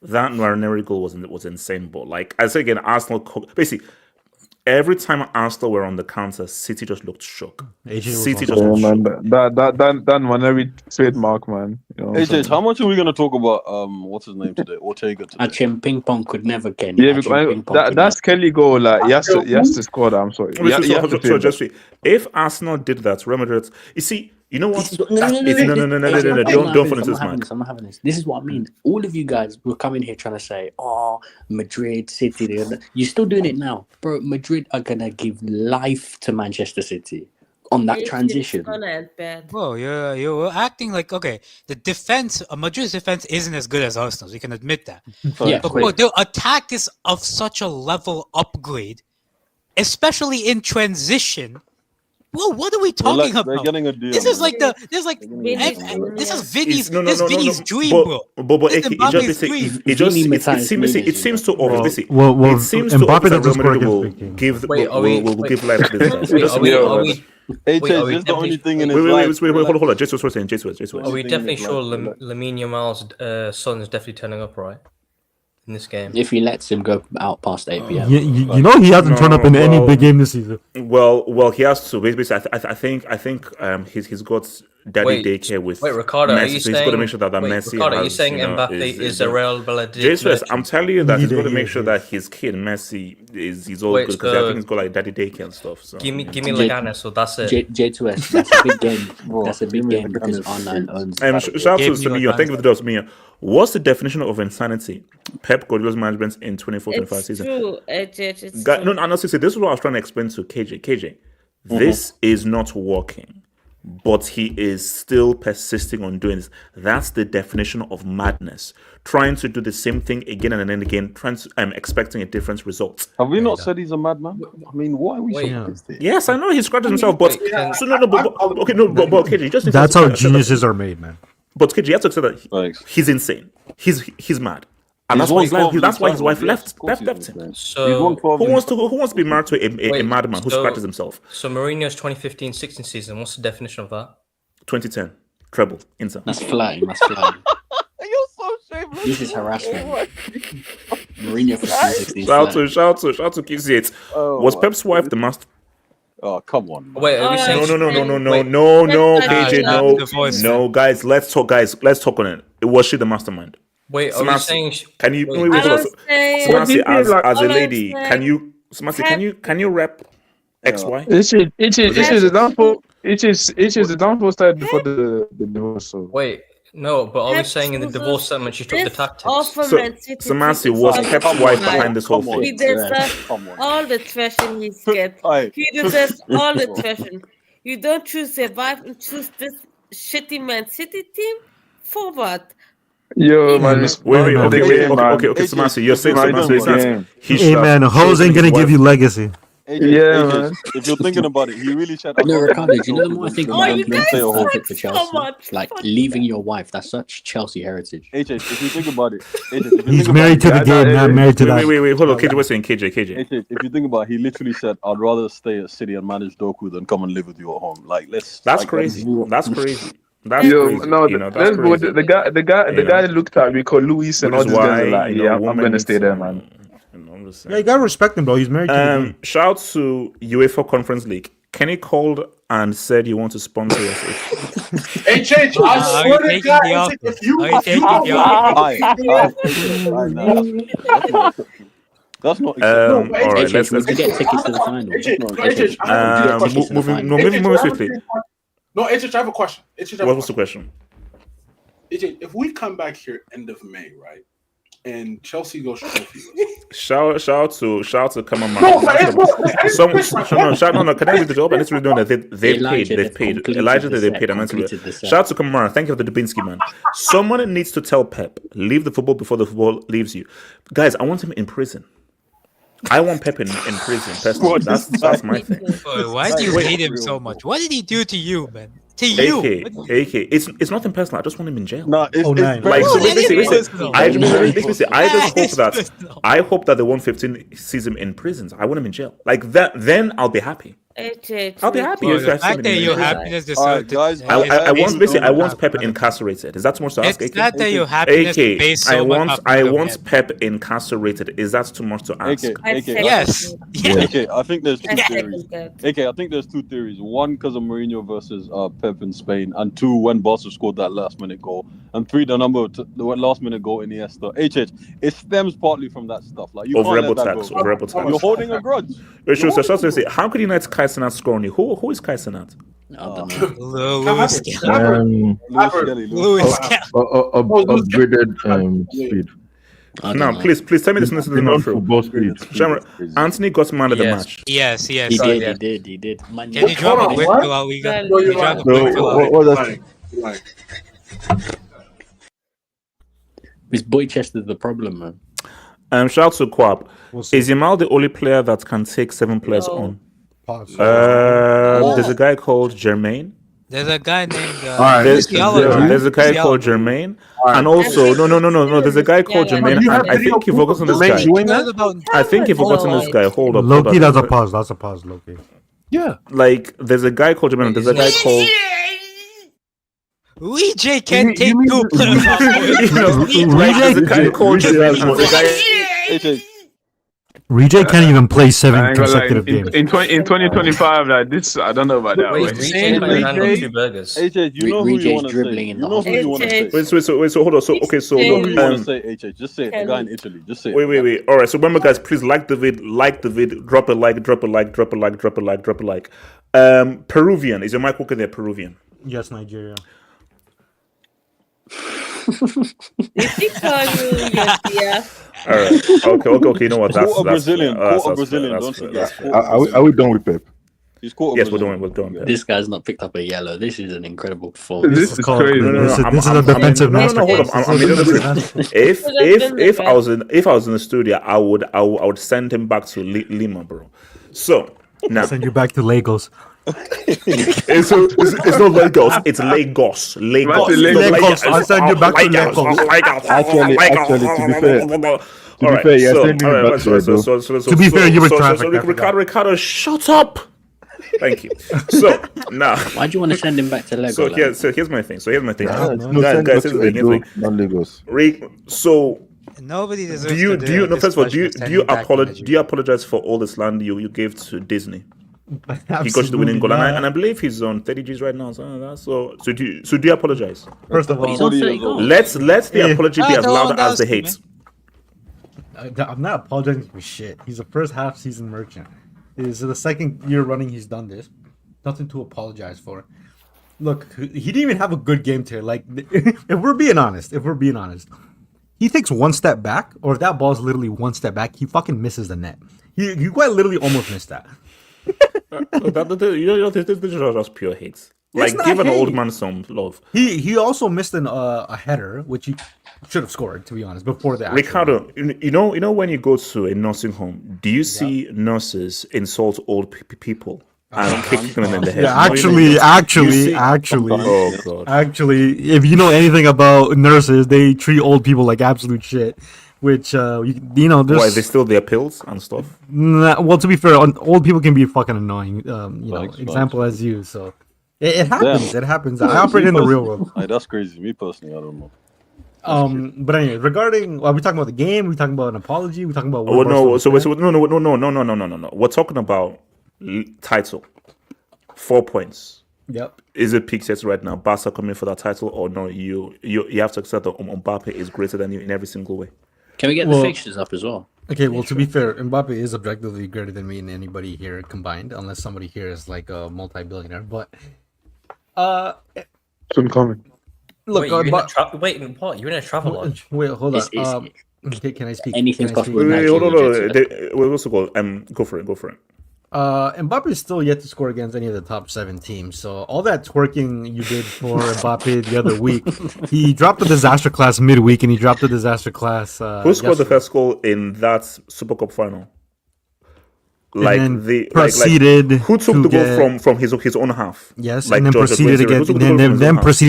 That Nwaneri goal was insane, bro. Like I said again, Arsenal cooked. Basically, every time Arsenal were on the counter, City just looked shook. City just looked shook. That Nwaneri trademark, man. HH, how much are we gonna talk about? What's his name today? Ortega today. Achim Ping Pong could never get. Yeah, that's Kelly goal. Like he has to score that. I'm sorry. If Arsenal did that, Real Madrid, you see, You know what? No. Don't fall into this, man. I'm not having this. This is what I mean. All of you guys were coming here trying to say, "Oh, Madrid, City." You're still doing it now, bro. Madrid are gonna give life to Manchester City on that transition. Well, you're acting like okay. The defense, Madrid's defense isn't as good as Arsenal's. We can admit that. Yeah, but bro, their attack is of such a level upgrade, especially in transition. Well, what are we talking about? They're getting a deal. This is like this is Vinny's dream, bro. But it seems so obvious. It seems so Mbappe obvious that doesn't Real score Madrid against will Viking. give life to this guy. This is the only thing in his life. Wait, hold on. Just Are we definitely sure Lamine Yamal's son is definitely turning up, right? In this game, if he lets him go out past 8 p.m. You know he hasn't turned up in any big game this season. Well, he has to. Basically, I think he's got daddy daycare with. Wait, Ricardo, Messi, are you so saying? He's got to make sure that Messi. Ricardo, are you saying Mbappe is a Real Madrid? Jesus, I'm telling you that he's got to make sure that his kid Messi is all good because I think he's got like daddy daycare and stuff. So give me Leganes, so that's it. J2S, that's a big game. That's a big game because R9 owns. Shout out to Semillo. Thank you for the dose, Semillo. What's the definition of insanity? Pep Guardiola's management in 24-25 season. True, it's true. No, honestly, this is what I was trying to explain to KJ. KJ, this is not working, but he is still persisting on doing this. That's the definition of madness. Trying to do the same thing again and again, expecting a different result. Have we not said he's a madman? I mean, why are we so pissed? Yes, I know he scratches himself, but but KJ, just that's how geniuses are made, man. But KJ, you have to accept that he's insane. He's mad. And that's why his wife left him. So who wants to be married to a madman who scratches himself? So Mourinho's 2015-16 season, what's the definition of that? 2010 treble Inter. That's flying. You're so shameless. This is harassment. Mourinho for 2016. Shout out to QC8. Was Pep's wife the master? Oh, come on. Wait, are we saying no, KJ, no, guys, let's talk on it. Was she the mastermind? Wait, are we saying? Can you? Samasi, as a lady, can you? Samasi, can you rep XY? It is the downfall. It is the downfall started before the divorce. So. Wait. No, but are we saying in the divorce settlement she took the tactics? Samasi, was Pep's wife behind this whole thing? He deserves all the thrashing he's get. He deserves all the thrashing. You don't choose a wife and choose this shitty Man City team? For what? Yo, man. Okay, Samasi, you're saying Samasi. Hey, man, Jose ain't gonna give you legacy. AJ, man. If you're thinking about it, he really said. No, Ricardo, do you know the more I think about it for Chelsea? Like leaving your wife, that's such Chelsea heritage. AJ, if you think about it, he's married to the game, not married to that. Wait, hold on, KJ, what's saying? KJ. AJ, if you think about it, he literally said, "I'd rather stay at City and manage Doku than come and live with you at home." Like, That's crazy. That's crazy. The guy looked at me called Luis and all these guys. Like, yeah, I'm gonna stay there, man. Yeah, you gotta respect him, bro. He's married to the game. Shout out to UEFA Conference League. Kenny called and said you want to sponsor us. HH, I swear to God, if you that's not. All right, let's get tickets to the final. Moving swiftly. No, HH, I have a question. What was the question? HH, if we come back here end of May, right? And Chelsea goes trophy. Shout out to come on, man. No. Can I read the job? And it's really known that they've paid. Elijah, they paid. Shout out to Kamara. Thank you for the Dubinsky, man. Someone needs to tell Pep, leave the football before the football leaves you. Guys, I want him in prison. I want Pep in prison. Personally, that's my thing. Why do you hate him so much? What did he do to you, man? To you, AK. It's nothing personal. I just want him in jail. No, it's like so. I hope that the 115 sees him in prisons. I want him in jail. Like that, then I'll be happy. I'll be happy. The fact that your happiness guys, I want Pep incarcerated. Is that too much to ask? It's not that your happiness is based so I want Pep incarcerated. Is that too much to ask? Yes. AK, I think there's two theories. AK, I think there's two theories. One, because of Mourinho versus Pep in Spain, and two, when Barca scored that last-minute goal, and three, the last-minute goal in Iniesta. It stems partly from that stuff. Like you of can't rebel let that tax. go. You're holding a grudge. How could United Kai Sanat score on you? Who is Kai Sanat? I don't know. Lewis Kelly. Upgraded speed. Now, please tell me this is The not true. non-football speed. Anthony got man of the match. Yes. He did. Man, Can you drop a quick to La Liga? Can you drop a quick to La Liga? What was Is Boychester the problem, man? Shout out to Quap. Is YAMAL the only player that can take 7 players on? There's a guy called Jermaine. There's a guy named. There's a guy called Jermaine, and also no. There's a guy called Jermaine, and I think you've forgotten this guy. I think you've forgotten this guy. Hold up. Loki, that's a pause. That's a pause, Loki. Yeah, like there's a guy called Jermaine. There's a guy called. WeJ can take 2 players off. There's a guy called Jermaine. Rejay can't even play 7 consecutive games. In 2025, like this, I don't know about that. Wait, Rejay can handle 2 burgers. AJ, you know who you want to say. You know who you want to say. Wait, so hold on. So okay, so you know who you want to say, AJ. Just say it. The guy in Italy. Just say it. Wait. All right. So remember, guys, please like the vid, drop a like. Peruvian. Is your mic working there? Peruvian. Yes, Nigeria. Did he call you yes? All right. Okay. You know what? That's Brazilian. Brazilian. Don't forget. Are we done with Pep? He's caught. Yes, we're done. This guy's not picked up a yellow. This is an incredible performance. This is crazy. This is a defensive masterpiece. If I was in the studio, I would send him back to Lima, bro. So now send you back to Lagos. It's not Lagos. It's Lagos. I'll send you back to Lagos. To be fair, you were traffic. Ricardo, shut up. Thank you. So now, why do you want to send him back to Lagos? So here's my thing. Guys, Lagos. So nobody deserves do you apologize for all the slander you gave to Disney? He got you the winning goal, and I believe he's on 30 Gs right now. So do you apologize? First of all, let the apology be as loud as the hate. I'm not apologizing for shit. He's a first half season merchant. This is the second year running he's done this. Nothing to apologize for. Look, he didn't even have a good game today. Like, if we're being honest, he takes one step back, or if that ball's literally one step back, he fucking misses the net. He quite literally almost missed that. This is just pure hate. Like, give an old man some love. He also missed a header, which he should have scored, to be honest, before the Ricardo, you know when you go to a nursing home, do you see nurses insult old people and kick them in the head? Yeah, actually, if you know anything about nurses, they treat old people like absolute shit. Which there's... Why, they steal their pills and stuff? Nah, well, to be fair, old people can be fucking annoying. Example as you. So it happens. Damn. It happens. I operate in the real world. That's crazy. Me personally, I don't know. But anyway, regarding, are we talking about the game? We talking about an apology? We talking about? No. We're talking about title. 4 points. Yep. Is it peak sets right now? Barca coming for that title, or no? You have to accept that Mbappe is greater than you in every single way. Can we get the fixtures up as well? Okay, well, to be fair, Mbappe is objectively greater than me and anybody here combined, unless somebody here is like a multi-billionaire. But soon coming. Look, wait, what? You're in a travel lodge. Wait, hold on. Can I speak? Anything's possible. Wait, hold on. What's it called? Go for it. Mbappe is still yet to score against any of the top 7 teams. So all that twerking you did for Mbappe the other week, he dropped the disaster class midweek, and he dropped the disaster class. Who scored the first goal in that Super Cup final? Proceeded. Who took the goal from his own half? Yes, and then proceeded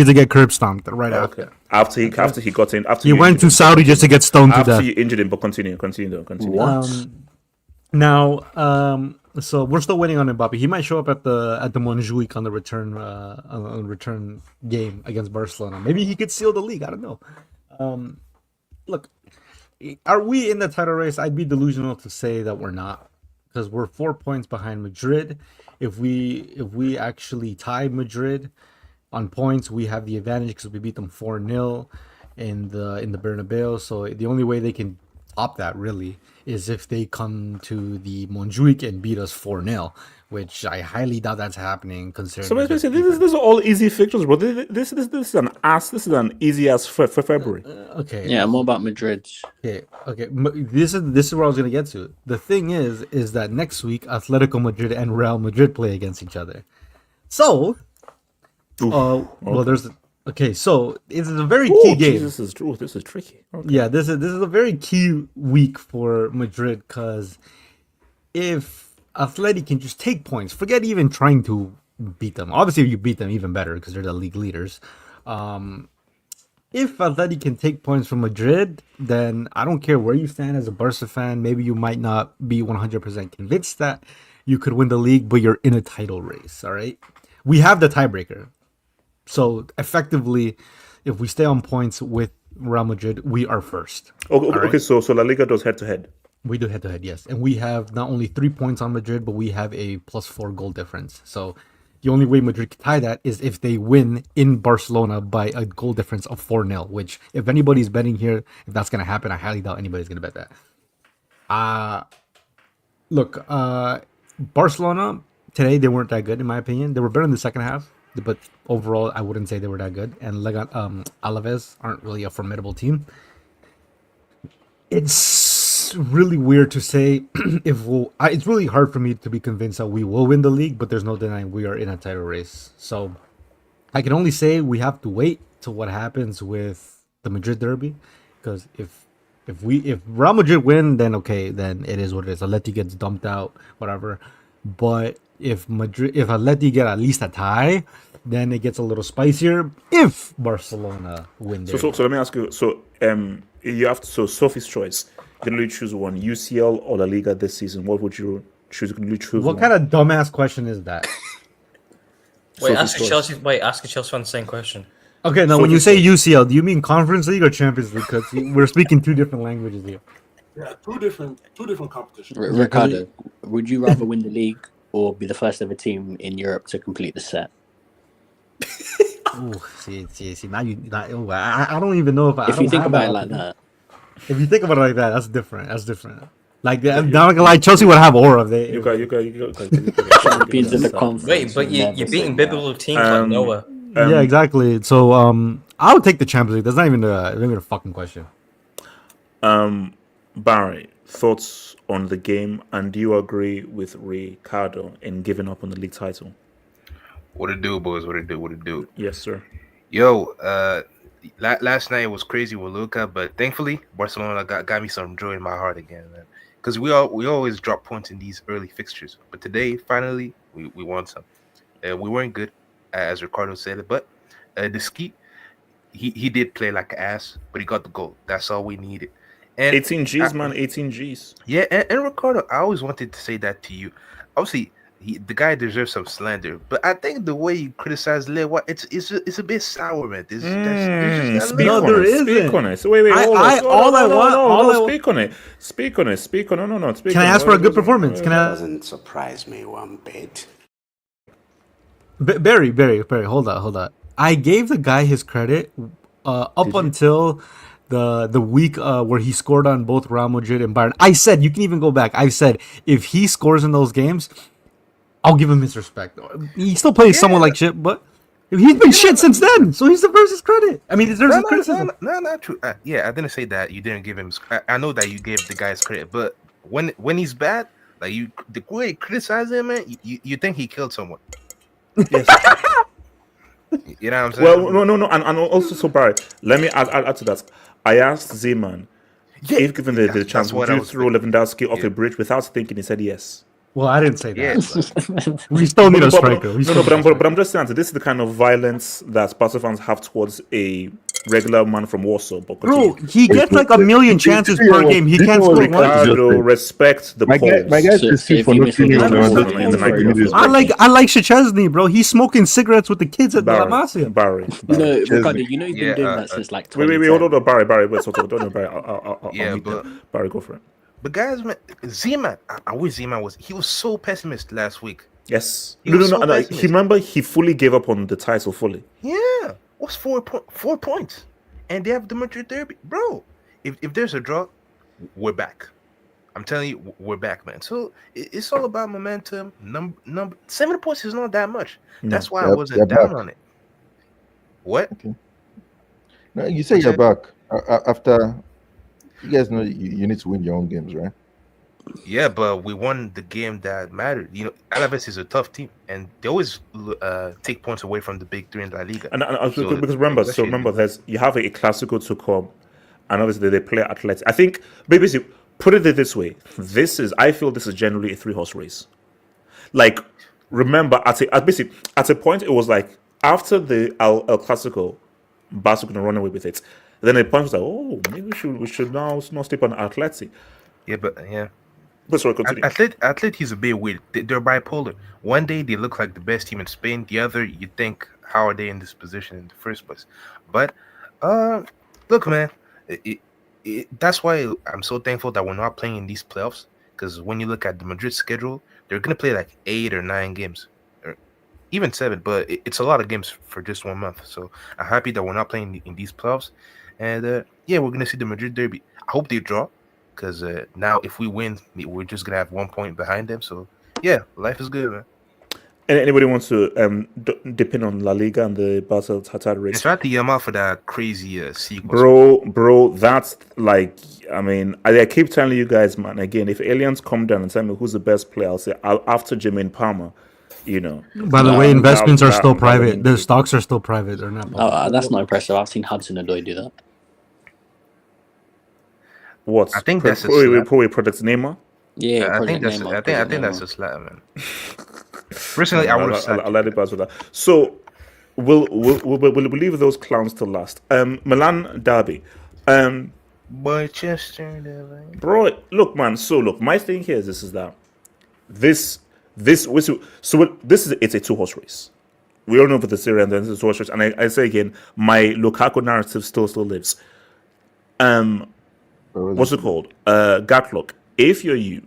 to get curb stomped right after. After he got in. He went to Saudi just to get stoned to death. After you injured him, but continue. Now, so we're still waiting on Mbappe. He might show up at the Montjuic on the return game against Barcelona. Maybe he could seal the league. I don't know. Look, are we in the title race? I'd be delusional to say that we're not, because we're 4 points behind Madrid. If we actually tie Madrid on points, we have the advantage because we beat them 4-0 in the Bernabeu. So the only way they can top that really is if they come to the Montjuic and beat us 4-0, which I highly doubt that's happening. Considering So basically, this is all easy fixtures, bro. This is an easy ass for February. Okay. Yeah, more about Madrid. Okay. This is where I was gonna get to. The thing is that next week Atletico Madrid and Real Madrid play against each other. So, well, there's. Okay, so it's a very key game. This is tricky. Okay. Yeah, this is a very key week for Madrid because if Atleti can just take points, forget even trying to beat them. Obviously, if you beat them, even better because they're the league leaders. If Atleti can take points from Madrid, then I don't care where you stand as a Barca fan. Maybe you might not be 100% convinced that you could win the league, but you're in a title race. All right, we have the tiebreaker. So effectively, if we stay on points with Real Madrid, we are first. Okay, so La Liga does head to head. We do head to head, yes, and we have not only 3 points on Madrid, but we have a +4 goal difference. So the only way Madrid can tie that is if they win in Barcelona by a goal difference of 4-0. Which, if anybody's betting here, if that's gonna happen, I highly doubt anybody's gonna bet that. Look, Barcelona today they weren't that good in my opinion. They were better in the second half. But overall, I wouldn't say they were that good. And Alaves aren't really a formidable team. It's really weird to say it's really hard for me to be convinced that we will win the league, but there's no denying we are in a title race. So I can only say we have to wait till what happens with the Madrid derby, because if Real Madrid win, then okay, then it is what it is. Atleti gets dumped out, whatever. But if Atleti get at least a tie, then it gets a little spicier if Barcelona win there. So let me ask you. So you have to. So Sophie's choice. You can only choose one: UCL or La Liga this season. What would you choose? You can only choose what one. Kind of dumbass question is that? Ask a Chelsea fan the same question. Okay, now when you say UCL, do you mean Conference League or Champions League? Because we're speaking two different languages here. Yeah, two different competitions. Ricardo, would you rather win the league or be the first ever team in Europe to complete the set? See. Now I don't even know if you think about it like that. If you think about it like that, that's different. Like, I'm not gonna lie, Chelsea would have aura. You got. Champions of the conference. Wait, but you're beating biblical teams like Noah. Yeah, exactly. So I would take the Champions League. That's not even a fucking question. Barry, thoughts on the game, and do you agree with Ricardo in giving up on the league title? What it do, boys? What it do? Yes, sir. Yo, last night was crazy with Luka, but thankfully Barcelona got me some joy in my heart again, man. Because we always drop points in these early fixtures, but today finally we won some. We weren't good, as Ricardo said, but the ski he did play like an ass, but he got the goal. That's all we needed. And 18 Gs, man, 18 Gs. Yeah, and Ricardo, I always wanted to say that to you. Obviously, the guy deserves some slander, but I think the way you criticize Lewa, it's a bit sour, man. Speak isn't. on it. So wait, hold on. Speak on it. Speak on it. No. Speak Can I ask for a good performance? Doesn't surprise me one bit. Barry, hold on. I gave the guy his credit up until the week where he scored on both Real Madrid and Bayern. I said, you can even go back. I said, if he scores in those games, I'll give him his respect. He still plays somewhat like shit, but he's been shit since then, so he deserves his credit. I mean, he deserves his criticism. No, not true. Yeah, I didn't say that you didn't give him. I know that you gave the guys credit, but when he's bad, like the way you criticize him, man, you think he killed someone. Yes. You know what I'm saying? Well, no, and also, so Barry, let me add to that. I asked Z-Man if given the chance, would you throw Lewandowski off a bridge without thinking? He said yes. Well, I didn't say that. We still need a striker. But I'm just saying that this is the kind of violence that Barca fans have towards a regular man from Warsaw. But bro, he gets like a million chances per game. He can't score one. Respect the my guys is for not feeling I like Szczesny, bro. He's smoking cigarettes with the kids at La Masia. Barry. No, Ricardo, you know you've been doing that since like 2010. Wait, hold on, Barry. Wait, don't know, Barry. I'll Barry, go for it. But guys, man, Z-Man, I wish Z-Man was so pessimist last week. Yes. No. He remember he fully gave up on the title fully. Yeah. What's 4 points? And they have the Madrid derby. Bro, if there's a draw, we're back. I'm telling you, we're back, man. So it's all about momentum. Number 7 points is not that much. No. That's why I They're wasn't down back. on it. What? Okay. No, you say What's you're that? back after. You guys know you need to win your own games, right? Yeah, but we won the game that mattered. You know, Alaves is a tough team, and they always take points away from the big three in La Liga. And So because remember, let's see. there's you have a Clasico to come, and obviously they play Athletic. I think basically put it this way: I feel this is generally a 3-horse race. Like, remember at a point it was like after the El Clasico, Barca gonna run away with it. Then the point was like, oh, maybe we should now not sleep on Athletic. Yeah, but yeah. But sorry, continue. Athletic is a bit weird. They're bipolar. One day they look like the best team in Spain. The other, you think, how are they in this position in the first place? But look, man, that's why I'm so thankful that we're not playing in these playoffs. Because when you look at the Madrid schedule, they're gonna play like 8 or 9 games, or even 7. But it's a lot of games for just 1 month. So I'm happy that we're not playing in these playoffs. And yeah, we're gonna see the Madrid derby. I hope they draw. Because now, if we win, we're just gonna have 1 point behind them. So, yeah, life is good, man. Anybody wants to dip in on La Liga and the Barca title race? And shout out to YAMAL for that crazy sequence. Bro, that's like, I mean, I keep telling you guys, man. Again, if aliens come down and tell me who's the best player, I'll say after Jermaine Palmer. You know. By the way, investments are still private. The stocks are still private. They're not. That's not impressive. I've seen Hudson-Odoi do that. What? I think that's a Project Neymar. Yeah, I think that's a slap, man. Personally, I would have I'll let it pass with that. So we'll leave those clowns to last. Milan derby. Boychester derby. Bro, look, man. So look, my thing here is that it's a 2-horse race. We all know for the Serie and then it's a 2-horse race. And I say again, my Lukaku narrative still lives. What's it called? Gatlock. If you're you,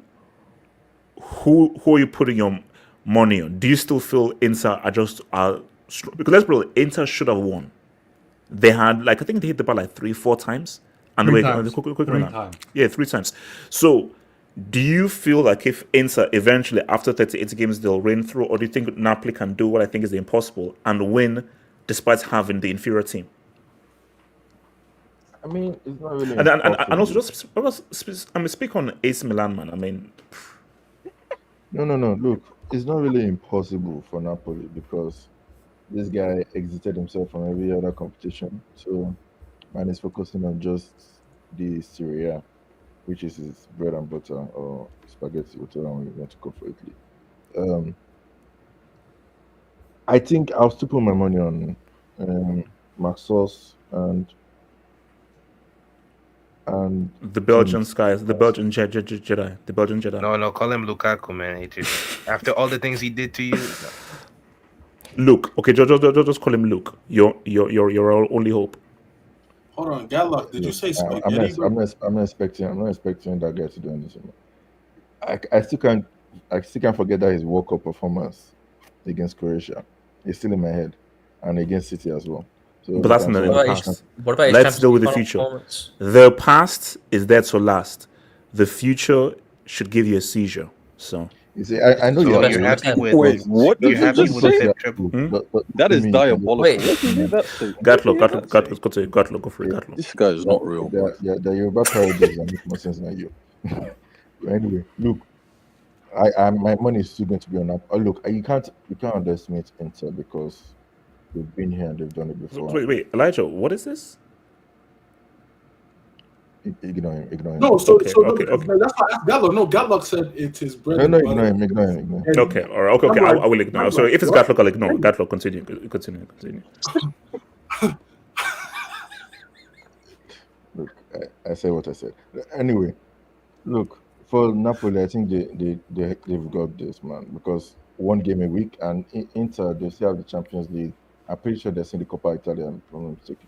who are you putting your money on? Do you still feel Inter are just because let's be real, Inter should have won. They had I think they hit the ball like 3-4 times. And three times. 3 times. So do you feel like if Inter eventually after 38 games they'll reign through, or do you think Napoli can do what I think is the impossible and win despite having the inferior team? I mean, it's not really. And also, speak on AC Milan, man. I mean, no. Look, it's not really impossible for Napoli because this guy exited himself from every other competition. So, man is focusing on just the Serie, which is his bread and butter, or spaghetti, whatever we want to go for Italy. I think I'll still put my money on Maxos and the Belgian skies, the Belgian Jedi, the Belgian Jedi. No, call him Lukaku, man. After all the things he did to you. No. Luke, okay, just call him Luke. Your only hope. Hold on, Gatlock, did you say spaghetti? I'm not expecting that guy to do anything. I still can't forget that his World Cup performance against Croatia. It's still in my head, and against City as well. So but that's in the past. What about Let's deal with the future. The past is there to last. The future should give you a seizure. So you see, I know you're happy with. Wait, what did you just say? That is diabolical. Wait, Gatlock, go for it. Gatlock. This guy is not real. The Yoruba parodies make more sense than you. Anyway, look, my money is still going to be on that. Oh, look, you can't underestimate Inter because they've been here and they've done it before. Wait, Elijah, what is this? Ignore him. No, so okay. that's why I asked Gatlock. No, Gatlock said it's his bread. No, ignore him. Okay, all right. Okay. I will ignore. So if it's Gatlock, I'll ignore. Gatlock, continue. Look, I say what I said. Anyway, look, for Napoli, I think they've got this, man, because 1 game a week, and Inter, they still have the Champions League. I'm pretty sure they're seeing the Coppa Italia, if I'm not mistaken.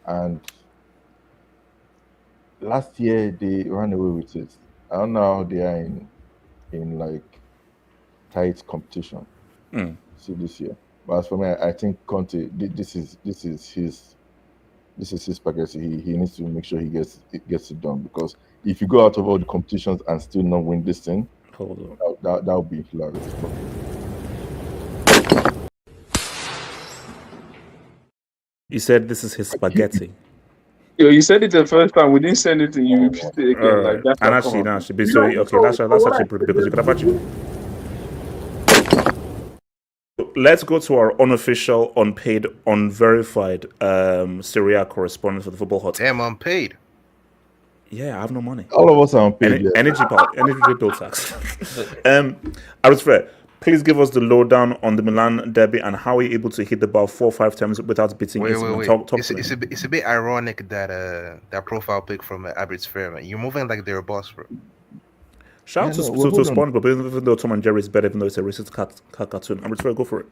And last year they ran away with it. I don't know how they are in like tight competition. See this year. But as for me, I think Conte, this is his this is his spaghetti. He needs to make sure he gets it done, because if you go out of all the competitions and still not win this thing, that would be hilarious. You said this is his spaghetti. Yo, you said it the first time. We didn't send it to you. Repeat it again. Like that's And actually, no, should be so okay. That's actually pretty, because you could have actually. Let's go to our unofficial, unpaid, unverified Serie correspondent for the Football Hut. Damn, unpaid. Yeah, I have no money. All of us are unpaid. Energy bill tax. I was fair. Please give us the lowdown on the Milan derby and how we're able to hit the ball 4 or 5 times without beating Wait. Talk It's a bit ironic that that profile pic from Abbott's Fair, man. You're moving like they're a boss, bro. Shout out to SpongeBob, even though Tom and Jerry is better, even though it's a racist cartoon. I'm just go for it.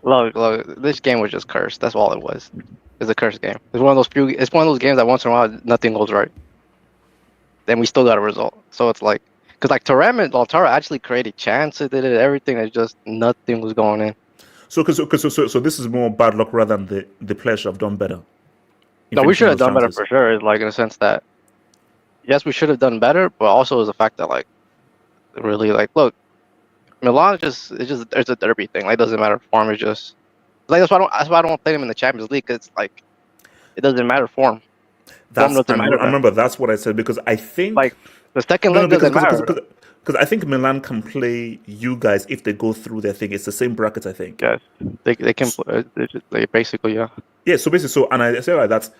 Look, this game was just cursed. That's all it was. It's a cursed game. It's one of those games that once in a while nothing goes right. Then we still got a result. So it's like, because like Thuram and Lautaro actually created chances, they did everything. It's just nothing was going in. So this is more bad luck rather than the players should have done better. No, we should have done better for sure. Like in a sense that, yes, we should have done better, but also is the fact that like, really like, look, Milan it's a derby thing. Like, it doesn't matter form. It's just like that's why I don't play them in the Champions League. Cause it's like, it doesn't matter form. I remember that's what I said, because I think like the second leg doesn't matter. Because I think Milan can play you guys if they go through their thing. It's the same bracket, I think. Yes, they can play. They basically, yeah. Yeah, so basically, and I say like that,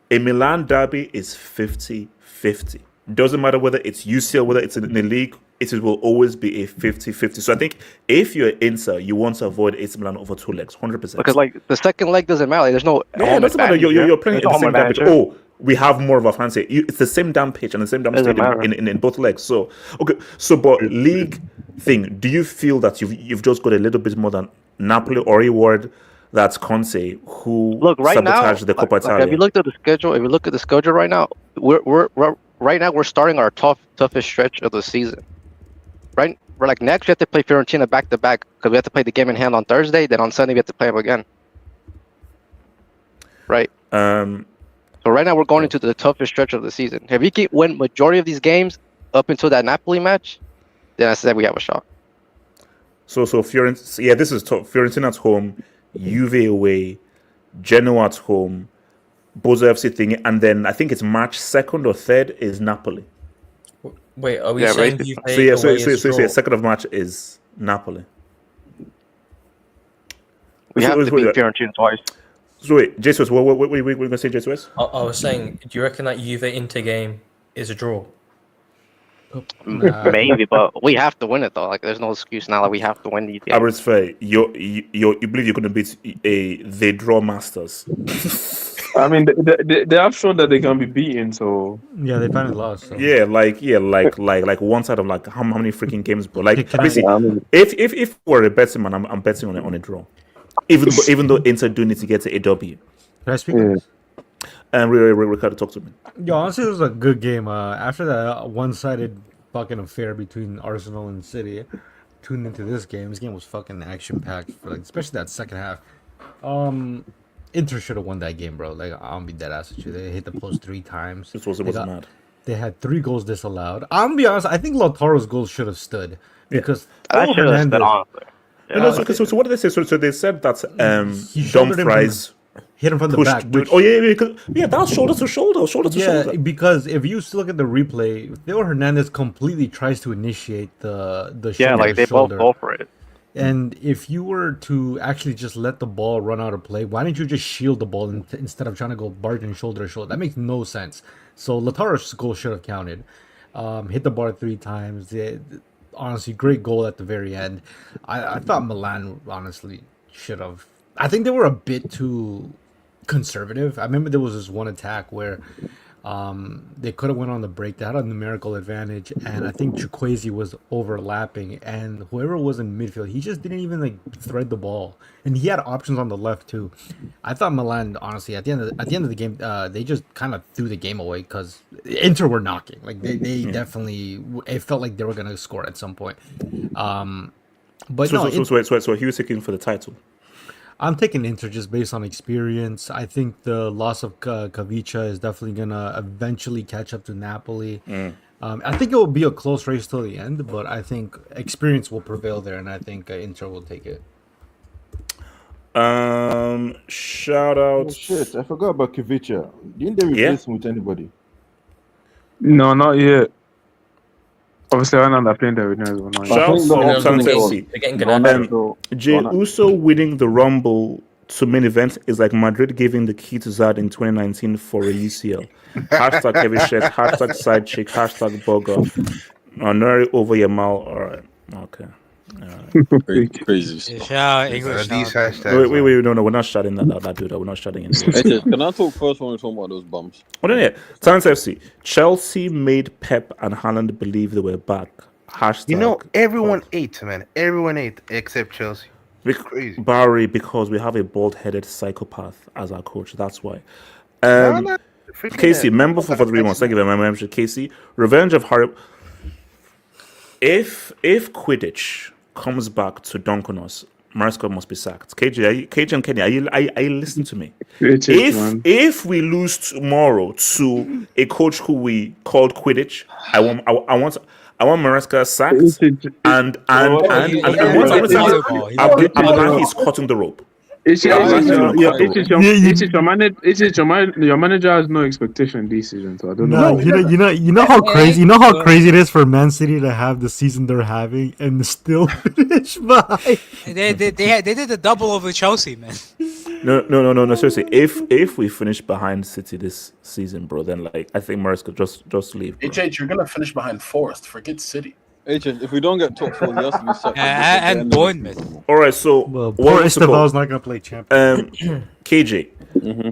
a Milan derby is 50-50. Doesn't matter whether it's UCL, whether it's in the league, it will always be a 50-50. So I think if you're Inter, you want to avoid AC Milan over 2 legs, 100%. Because like the second leg doesn't matter. Like, there's no. Yeah, it doesn't matter. You're playing in the same damn pitch. Oh, we have more of a fancy. It's the same damn pitch and the same damn stadium in both legs. So okay. So but league thing, do you feel that you've just got a little bit more than Napoli, or a word that's Conte, who sabotaged the Coppa Italia? If you look at the schedule, right now, we're starting our toughest stretch of the season. Right, we're like next we have to play Fiorentina back to back because we have to play the game in hand on Thursday. Then on Sunday we have to play them again. Right. So right now we're going into the toughest stretch of the season. If we can win majority of these games up until that Napoli match, then I said we have a shot. So Fiorentina, yeah, this is tough. Fiorentina at home, Juve away, Genoa at home, Bozo FC thing, and then I think it's March 2nd or 3rd is Napoli. Wait, are we saying Juve so 2nd of March is Napoli. We have to beat Fiorentina twice. So wait, Jesus, what were we going to say, Jesus? I was saying, do you reckon that Juve Inter game is a draw? Maybe, but we have to win it though. Like, there's no excuse now that we have to win these games. It's fair. You believe you're going to beat the draw masters? I mean, they have shown that they can be beaten. So yeah, they finally lost. So. Yeah, like one side of like how many freaking games, bro? Like, if we're a betting man, I'm betting on a draw. Even though Inter do need to get to a W. Can I speak? And Ricardo, talk to me. Yo, honestly, it was a good game. After that one-sided fucking affair between Arsenal and City, tuned into this game. This game was fucking action-packed, especially that second half. Inter should have won that game, bro. Like, I'll be dead ass with you. They hit the post 3 times. It was mad. They had 3 goals disallowed. I'm gonna be honest. I think Lautaro's goal should have stood because that should have stood on. So what did they say? So they said that Dumfries hit him from the back. That's shoulder to shoulder. Yeah, because if you look at the replay, Theo Hernandez completely tries to initiate the like they both go for it. And if you were to actually just let the ball run out of play, why didn't you just shield the ball instead of trying to go barging shoulder to shoulder? That makes no sense. So Lautaro's goal should have counted. Hit the bar 3 times. Honestly, great goal at the very end. I thought Milan honestly should have. I think they were a bit too conservative. I remember there was this one attack where they could have went on the break. They had a numerical advantage, and I think Chukwueze was overlapping, and whoever was in midfield, he just didn't even thread the ball, and he had options on the left too. I thought Milan, honestly, at the end of the game, they just kind of threw the game away because Inter were knocking. Like they definitely, it felt like they were gonna score at some point. But so he was seeking for the title. I'm taking Inter just based on experience. I think the loss of Kavicha is definitely gonna eventually catch up to Napoli. I think it will be a close race till the end, but I think experience will prevail there, and I think Inter will take it. Shout out. Oh, shit, I forgot about Kavicha. Didn't they replace him with anybody? No, not yet. Obviously, I know they're playing there with us. Not Shout out to Uptown FC. They're getting good. Jay Uso winning the Rumble to main event is like Madrid giving the key to Zad in 2019 for a UCL. Hashtag heavy shit, hashtag side chick, hashtag burger. Nuri over Yamal. All right. Okay. Crazy. English. Wait, no, we're not shouting that dude. We're not shouting Hey, can I talk first when we're talking about those bums? Oh, no, yeah. Talent FC. Chelsea made Pep and Haaland believe they were back. Hashtag. You know, everyone ate, man. Everyone ate except Chelsea. Crazy. Barry, because we have a bald-headed psychopath as our coach. That's why. Casey, member for 3 months. Thank you very much, membership. Casey, Revenge of Harry. If Quidditch comes back to dunk on us, Maresco must be sacked. KJ and Kenny, are you listening to me? If we lose tomorrow to a coach who we called Quidditch, I want Maresca sacked, and Abdullahi is cutting the rope. Your manager has no expectation this season, so I don't know. You know how crazy it is for Man City to have the season they're having and still finish by. They did the double over Chelsea, man. No. Seriously, if we finish behind City this season, bro, then like I think Maresca just leave. Bro. HH, you're gonna finish behind Forest. Forget City. If we don't get top 4, he has to be sacked. And Bournemouth. All right, so poor Esteval's not gonna play champion. KJ,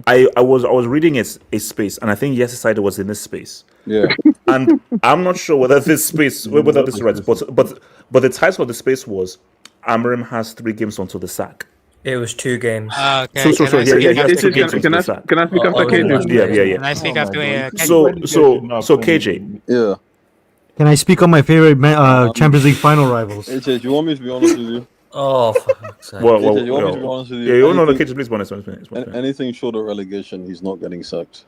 I was reading a space, and I think yesterday was in this space. Yeah, and I'm not sure whether this space, whether this is right, but the title of the space was Amorim has 3 games until the sack. It was 2 games. Okay. Can I speak after KJ? Yeah. Can I speak after So KJ. Yeah. Can I speak on my favorite Champions League final rivals? HJ, do you want me to be honest with you? Oh, for fuck's sake. Well, HJ, you want me to be honest with you? Yeah, you know the KJ, please, anything short of relegation, he's not getting sacked.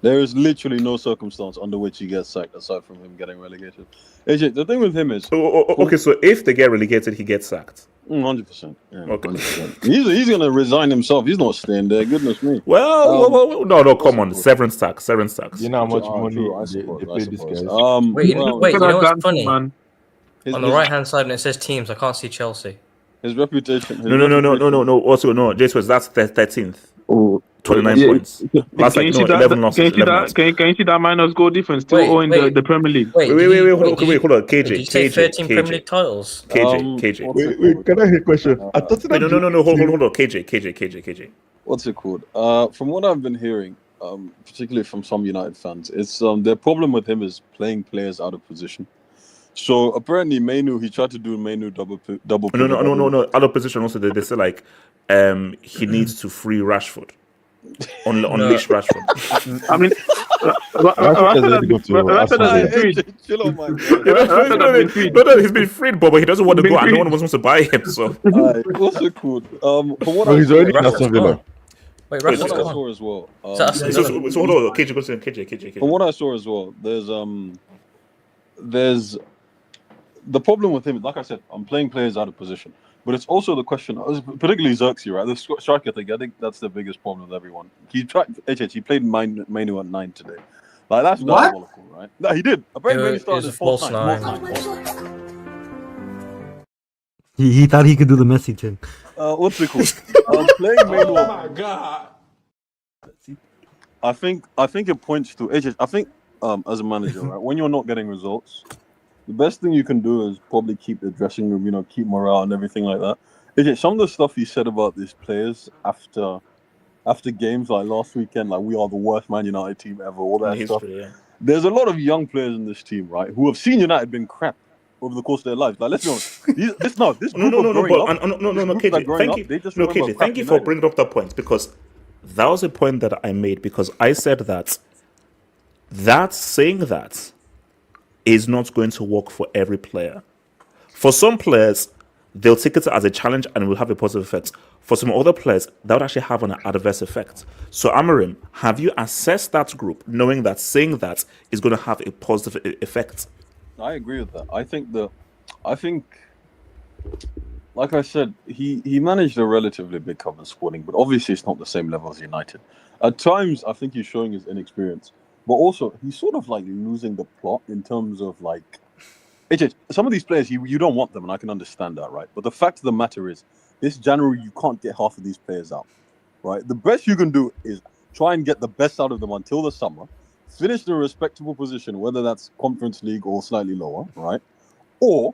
There is literally no circumstance under which he gets sacked aside from him getting relegated. AJ, the thing with him is... Okay, so if they get relegated, he gets sacked. 100%. Yeah, okay. 100%. He's going to resign himself. He's not staying there. Goodness me. Well, no, come on. Severance tax. You know how much money they pay these guys? Wait, you know what's funny? On the right-hand side, and it says teams. I can't see Chelsea. His reputation... No. Also, no. Jason, that's 13th. 29 points. Last Can you see that minus goal difference still owing the Premier League? Wait, hold on. KJ. Did you say 13 Premier League titles? KJ. Wait, can I hear a question? No, hold on. KJ. What's it called? From what I've been hearing, particularly from some United fans, it's their problem with him is playing players out of position. So apparently, he tried to do double. No. Out of position. Also, they say like, he needs to free Rashford. Unleash Rashford. I mean, he's been freed, but he doesn't want to go, and no one wants to buy him. So what's it called? He's already in Aston Villa. Wait, Rashford saw as well. So hold on, KJ. From what I saw as well, there's the problem with him. Like I said, I'm playing players out of position. But it's also the question, particularly Xerxes, right? The striker thing, I think that's the biggest problem with everyone. He played Manu at 9 today. Like, that's diabolical, right? No, he did. Apparently, he started as false 9. He thought he could do the Messi thing. What's it called? Playing Manu. Oh my god! I think it points to I think as a manager, right, when you're not getting results, the best thing you can do is probably keep the dressing room, keep morale and everything like that. Some of the stuff he said about these players after games like last weekend, like we are the worst Man United team ever, all that stuff. Yeah. There's a lot of young players in this team, right, who have seen United been crap over the course of their lives. Like, let's be honest. KJ, thank you for bringing up that point, because that was a point that I made, because I said that saying that is not going to work for every player. For some players, they'll take it as a challenge and will have a positive effect. for some other players, that would actually have an adverse effect. So, Amarim, have you assessed that group, knowing that saying that is going to have a positive effect? I agree with that. I think, like I said, he managed a relatively big club in Sporting, but obviously it's not the same level as United. At times, I think he's showing his inexperience, but also he's sort of like losing the plot in terms of like, some of these players, you don't want them, and I can understand that, right? But the fact of the matter is, this January, you can't get half of these players out, right? The best you can do is try and get the best out of them until the summer, finish in a respectable position, whether that's Conference League or slightly lower, right? Or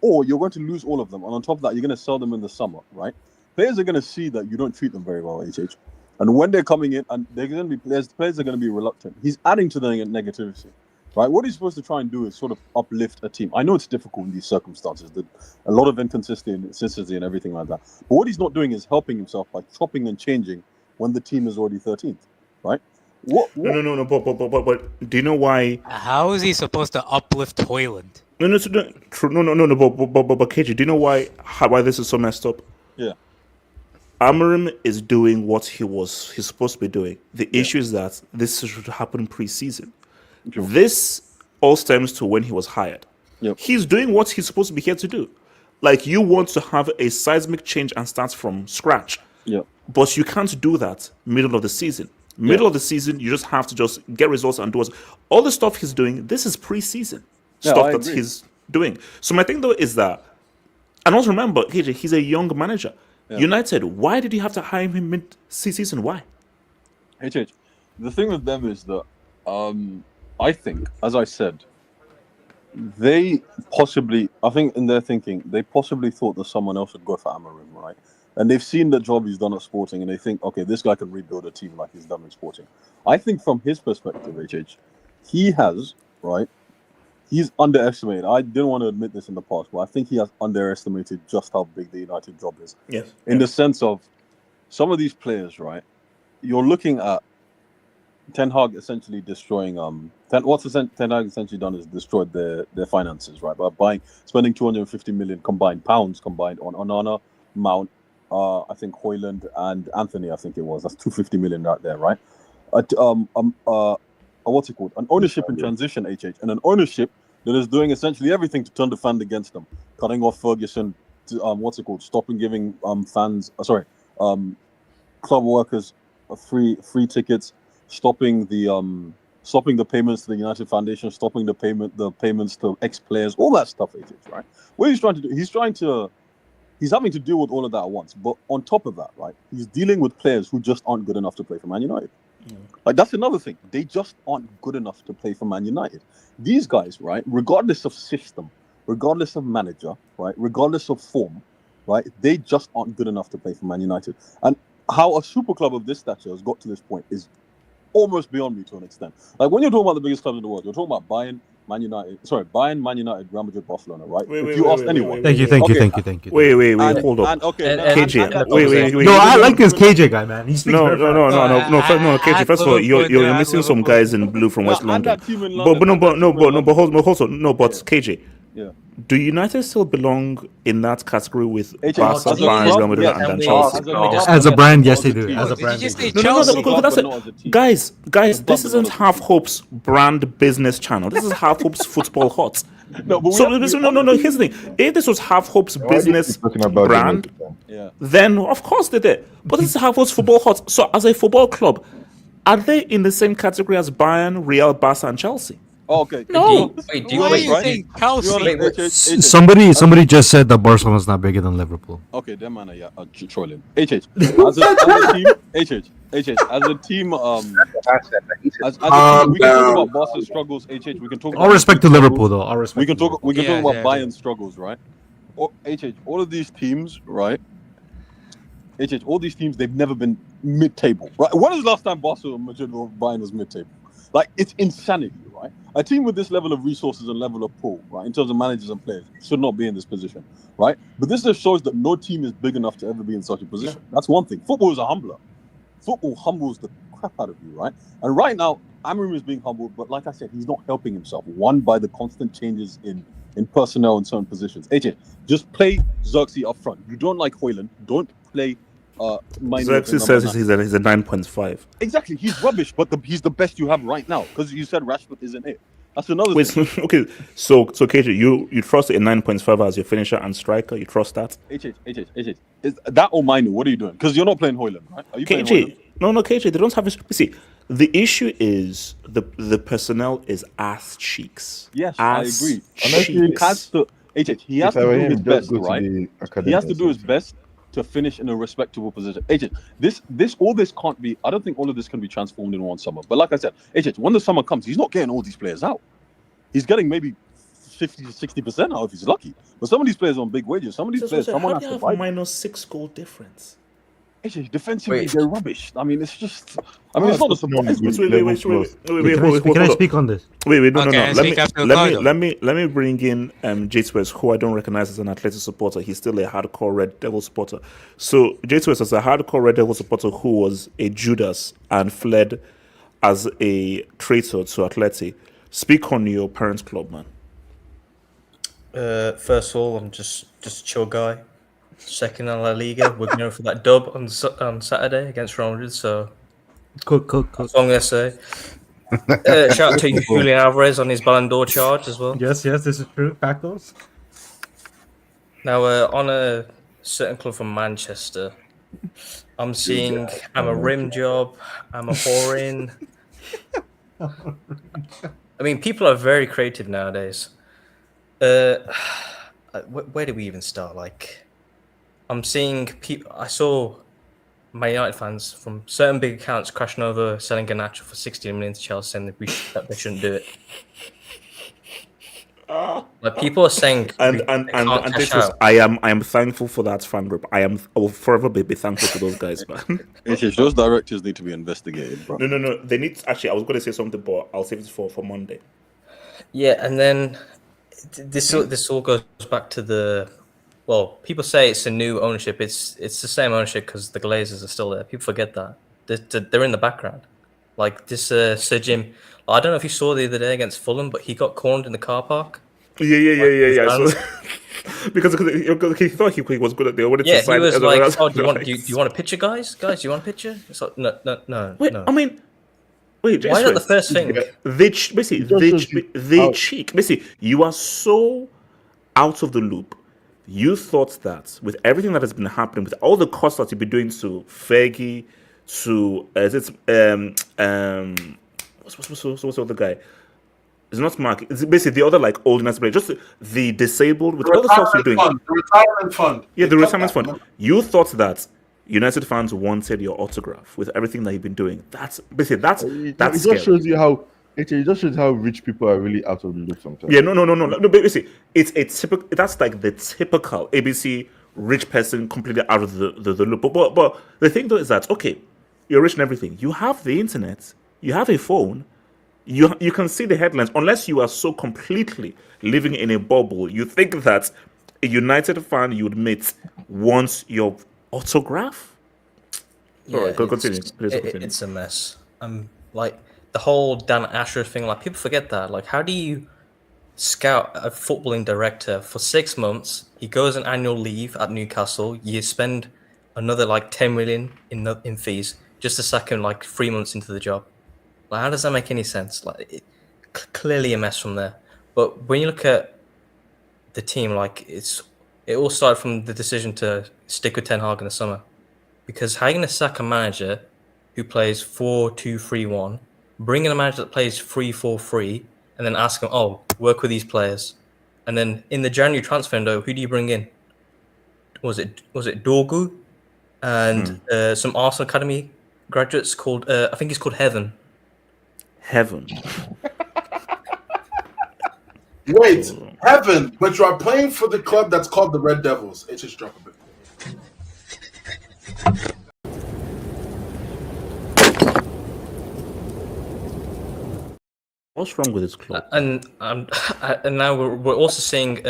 you're going to lose all of them, and on top of that, you're going to sell them in the summer, right? Players are going to see that you don't treat them very well, and when they're coming in, and they're going to be players are going to be reluctant. He's adding to the negativity. Right, what he's supposed to try and do is sort of uplift a team. I know it's difficult in these circumstances, a lot of inconsistency and everything like that. But what he's not doing is helping himself by chopping and changing when the team is already 13th, right? What? No. But do you know why? How is he supposed to uplift Hoyland? No. But KJ, do you know why this is so messed up? Yeah. Amarim is doing what he's supposed to be doing. The issue is that this should happen pre-season. Sure. This all stems to when he was hired. Yep. He's doing what he's supposed to be here to do. Like, you want to have a seismic change and start from scratch. Yep. But you can't do that middle of the season. Middle of the season, you just have to just get results and do it. All the stuff he's doing, this is pre-season stuff that he's doing. So my thing though is that, and also remember, KJ, he's a young manager. Yeah. United, why did you have to hire him mid-season? Why? The thing with them is that I think, as I said, I think in their thinking, they possibly thought that someone else would go for Amarim, right? And they've seen the job he's done at Sporting, and they think, okay, this guy can rebuild a team like he's done in Sporting. I think from his perspective, he has, right? He's underestimated. I didn't want to admit this in the past, but I think he has underestimated just how big the United job is. Yes. In the sense of some of these players, right? You're looking at Ten Hag essentially destroying Ten Hag essentially done is destroyed their finances, right? By spending 250 million combined on Onana, Mount, I think Hoyland and Anthony, I think it was. That's 250 million right there, right? What's it called? An ownership in transition, and an ownership that is doing essentially everything to turn the fan against them, cutting off Ferguson, stopping giving club workers free tickets, stopping the payments to the United Foundation, stopping the payments to ex-players, all that stuff, right? What he's trying to do, he's having to deal with all of that at once. But on top of that, right, he's dealing with players who just aren't good enough to play for Man United. Yeah. Like, that's another thing. They just aren't good enough to play for Man United. These guys, right, regardless of system, regardless of manager, right, regardless of form, right, they just aren't good enough to play for Man United. And how a super club of this stature has got to this point is almost beyond me to an extent. Like, when you're talking about the biggest clubs in the world, you're talking about Bayern, Man United, Real Madrid, Barcelona, right? If you ask anyone. Thank you. Wait, hold up. KJ, wait. No, I like this KJ guy, man. He speaks no, KJ. First of all, you're missing some guys in blue from West London. But KJ. Yeah. Do United still belong in that category with Barca, Bayern, Real Madrid, and then Chelsea? As a brand, yes, they do. As a brand, Guys, this isn't Half Hope's brand business channel. This is Half Hope's football hot. No. Here's the thing. If this was Half Hope's business brand, then of course they did. But this is Half Hope's football hot. So as a football club, are they in the same category as Bayern, Real, Barca, and Chelsea? Oh, okay. No. Somebody just said that Barcelona is not bigger than Liverpool. Okay, them man, trolling. As a team, we can talk about Barca's struggles. We can talk. All respect to Liverpool, though. All respect. We can talk about Bayern's struggles, right? All of these teams, right? All these teams, they've never been mid-table, right? When was the last time Barcelona, Madrid, or Bayern was mid-table? Like, it's insanity, right? A team with this level of resources and level of pull, right, in terms of managers and players, should not be in this position, right? But this just shows that no team is big enough to ever be in such a position. That's one thing. Football is a humbler. Football humbles the crap out of you, right? And right now, Amarim is being humbled, but like I said, he's not helping himself. One, by the constant changes in personnel in certain positions. Just play Xerxes up front. You don't like Hoyland, don't play Xerxes says he's a 9.5. Exactly, he's rubbish, but he's the best you have right now because you said Rashford isn't it. That's another thing. Okay, so KJ, you trust a 9.5 as your finisher and striker? You trust that? HH. Is that or Minu? What are you doing? Because you're not playing Højlund, right? Are you playing Højlund? No, KJ, they don't have a... See, the issue is the personnel is ass cheeks. Yes, ass I agree. Cheeks. He has to do his best, right? He has to do his best to finish in a respectable position. All this can't be. I don't think all of this can be transformed in one summer. But like I said, when the summer comes, he's not getting all these players out. He's getting maybe 50 to 60% out if he's lucky. But some of these players are on big wages. Some of these players, someone has to buy. -6 goal difference. Defensively, they're rubbish. I mean, it's just. I mean, it's not a surprise. Wait. Can I speak on this? Wait, no. Let me bring in J2S, who I don't recognize as an Athletic supporter. He's still a hardcore Red Devil supporter. So J2S is a hardcore Red Devil supporter who was a Judas and fled as a traitor to Athletic. Speak on your parents' club, man. First of all, I'm just a chill guy. Second in La Liga, we're going for that dub on Saturday against Real Madrid. So, cook. That's all I'm gonna say. Shout out to Julian Alvarez on his Ballon d'Or charge as well. Yes, this is true. Factos. Now, on a certain club from Manchester, I'm seeing I'm a rim job, I'm a whoring. I mean, people are very creative nowadays. Where do we even start? Like, I'm seeing people. I saw Man United fans from certain big accounts crashing over selling Garnacho for 60 million to Chelsea, saying that they shouldn't do it. Like, people are saying, and I am thankful for that fan group. I will forever be thankful to those guys, man. Those directors need to be investigated, bro. No. They need to, actually. I was going to say something, but I'll save it for Monday. Yeah, and then this all goes back to the. Well, people say it's a new ownership. It's the same ownership because the Glazers are still there. People forget that they're in the background. Like this Sir Jim. I don't know if you saw the other day against Fulham, but he got cornered in the car park. Yeah. So, because he thought he was good at the. Yeah, he was like, "Oh, do you want a picture, guys? Guys, do you want a picture?" It's like, no. Wait, no. I mean, wait. Why not the first thing? They cheek. Basically, you are so out of the loop. You thought that with everything that has been happening, with all the costs that you've been doing to Fergie, to what's the other guy? It's not Mark. It's basically the other like old enough player, just the disabled with all the stuff you're doing. The retirement fund. Yeah, the retirement fund. You thought that United fans wanted your autograph with everything that you've been doing. That's it just shows you how. It just shows how rich people are really out of the loop sometimes. Yeah, no. Basically, it's a typical. That's like the typical ABC rich person completely out of the loop. But the thing though is that okay, you're rich and everything. You have the internet. You have a phone. You can see the headlines. Unless you are so completely living in a bubble, you think that a United fan you would meet wants your autograph. Yeah, all right, continue. It's a mess. Like. The whole Dan Asher thing, like people forget that. Like, how do you scout a footballing director for 6 months? He goes on annual leave at Newcastle. You spend another like 10 million in fees just to sack him like 3 months into the job. Like, how does that make any sense? Like, clearly a mess from there. But when you look at the team, like it all started from the decision to stick with Ten Hag in the summer, because how are you going to sack a manager who plays 4-2-3-1? Bring in a manager that plays 3-4-3 and then ask him, work with these players. And then in the January transfer window, who do you bring in? Was it Dorgu and some Arsenal Academy graduates called, I think he's called Heaven. Wait, Heaven, but you are playing for the club that's called the Red Devils. It just dropped a bit. What's wrong with this club? And now we're also seeing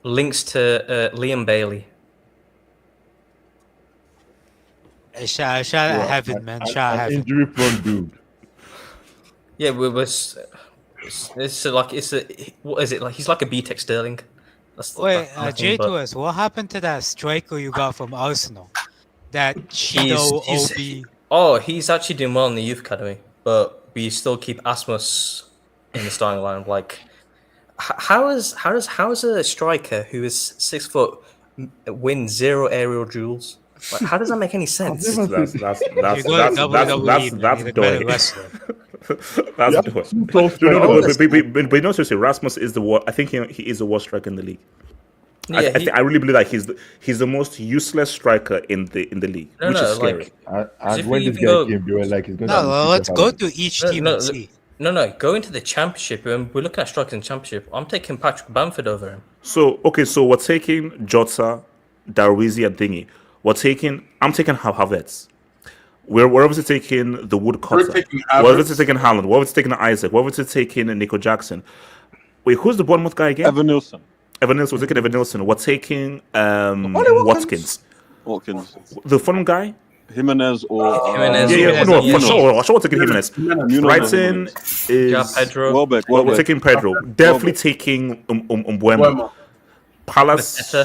links to Liam Bailey. Shout out Heaven, man. Shout out Heaven. Injury prone dude. Yeah, what is it like? He's like a B-Tech Sterling. Wait, J2S, what happened to that striker you got from Arsenal? that Cheeto OB. Oh, he's actually doing well in the youth academy, but we still keep Asmus in the starting line. Like, how is a striker who is 6 foot win 0 aerial duels? Like, how does that make any sense? You go to WWE, man, he's a better wrestler. That's doy. But you know, seriously, Rasmus is the worst. I think he is the worst striker in the league. Yeah, I really believe that he's the most useless striker in the league, which is scary. And when this guy came, they were like, he's going to. Let's go to each team and see. No, go into the championship, and we're looking at strikers in the championship. I'm taking Patrick Bamford over him. So we're taking Jota, Darwizi, and Thingy. I'm taking Havertz. We're obviously taking the Woodcutter. We're obviously taking Haaland. We're obviously taking Isaac. We're obviously taking Nico Jackson. Wait, who's the Bournemouth guy again? Evan Nilsson. We're taking Evan Nilsson. We're taking Watkins. The fun guy? Jimenez or Jimenez. For sure. We're taking Jimenez. Brighton is Pedro. Welbeck. We're taking Pedro. Definitely taking Mbeumo. Palace.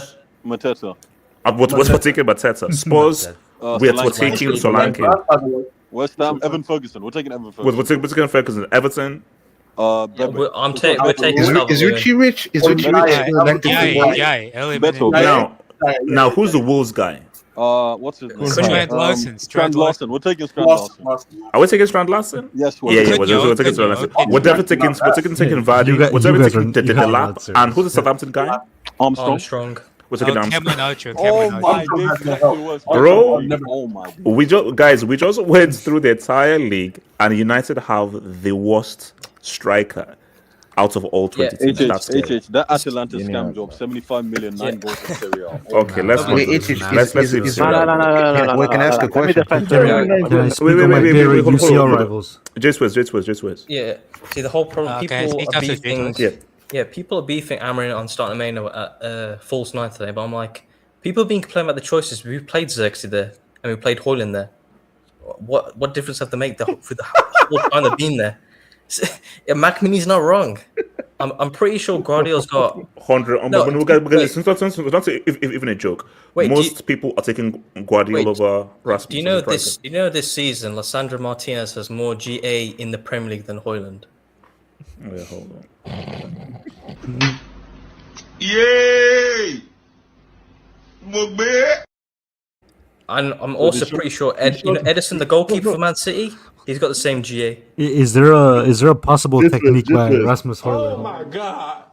Mateta. We're taking Mateta. Spurs. We're taking Solanke. West Ham. Evan Ferguson. We're taking Evan Ferguson. We're taking Ferguson. Everton. We're taking. Is Uchi rich? Is Uchi rich? Now, who's the Wolves guy? What's his name? Strand Larsen. We're taking Strand Larsen. Are we taking Strand Larsen? Yes. We're taking Strand Larsen. We're definitely taking Vardy. We're definitely taking the lap. And who's the Southampton guy? Armstrong. We're taking Armstrong. Bro, we just went through the entire league, and United have the worst striker out of all 20 teams. That Atalanta scam job, 75 million, 9 goals in Serie A. Okay, let's Wait, can I ask a question? Wait, UCL rivals. J-Swiss. Yeah. See, the whole problem. People are beefing Amarin on starting Maino at false 9 today, but I'm like, people have been complaining about the choices. We played Xerxes there, and we played Hoyland there. What difference have they made for the whole time they've been there? McMini's not wrong. I'm pretty sure Guardiola's got 100. It's not even a joke. Most people are taking Guardiola over Rasmus. Do you know this season, Lissandro Martinez has more GA in the Premier League than Hoyland? Wait, hold on. Yay! And I'm also pretty sure Edison, the goalkeeper for Man City, he's got the same GA. Is there a possible technique by Rasmus Højlund? Oh my god!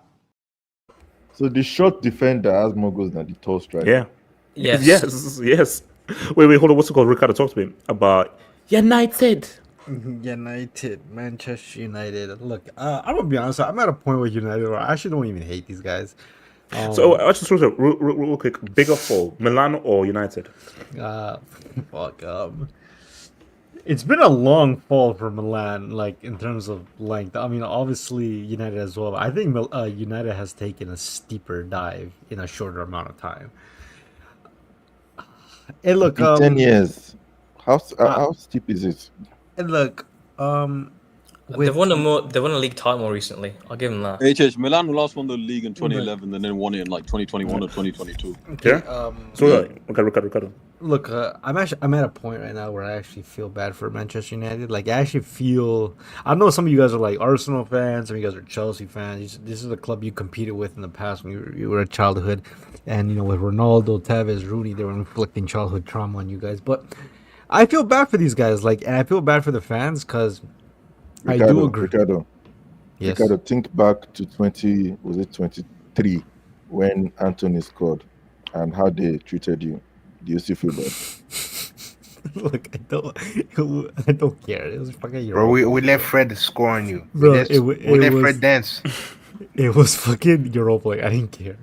So the short defender has more goals than the tall striker. Yeah. Yes. Wait, hold on. What's it called? Ricardo, talk to me about United. Manchester United. Look, I'm gonna be honest. I'm at a point with United where I actually don't even hate these guys. So, real quick, bigger fall, Milan or United? It's been a long fall for Milan, like in terms of length. I mean, obviously United as well. But I think United has taken a steeper dive in a shorter amount of time. And look, 10 years. How steep is it? And look, they've won a league title more recently. I'll give them that. Milan last won the league in 2011 and then won it in like 2021 or 2022. Okay. Ricardo. Look, I'm at a point right now where I actually feel bad for Manchester United. Like, I actually feel. I know some of you guys are like Arsenal fans, some of you guys are Chelsea fans. This is a club you competed with in the past when you were a childhood, and with Ronaldo, Tevez, Rooney, they were inflicting childhood trauma on you guys. But I feel bad for these guys, and I feel bad for the fans because I do agree. Ricardo, think back to 23 when Anthony scored and how they treated you. Do you still feel bad? Look, I don't care. It was fucking Bro, we let Fred score on you. Bro, we let Fred dance. It was fucking Europa. I didn't care.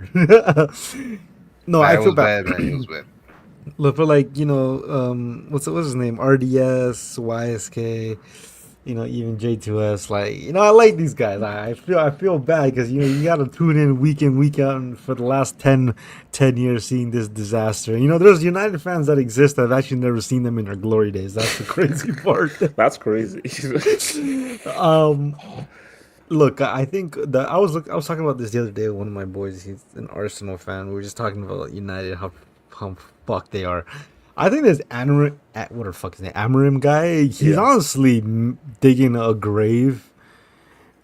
No, I feel bad. It was bad. Look, for what's his name? RDS, YSK, even J2S. I like these guys. I feel bad because you got to tune in, week out, and for the last 10 years seeing this disaster. There's United fans that exist that I've actually never seen them in their glory days. That's the crazy part. That's crazy. Look, I think that I was talking about this the other day with one of my boys. He's an Arsenal fan. We were just talking about United, how fucked they are. I think this Amarim, what the fuck is the Amarim guy? He's honestly digging a grave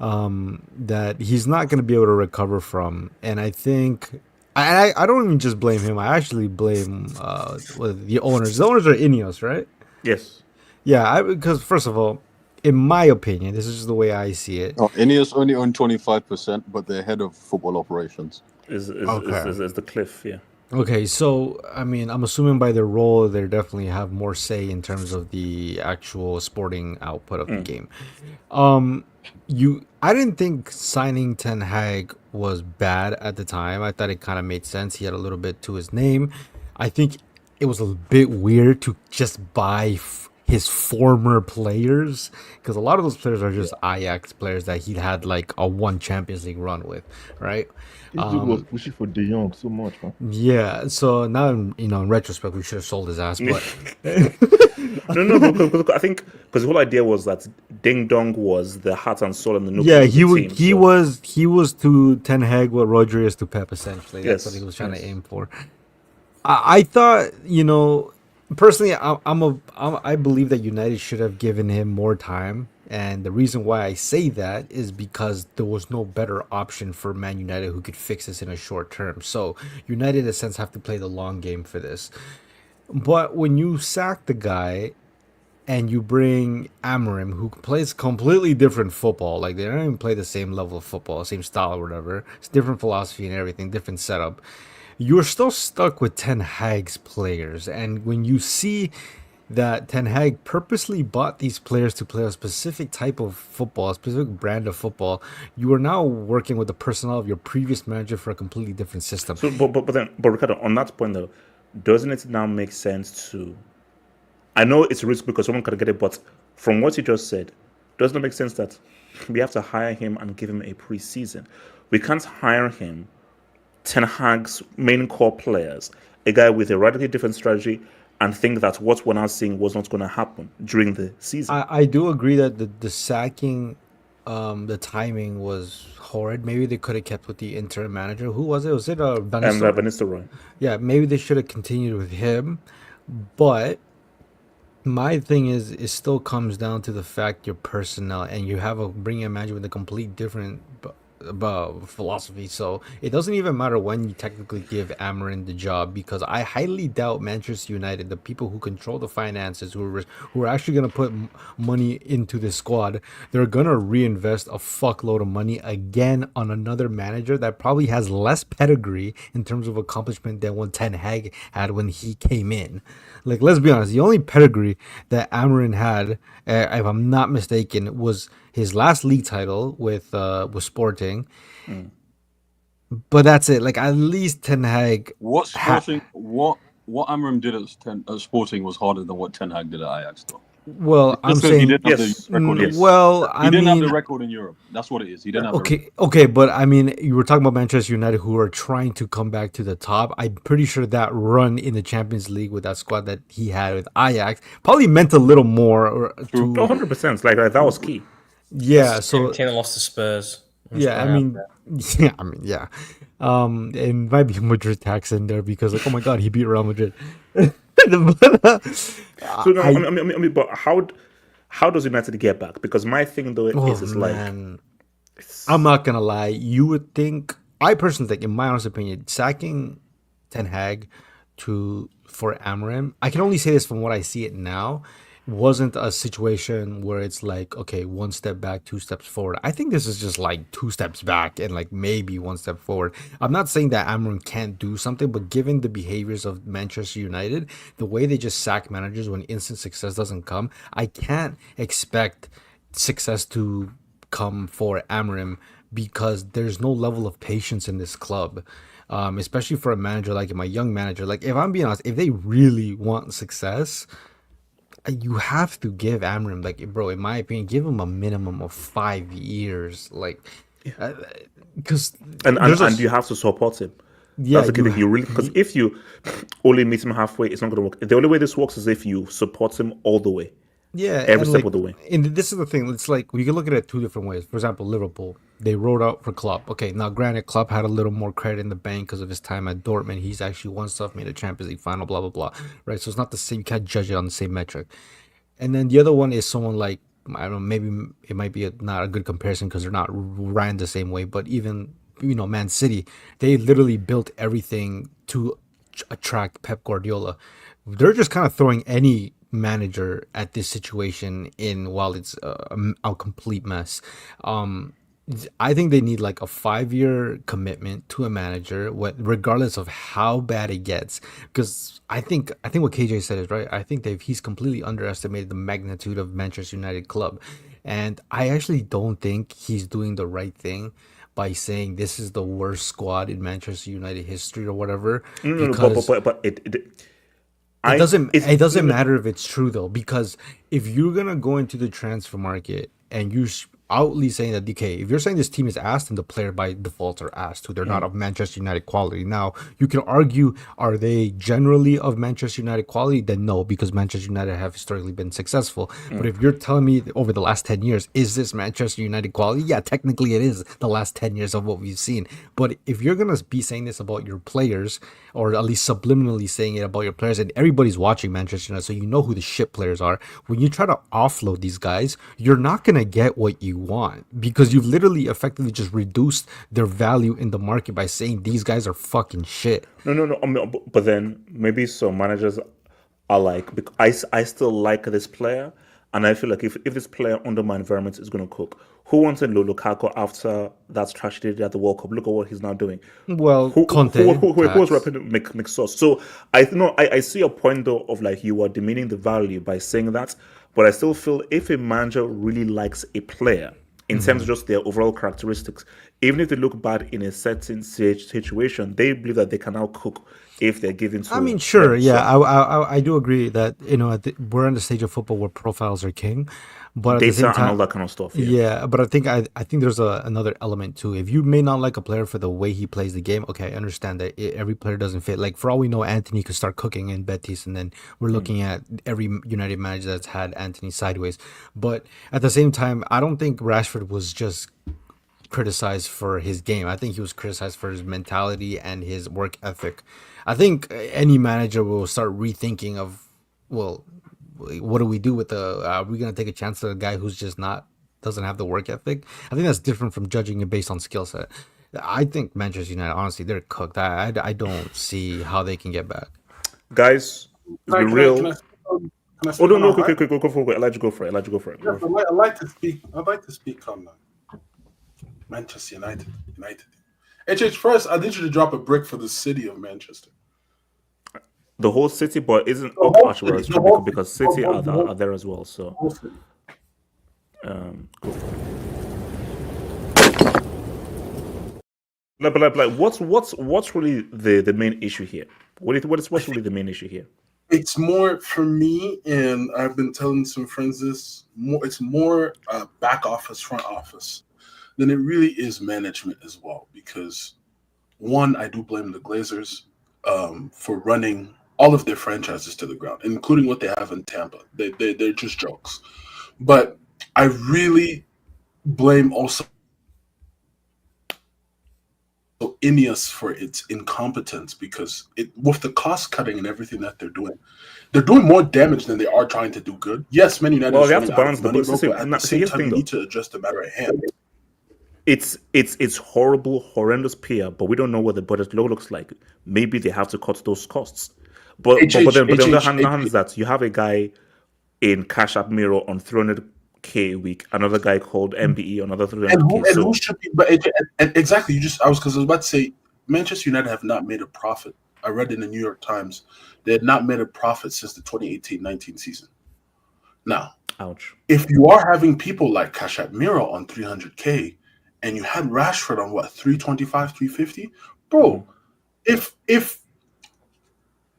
that he's not going to be able to recover from. And I think I don't even just blame him. I actually blame the owners. The owners are Ineos, right? Yes. Yeah, because first of all, in my opinion, this is just the way I see it. Oh, Ineos only own 25%, but they're head of football operations. Is the cliff, yeah. Okay, so I mean, I'm assuming by their role, they definitely have more say in terms of the actual sporting output of the game. I didn't think signing Ten Hag was bad at the time. I thought it kind of made sense. He had a little bit to his name. I think it was a bit weird to just buy his former players, because a lot of those players are just Ajax players that he had like a one Champions League run with, right? This dude was pushing for De Jong so much, man. Yeah, so now in retrospect, we should have sold his ass. But no, because I think the whole idea was that Ding Dong was the heart and soul and the nucleus of the team. He was to Ten Hag what Rodri is to Pep, essentially. That's what he was trying to aim for. I thought, personally, I believe that United should have given him more time. And the reason why I say that is because there was no better option for Man United who could fix this in a short term. So United, in a sense, have to play the long game for this. But when you sack the guy and you bring Amarim, who plays completely different football, like they don't even play the same level of football, same style or whatever, it's different philosophy and everything, different setup, you're still stuck with Ten Hag's players. And when you see that Ten Hag purposely bought these players to play a specific type of football, a specific brand of football, you are now working with the personnel of your previous manager for a completely different system. So, but Ricardo, on that point though, doesn't it now make sense to? I know it's a risk because someone can get it, but from what you just said, doesn't it make sense that we have to hire him and give him a preseason? We can't hire him, Ten Hag's main core players, a guy with a radically different strategy, and think that what we're now seeing was not going to happen during the season. I do agree that the sacking, the timing was horrid. Maybe they could have kept with the interim manager. Who was it? Was it Van Nistelrooy? Yeah, maybe they should have continued with him. But my thing is, it still comes down to the fact your personnel, and you have bring a manager with a complete different philosophy. So it doesn't even matter when you technically give Amarin the job, because I highly doubt Manchester United, the people who control the finances, who are actually going to put money into this squad, they're going to reinvest a fuckload of money again on another manager that probably has less pedigree in terms of accomplishment than what Ten Hag had when he came in. Like, let's be honest, the only pedigree that Amarin had, if I'm not mistaken, was his last league title with Sporting. But that's it. Like, at least Ten Hag. What Amarim did at Sporting was harder than what Ten Hag did at Ajax, though. Well, I'm saying he didn't have the record. Well, he didn't have the record in Europe. That's what it is. He didn't have. Okay, but I mean, you were talking about Manchester United, who are trying to come back to the top. I'm pretty sure that run in the Champions League with that squad that he had with Ajax probably meant a little more. 100%. Like that was key. Yeah. So Tina lost to Spurs. Yeah, yeah. It might be a Madrid tax in there because, like, oh my god, he beat Real Madrid. But how does United get back? Because my thing though is like, I'm not gonna lie. You would think, I personally think, in my honest opinion, sacking Ten Hag for Amarim, I can only say this from what I see it now, wasn't a situation where it's like, okay, one step back, two steps forward. I think this is just like two steps back and like maybe one step forward. I'm not saying that Amarim can't do something, but given the behaviors of Manchester United, the way they just sack managers when instant success doesn't come, I can't expect success to come for Amarim because there's no level of patience in this club. Especially for a manager like him, a young manager. Like, if I'm being honest, if they really want success, you have to give Amarim, like, bro, in my opinion, give him a minimum of 5 years, like, because and you have to support him. Yeah, that's the thing. You really, because if you only meet him halfway, it's not going to work. The only way this works is if you support him all the way. Yeah, every and step like, of the way. and this is the thing. It's like we can look at it two different ways. For example, Liverpool, they wrote out for Klopp. Okay, now granted, Klopp had a little more credit in the bank because of his time at Dortmund. He's actually won stuff, made a Champions League final, blah blah blah. Right, so it's not the same. You can't judge it on the same metric. And then the other one is someone like, I don't know, maybe it might be not a good comparison because they're not ran the same way. But even Man City, they literally built everything to attract Pep Guardiola. They're just kind of throwing any manager at this situation in while it's a complete mess. I think they need like a 5-year commitment to a manager, regardless of how bad it gets. Because I think what KJ said is right. I think he's completely underestimated the magnitude of Manchester United club, and I actually don't think he's doing the right thing by saying this is the worst squad in Manchester United history or whatever. No, but it doesn't matter if it's true though, because if you're gonna go into the transfer market and you outly saying that, okay, if you're saying this team is ass, then the player by default are ass too. They're not of Manchester United quality. Now you can argue, are they generally of Manchester United quality? Then no, because Manchester United have historically been successful. But if you're telling me over the last 10 years, is this Manchester United quality? Yeah, technically it is the last 10 years of what we've seen. But if you're gonna be saying this about your players, or at least subliminally saying it about your players, and everybody's watching Manchester United, so you know who the shit players are. When you try to offload these guys, you're not gonna get what you want, because you've literally effectively just reduced their value in the market by saying these guys are fucking shit. No. I mean, but then maybe some managers are like, I still like this player, and I feel like if this player under my environment is going to cook, who wanted Lukaku after that tragedy at the World Cup? Look at what he's now doing. Well, Conte, who was repping McSauce. So I see a point though of like you are demeaning the value by saying that, but I still feel if a manager really likes a player in terms of just their overall characteristics, even if they look bad in a certain situation, they believe that they can now cook if they're given to. I mean, sure, yeah, I do agree that we're in the stage of football where profiles are king, but at the same time, and all that kind of stuff. Yeah, but I think there's another element too. If you may not like a player for the way he plays the game, okay, I understand that every player doesn't fit. Like for all we know, Anthony could start cooking in Betis, and then we're looking at every United manager that's had Anthony sideways. But at the same time, I don't think Rashford was just criticized for his game. I think he was criticized for his mentality and his work ethic. I think any manager will start rethinking of, well, what do we do with are we going to take a chance on a guy who's just doesn't have the work ethic? I think that's different from judging it based on skill set. I think Manchester United, honestly, they're cooked. I don't see how they can get back. Guys, to be real. Can I Oh no, quick, go for it. I'd like to go for it. Yeah, I'd like to speak on Manchester United. HH, first, I need you to drop a brick for the city of Manchester. The whole city, but isn't actually because City are there as well. So, go for it. Like, what's really the main issue here? What's really the main issue here? It's more for me, and I've been telling some friends this. It's more back office, front office, than it really is management as well. Because one, I do blame the Glazers for running all of their franchises to the ground, including what they have in Tampa. They're just jokes. But I really blame also Ineos for its incompetence, because with the cost cutting and everything that they're doing more damage than they are trying to do good. Yes, Man United. Well, they have to balance the books. But at the same time, you need to adjust the matter at hand. It's horrible, horrendous PR, but we don't know what the budget looks like. Maybe they have to cut those costs. But then on the other hand is that you have a guy in Cash App Miro on 300k a week, another guy called MBE on another 300k. And who should be? But exactly, I was about to say, Manchester United have not made a profit. I read in the New York Times they had not made a profit since the 2018-19 season. Now, ouch. If you are having people like Cash App Miro on 300k, and you had Rashford on what, 325, 350, bro. If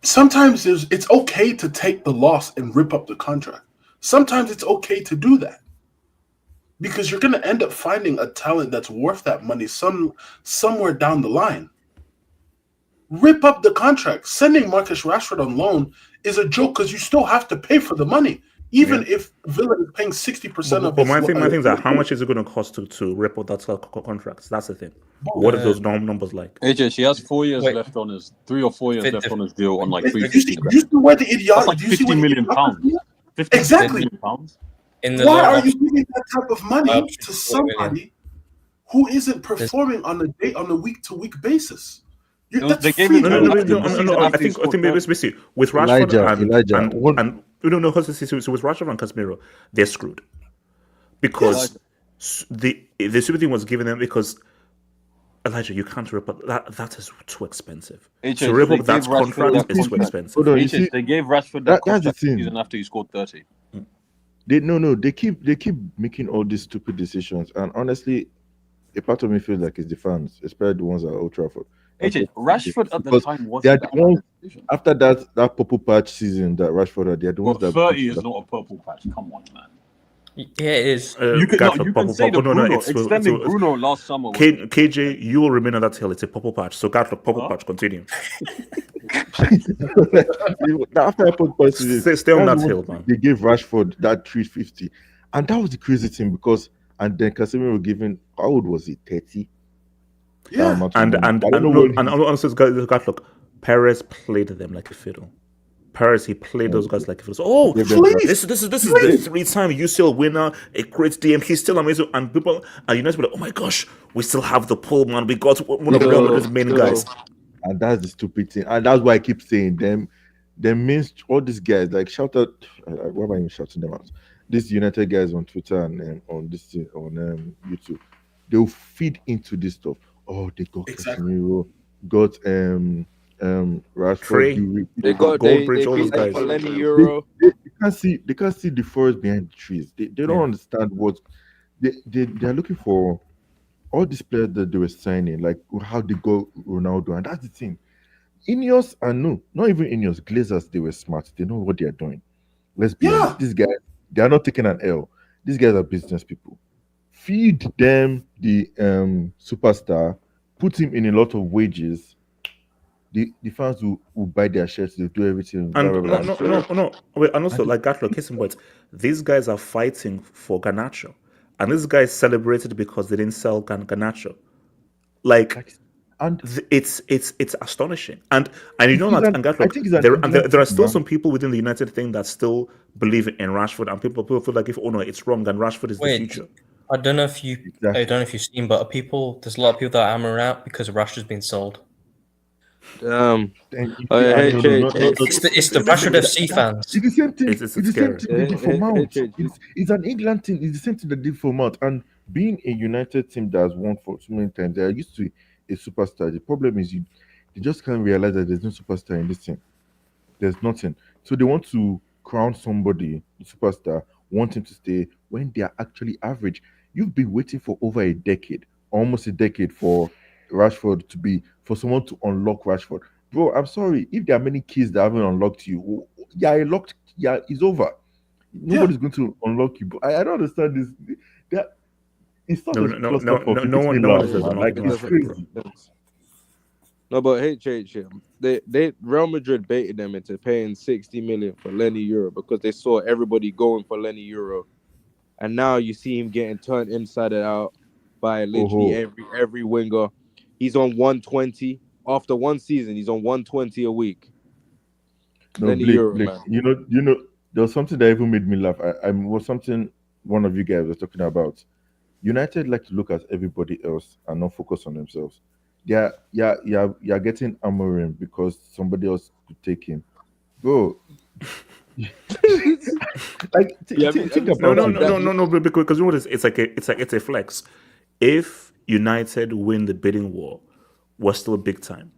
sometimes it's okay to take the loss and rip up the contract. Sometimes it's okay to do that, because you're going to end up finding a talent that's worth that money somewhere down the line. Rip up the contract. Sending Marcus Rashford on loan is a joke, because you still have to pay for the money. Even if Villa is paying 60% of but its... my thing is that how much is it going to cost to rip out that contract? That's the thing. What are those numbers like? AJ, she has 4 years left on his 3 or 4 years left on his deal on like 350 grand. You see where the idiotic... That's like 50 million pounds. 50 exactly. million pounds. Why are you giving that type of money to somebody who isn't performing on a week-to-week basis? They gave it. No. I think basically with Rashford and with Rashford and Casemiro, they're screwed because the stupid thing was given them because Elijah, you can't rip up that is too expensive. To rip up that contract is too expensive. They gave Rashford that contract season after he scored 30. They keep making all these stupid decisions, and honestly, a part of me feels like it's the fans, especially the ones at Old Trafford. Rashford at the time was after that purple patch season that Rashford had. They're the ones that 30 is not a purple patch. Come on, man. Yeah, it is. You can say the Bruno extending Bruno last summer. KJ, you will remain on that hill. It's a purple patch. So Gatlock, purple patch. Continue. After a purple patch season, stay on that hill, man. They gave Rashford that 350, and that was the crazy thing because and then Casemiro given how old was he? 30. Yeah, and honestly, Gatlock, Perez played them like a fiddle. Perez, he played those guys like a fiddle. So, this is the 3-time UCL winner, a great DM. He's still amazing, and people and United were like, oh my gosh, we still have the pull, man. We got one of Real Madrid's main guys. And that's the stupid thing, and that's why I keep saying them means all these guys like shout out. Why am I even shouting them out? These United guys on Twitter and on this on YouTube, they'll feed into this stuff. Oh, they got Casemiro, got Rashford. They got Goldbridge, all those guys. Lenny Euro. They can't see the forest behind the trees. They don't understand what they're looking for. All these players that they were signing, like how they got Ronaldo, and that's the thing. Ineos not even Ineos, Glazers, they were smart. They know what they are doing. Let's be honest. These guys, they are not taking an L. These guys are business people. Feed them the superstar, put him in a lot of wages. The fans will buy their shirts, they'll do everything. And no. Wait, and also like Gatlock, case in point, these guys are fighting for Garnacho. And these guys celebrated because they didn't sell Garnacho. It's astonishing. And you know that, and Gatlock, there are still some people within the United thing that still believe in Rashford, and people feel like it's wrong and Rashford is the future. I don't know if you've seen, but there's a lot of people that are hammering out because Rashford's been sold. It's the Rashford FC fans. It's the same thing. It's the same thing they did for Mount. It's an England team. It's the same thing they did for Mount. And being a United team that has won for so many times, they are used to a superstar. The problem is they just can't realize that there's no superstar in this team. There's nothing. So they want to crown somebody, the superstar, want him to stay when they are actually average. You've been waiting for over a decade, almost a decade, for Rashford for someone to unlock Rashford. Bro, I'm sorry. If there are many keys that haven't unlocked you, it's over. Nobody's going to unlock you. But I don't understand this. It's not no one it's crazy. No, but they Real Madrid baited them into paying 60 million for Lenny Euro because they saw everybody going for Lenny Euro, and now you see him getting turned inside and out by literally every winger. He's on 120 after one season. He's on 120 a week. No, Blake, you know, there was something that even made me laugh. I was something one of you guys was talking about. United like to look at everybody else and not focus on themselves. You're getting Amorim because somebody else could take him, bro. Think about no, because you know what it's a flex. If United win the bidding war, we're still big time.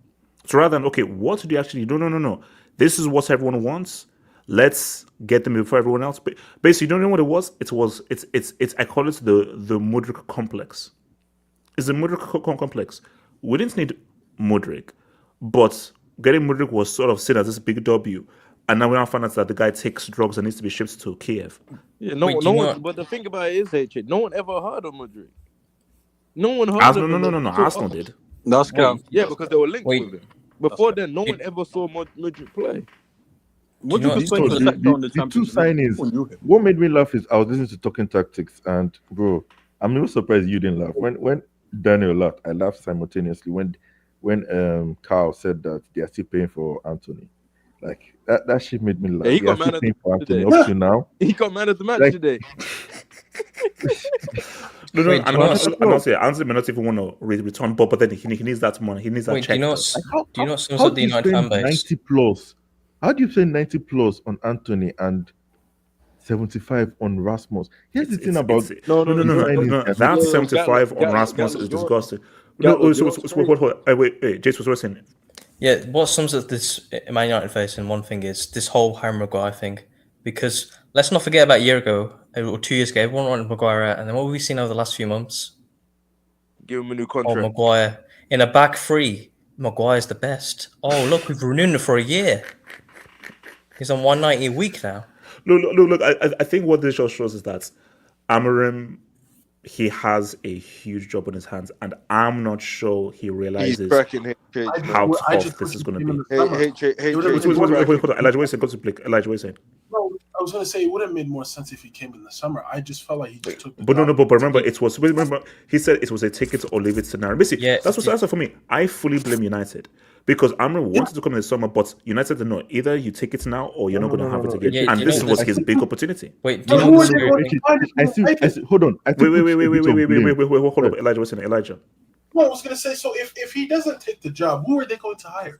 So rather than what do you actually do? No. This is what everyone wants. Let's get them before everyone else. But basically, you don't know what it was. It's I call it the Mudryk complex. It's the Mudryk complex. We didn't need Mudryk, but getting Mudryk was sort of seen as this big W. And now we now find out that the guy takes drugs and needs to be shipped to Kiev. Yeah, but the thing about it is, no one ever heard of Mudryk. No one heard of him. No. Arsenal did. That's yeah, because they were linked with him. Before then, no one ever saw Mudryk play. What do you persuade the sector on the two Champions signings. League? What made me laugh is I was listening to Talking Tactics, and bro, I'm not surprised you didn't laugh. When Daniel laughed, I laughed simultaneously. When Carl said that they are still paying for Anthony, like that shit made me laugh. Yeah, he They got are still mad at paying the for match Anthony today. up to now. He got mad at the match Like- today. No, Wait, and honestly, Anthony may not even want to return, but then he needs that money. He needs that Wait, check. do you know How some of the do you United fan spend base? 90 plus? How do you spend 90 plus on Anthony and 75 on Rasmus? Here's the thing about No. That's 75 on Rasmus is disgusting. No, wait, Jace was saying. Yeah, what sums up this Man United face in one thing is this whole Harry Maguire thing. Because let's not forget about a year ago, or 2 years ago, everyone wanted Maguire out. And then what have we seen over the last few months? Give him a new Oh, contract. Maguire. In a back three, Maguire's the best. Oh, look, we've renewed him for a year. He's on 190 a week now. Look. I think what this just shows is that Amorim, he has a huge job on his hands, and I'm not sure he realizes He's cracking how tough this is going to be. Hold on. Elijah, wait a second. Elijah, wait a second. No, I was gonna say it would have made more sense if he came in the summer. I just felt like he just took. But but remember, he said it was a take it or leave it scenario. Basically, that's what for me. I fully blame United because Amorim wanted to come in the summer, but United said no. Either you take it now or you're not going to have it again. Yeah, and this was his big opportunity. Wait, do you know I see. Hold on. Wait, hold on. Elijah, listen, Elijah. No, I was gonna say. So if he doesn't take the job, who are they going to hire?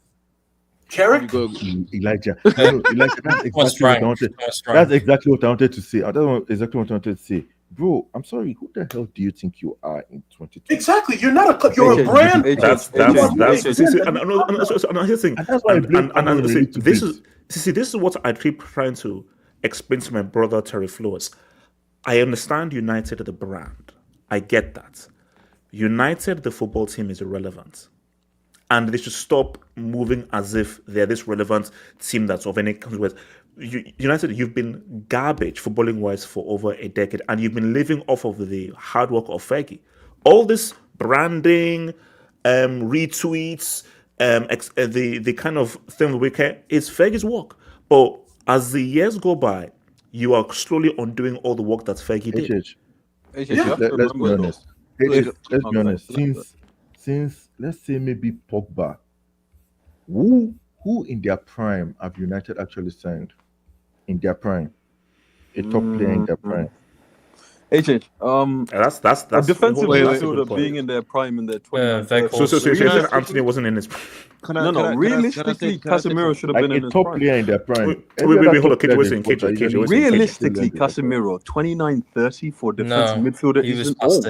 Carrick? Elijah. Elijah, that's exactly what I wanted to say. That's exactly what I wanted to say. Bro, I'm sorry. Who the hell do you think you are in 2020? Exactly. You're not a club. You're a brand. That's here's the thing. And that's why I blame This is what I keep trying to explain to my brother Terry Flores. I understand United, the brand. I get that. United, the football team, is irrelevant. And they should stop moving as if they're this relevant team that's of any consequence. United, you've been garbage footballing-wise for over a decade, and you've been living off of the hard work of Fergie. All this branding, retweets, the kind of thing we care is Fergie's work. But as the years go by, you are slowly undoing all the work that Fergie did. Let's be honest. Let's be honest. Since let's say maybe Pogba, who in their prime have United actually signed? In their prime, a top player in their prime. That's a defensive midfielder being in their prime in their 20. So Anthony wasn't in his prime. Realistically, Casemiro should have been in his top prime. player in their prime. Wait, hold on. Realistically, Casemiro 29-30 for defensive midfielder isn't old.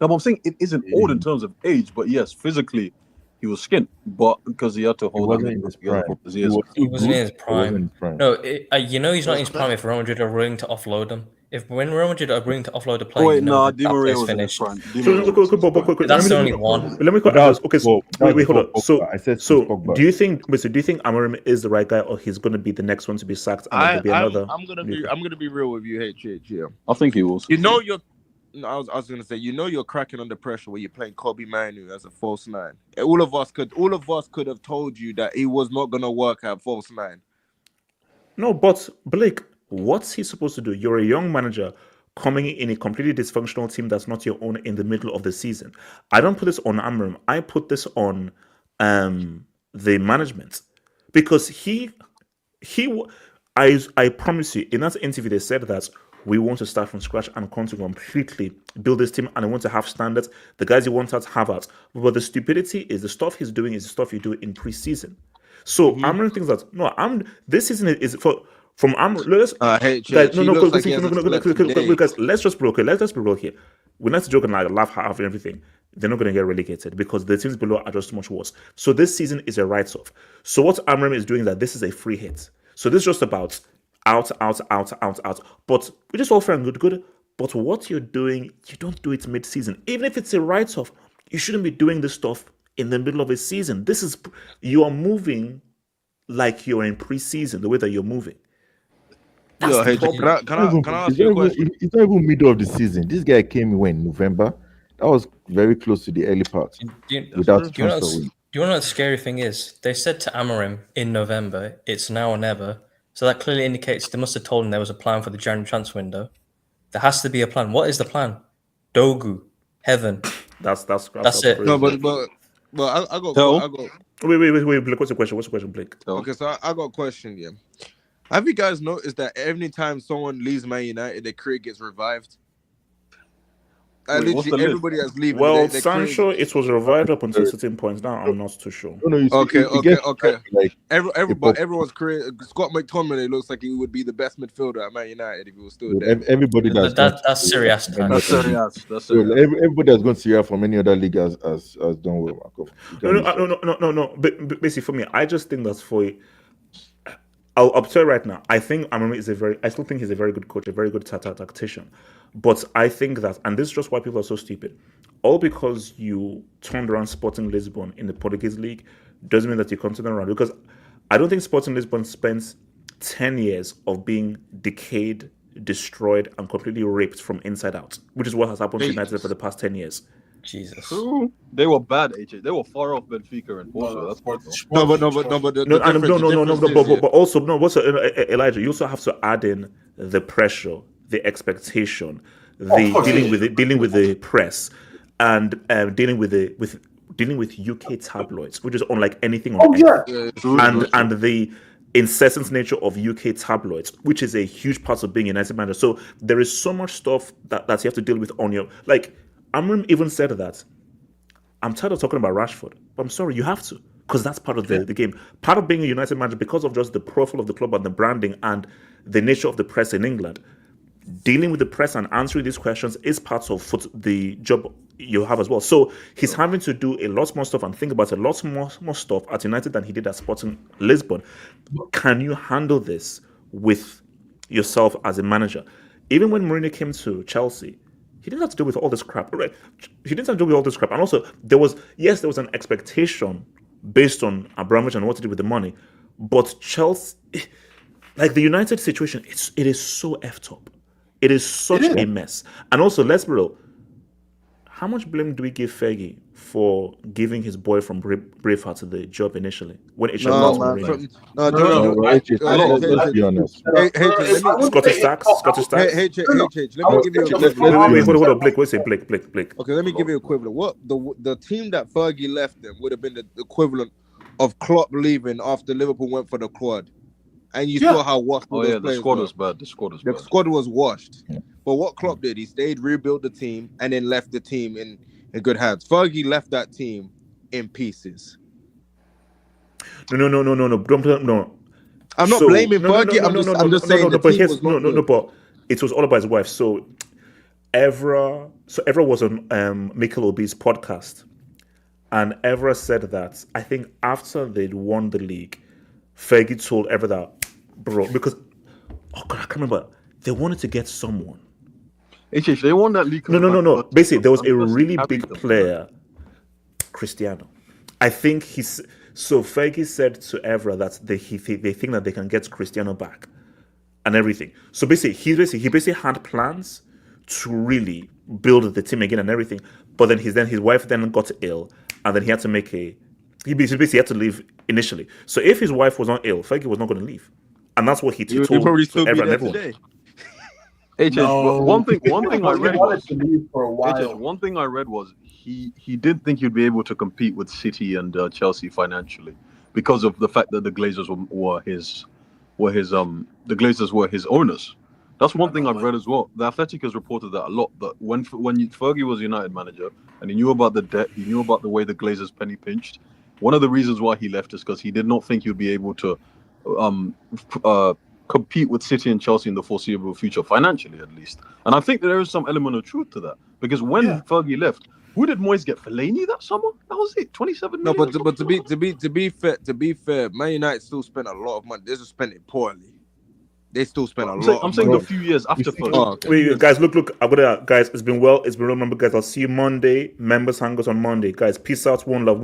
No, but I'm saying it isn't old in terms of age, but yes, physically he was skint, but because he had to hold that together for his years. He wasn't in his prime. No, he's not in his prime if Real Madrid are willing to offload him. When Real Madrid are willing to offload a player, Di Maria was finished. That's the only one. Let me hold on. So do you think Amorim is the right guy, or he's going to be the next one to be sacked? And there'll be another. I'm gonna be real with you, HH. I think he was. I was gonna say, you're cracking under pressure when you're playing Kobe Manu as a false nine. All of us could have told you that he was not gonna work at false nine. No, but Blake, what's he supposed to do? You're a young manager coming in a completely dysfunctional team that's not your own in the middle of the season. I don't put this on Amorim. I put this on the management, because I promise you, in that interview they said that we want to start from scratch and come to completely build this team, and I want to have standards. The guys you want to have out. But the stupidity is the stuff he's doing is the stuff you do in preseason. So Amorim thinks that this season is from Amorim. Let's just be real here. We like to joke and laugh half everything. They're not going to get relegated because the teams below are just much worse. So this season is a write-off. So what Amorim is doing is that this is a free hit. So this is just about out. But which is all fair and good. But what you're doing, you don't do it mid-season. Even if it's a write-off, you shouldn't be doing this stuff in the middle of a season. You are moving like you're in pre-season, the way that you're moving. Can I ask you a question? It's not even middle of the season. This guy came when November. That was very close to the early part. Do you know what the scary thing is? They said to Amorim in November, it's now or never. So that clearly indicates they must have told him there was a plan for the January transfer window. There has to be a plan. What is the plan? Dogu, heaven. That's it. crazy. No, but I got. Wait, Blake. What's the question, Blake? Okay, so I got a question. Yeah, have you guys noticed that every time someone leaves Man United, their career gets revived? Literally, everybody that's leaving. Well, Sancho, it was revived up until certain points. Now I'm not too sure. Okay. Like, everyone's career. Scott McTominay looks like he would be the best midfielder at Man United if he was still there. Everybody that's Serie. That's Serie. Everybody that's gone to Serie from any other league has done well. No. But basically, for me, I just think that's for. I'll tell you right now. I think I still think he's a very good coach, a very good tactician. But I think that, and this is just why people are so stupid, all because you turned around Sporting Lisbon in the Portuguese league doesn't mean that you come to them around. Because I don't think Sporting Lisbon spends 10 years of being decayed, destroyed, and completely raped from inside out, which is what has happened to United for the past 10 years. Jesus. True. They were bad, AJ. They were far off Benfica and Porto. That's part but also Elijah, you also have to add in the pressure, the expectation, dealing with the press, and dealing with UK tabloids, which is unlike anything on earth, and the incessant nature of UK tabloids, which is a huge part of being a United manager. So there is so much stuff that you have to deal with on your Amram even said that I'm tired of talking about Rashford, but I'm sorry, you have to, because that's part of the game. Part of being a United manager, because of just the profile of the club and the branding and the nature of the press in England, dealing with the press and answering these questions is part of the job you have as well. So he's having to do a lot more stuff and think about a lot more stuff at United than he did at Sporting Lisbon. Can you handle this with yourself as a manager? Even when Mourinho came to Chelsea, he didn't have to deal with all this crap, right? He didn't have to deal with all this crap. And also, there was an expectation based on Abramovich and what to do with the money. But Chelsea, like the United situation, it is so effed up. It is such a mess. And also, let's be real, how much blame do we give Fergie for giving his boy from Braveheart the job initially? When it should not be let's be honest. Scottish Stacks. Let me give you a equivalent. Hold on, Blake. Wait, say Blake. Okay, let me give you an equivalent. What the team that Fergie left them would have been the equivalent of Klopp leaving after Liverpool went for the quad. And you saw how washed the squad was bad. The squad was washed. But what Klopp did, he stayed, rebuilt the team, and then left the team in good hands. Fergie left that team in pieces. No. I'm not blaming Fergie. I'm just saying the team was not good. But it was all about his wife. So Evra was on Mikel Obi's podcast, and Evra said that I think after they'd won the league, Fergie told Evra that, bro, because I can't remember, they wanted to get someone. They won that league. No. Basically, there was a really big player, Cristiano. I think Fergie said to Evra that they think that they can get Cristiano back and everything. So basically, he had plans to really build the team again and everything. But then his wife then got ill, and then he had to he basically had to leave initially. So if his wife was not ill, Fergie was not going to leave, and that's what he told probably still be everyone. there today. One thing I read was one thing I read was he did think he'd be able to compete with City and Chelsea financially because of the fact that the Glazers were his owners. That's one thing I've read as well. The Athletic has reported that a lot. That when Fergie was United manager and he knew about the debt, he knew about the way the Glazers penny pinched. One of the reasons why he left is because he did not think he'd be able to compete with City and Chelsea in the foreseeable future, financially at least. And I think there is some element of truth to that. Because when Fergie left, who did Moyes get? Fellaini that summer? That was it. 27 million. No, but to be fair, Man United still spent a lot of money. They just spent it poorly. They still spent a lot. I'm saying the few years after Fergie. Wait, guys, look. Guys, it's been well. Remember, guys, I'll see you Monday. Members Hangout on Monday. Guys, peace out. One love.